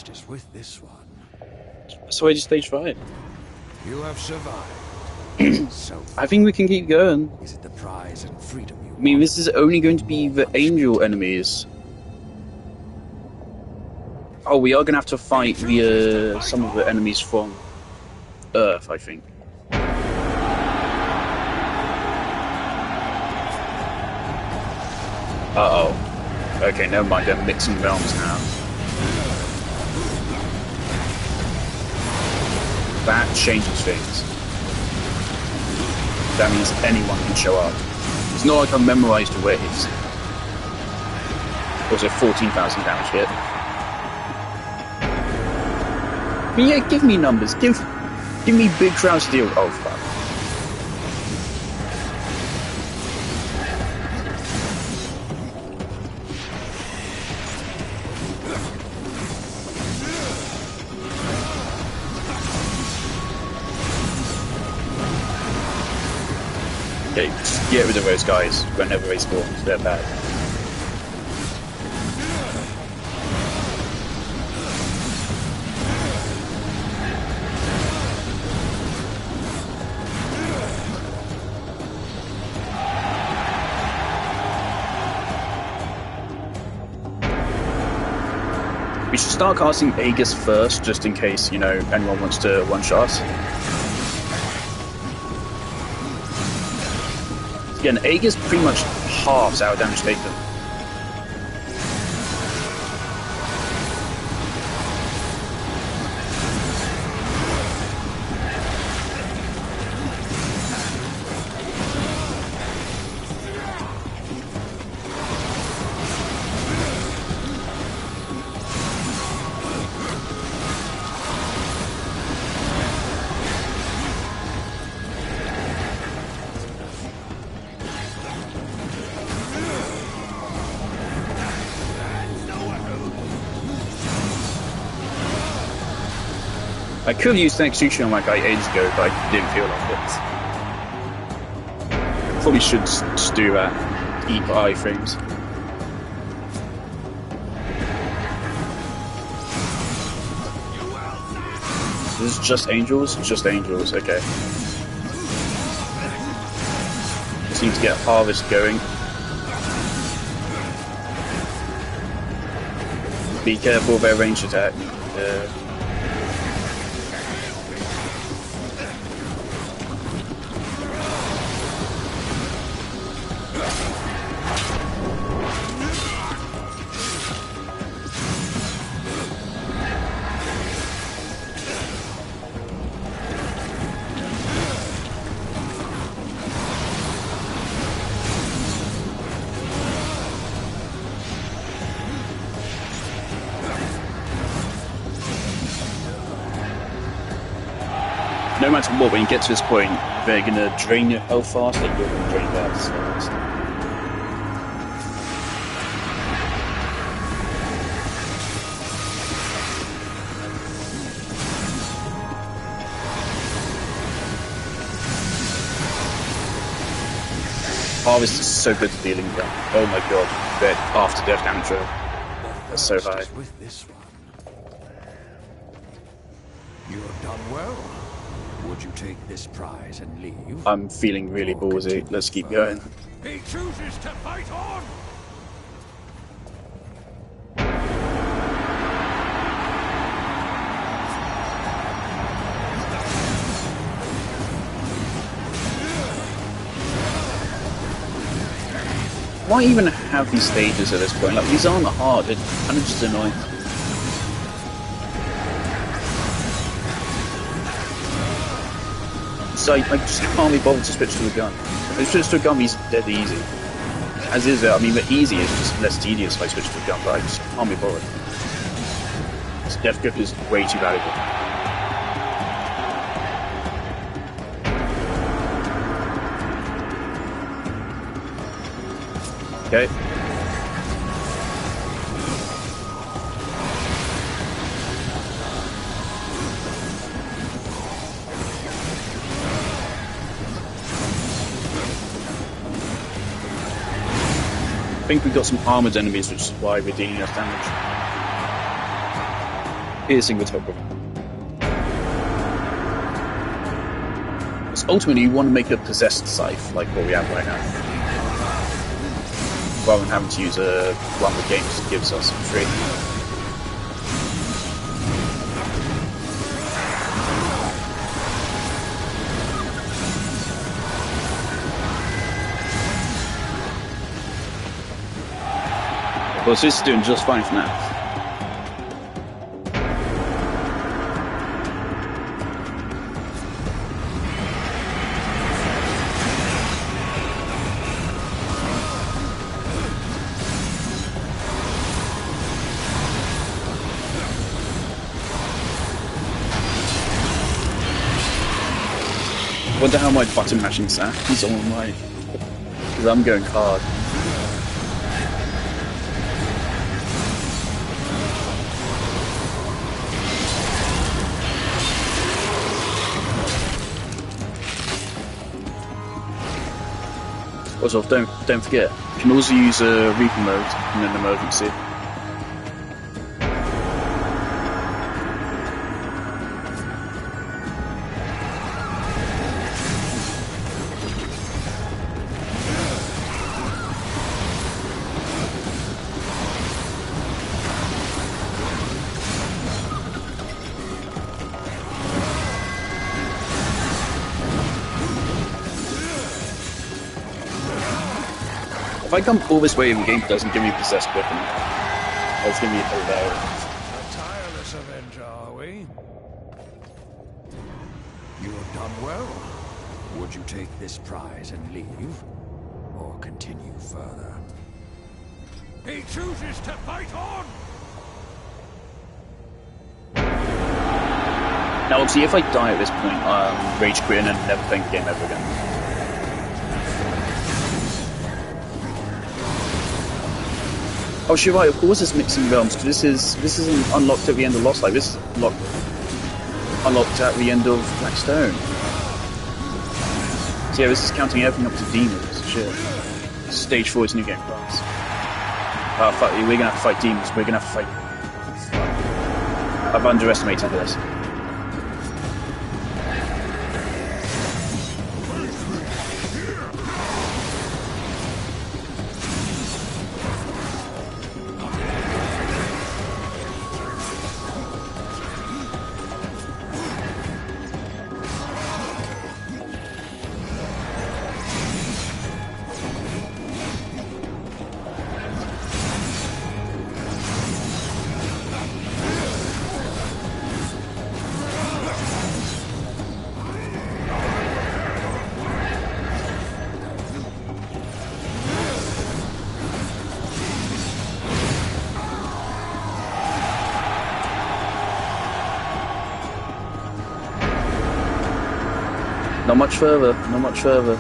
Is with this one. So I just stage 5. You have survived. So I think we can keep going. is it the prize and freedom you I mean, want? this is only going to be the angel enemies. Oh, we are going to have to fight the some of the enemies from Earth, I think. Uh-oh. Okay, never mind, they're mixing realms now. That changes things. That means anyone can show up. It's not like I've memorized the waves. Also 14,000 damage hit. But yeah, give me numbers. Give me big crowds to deal with. Oh fuck. Okay, just get rid of those guys whenever they spawn, they're bad. We should start casting Aegis first, just in case, you know, anyone wants to one-shot. Again, Aegis pretty much halves our damage taken. I could have used an execution on that guy ages ago, but I didn't feel like it. Probably should just do that. Eat iframes. This is just angels? Just angels, okay. Just need to get Harvest going. Be careful of their ranged attack. No matter what, when you get to this point, they're going to drain your health fast, and you're going to drain theirs fast. Harvest is so good at dealing damage. Oh my god, their after death damage roll. That's so high. With this one. You have done well. Would you take this prize and leave? I'm feeling really ballsy. Let's keep going. He chooses to fight on! why even have these stages at this point? Like, these aren't hard, they're kind of just annoying. So I just can't be bothered to switch to a gun. If I switch to a gun, he's dead easy. As is, I mean, the easy is just less tedious if I switch to a gun, but I just can't be bothered. This death grip is way too valuable. Okay. I think we've got some armoured enemies, which is why we're dealing less damage. Piercing the top of them. Because ultimately, you want to make a possessed scythe, like what we have right now. Rather than having to use one the game just gives us for free. Of course, this is doing just fine for now. Wonder how my button mashing is on my, because I'm going hard. Also, don't forget, you can also use Reaper mode in an emergency. If I come all this way and the game doesn't give me possessed weapon, it's gonna be hilarious. A tireless avenger, are we? You have done well. Would you take this prize and leave? Or continue further? He chooses to fight on! Now, obviously, if I die at this point, rage quit and then never playing the game ever again. Oh, you're right. Of course, it's mixing realms. Because this isn't unlocked at the end of Lost Light. This is unlocked at the end of Black Stone. So yeah, this is counting everything up to demons. Shit. Stage 4 is new game class. We're gonna have to fight demons. We're gonna have to fight. I've underestimated this. Not much further, not much further.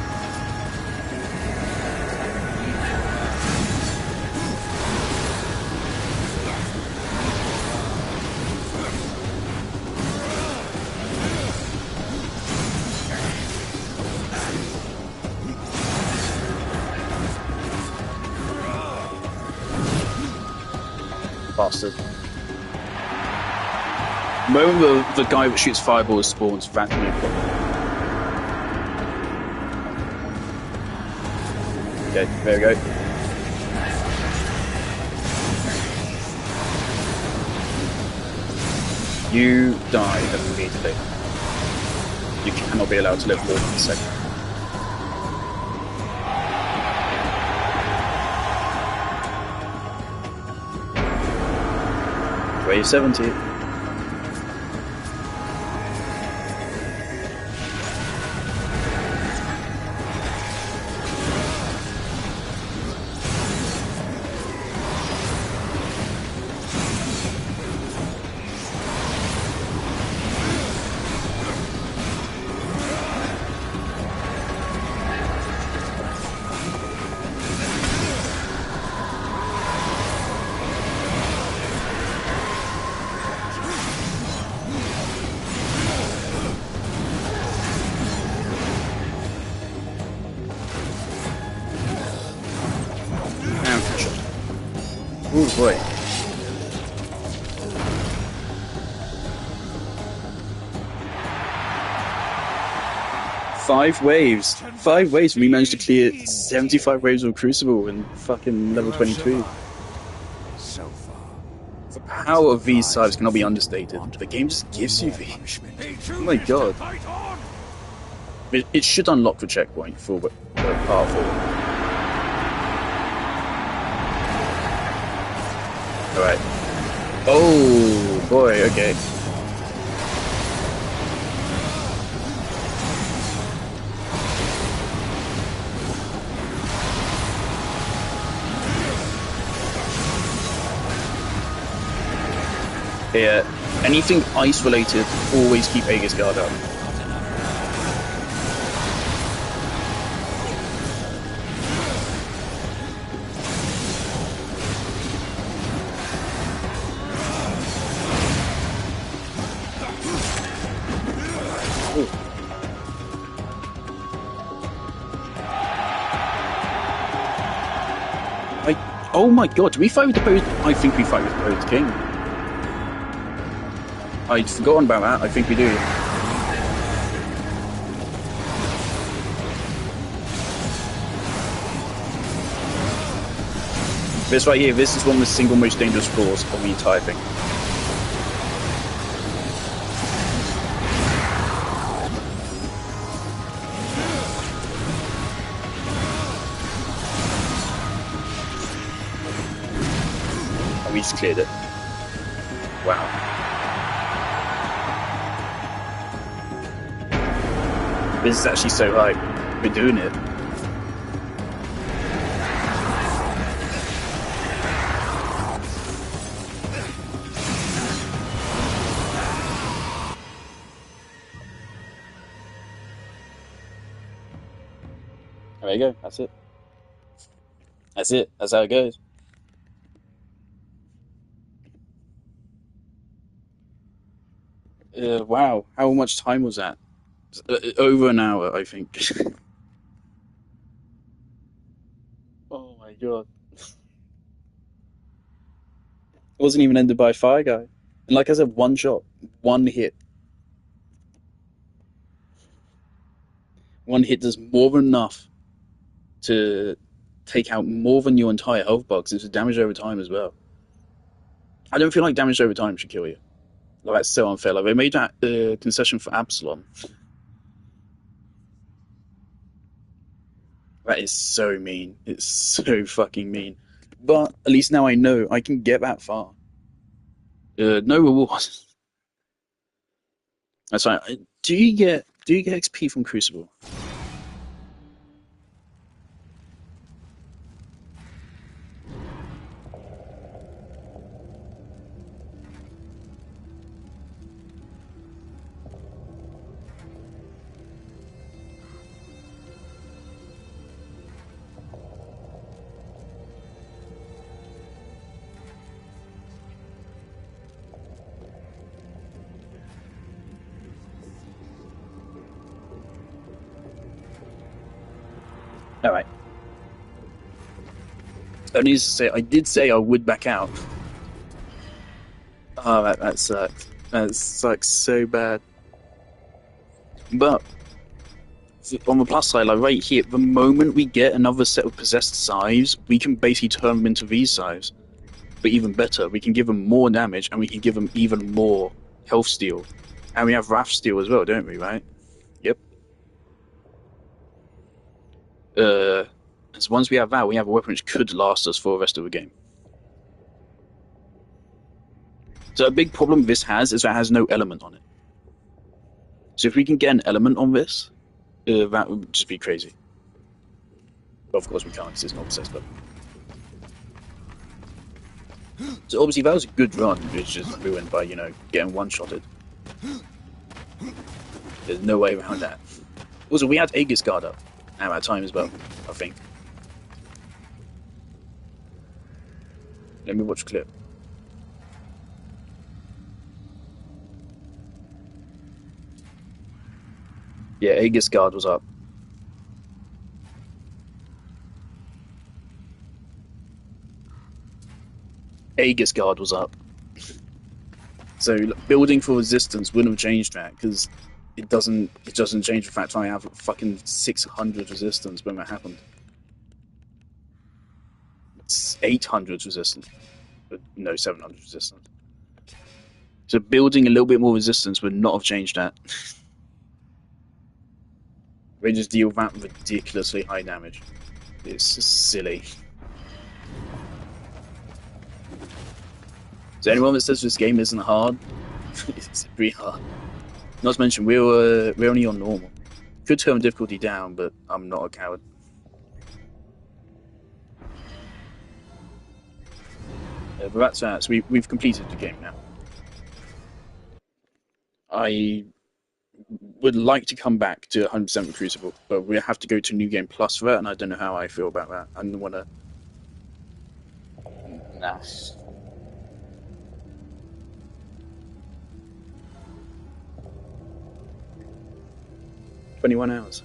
Bastard. The moment the guy that shoots fireballs spawns, that's me a problem. Okay, there we go. You die immediately. You cannot be allowed to live more than a second. Wave 70. Oh boy. 5 waves. 5 waves. We managed to clear 75 waves of Crucible in fucking level 22. So far. The power of these sides cannot be understated. The game just gives you the... Oh my god. It should unlock the checkpoint for part 4. Alright. Oh boy, okay. Yeah, anything ice related, always keep Aegis Guard up. Oh my god, do we fight with the Post? I think we fight with the Post King. I'd forgotten about that, I think we do. This right here, this is one of the single most dangerous floors of the entire thing. And we just cleared it. Wow. This is actually so high. We're doing it. There you go. That's it. That's it. That's how it goes. Wow. How much time was that? Over an hour, I think. Oh my god. It wasn't even ended by a fire guy. And like I said, one shot, one hit. One hit does more than enough to take out more than your entire health box. It's damage over time as well. I don't feel like damage over time should kill you. Like, that's so unfair. Like, they made that concession for Absalom. That is so mean. It's so fucking mean. But at least now I know I can get that far. No reward. That's right. Do you get XP from Crucible? All right. I need to say, I did say I would back out. Oh, that sucks. That sucks so bad. But on the plus side, like right here, the moment we get another set of possessed scythes, we can basically turn them into these scythes. But even better, we can give them more damage, and we can give them even more health steal. And we have Wrath Steal as well, don't we, right? Yep. So once we have that, we have a weapon which could last us for the rest of the game. So a big problem this has is that it has no element on it. So if we can get an element on this, that would just be crazy. But of course we can't because it's not obsessed. But so obviously that was a good run. It's just ruined by getting one-shotted. There's no way around that. Also, we had Aegis Guard up at that time as well, I think. Let me watch the clip. Yeah, Aegis Guard was up. Aegis Guard was up. So building for resistance wouldn't have changed that because it doesn't change the fact I have fucking 600 resistance when that happened. It's 800 resistance. No, 700 resistance. So building a little bit more resistance would not have changed that. They just deal that ridiculously high damage. It's just silly. So anyone that says this game isn't hard, it's pretty hard. Not to mention we're only on normal. Could turn difficulty down, but I'm not a coward. But that's that. So we've completed the game now. I would like to come back to 100% with Crucible, but we have to go to New Game Plus for that, and I don't know how I feel about that. I don't want to. Nah. 21 hours.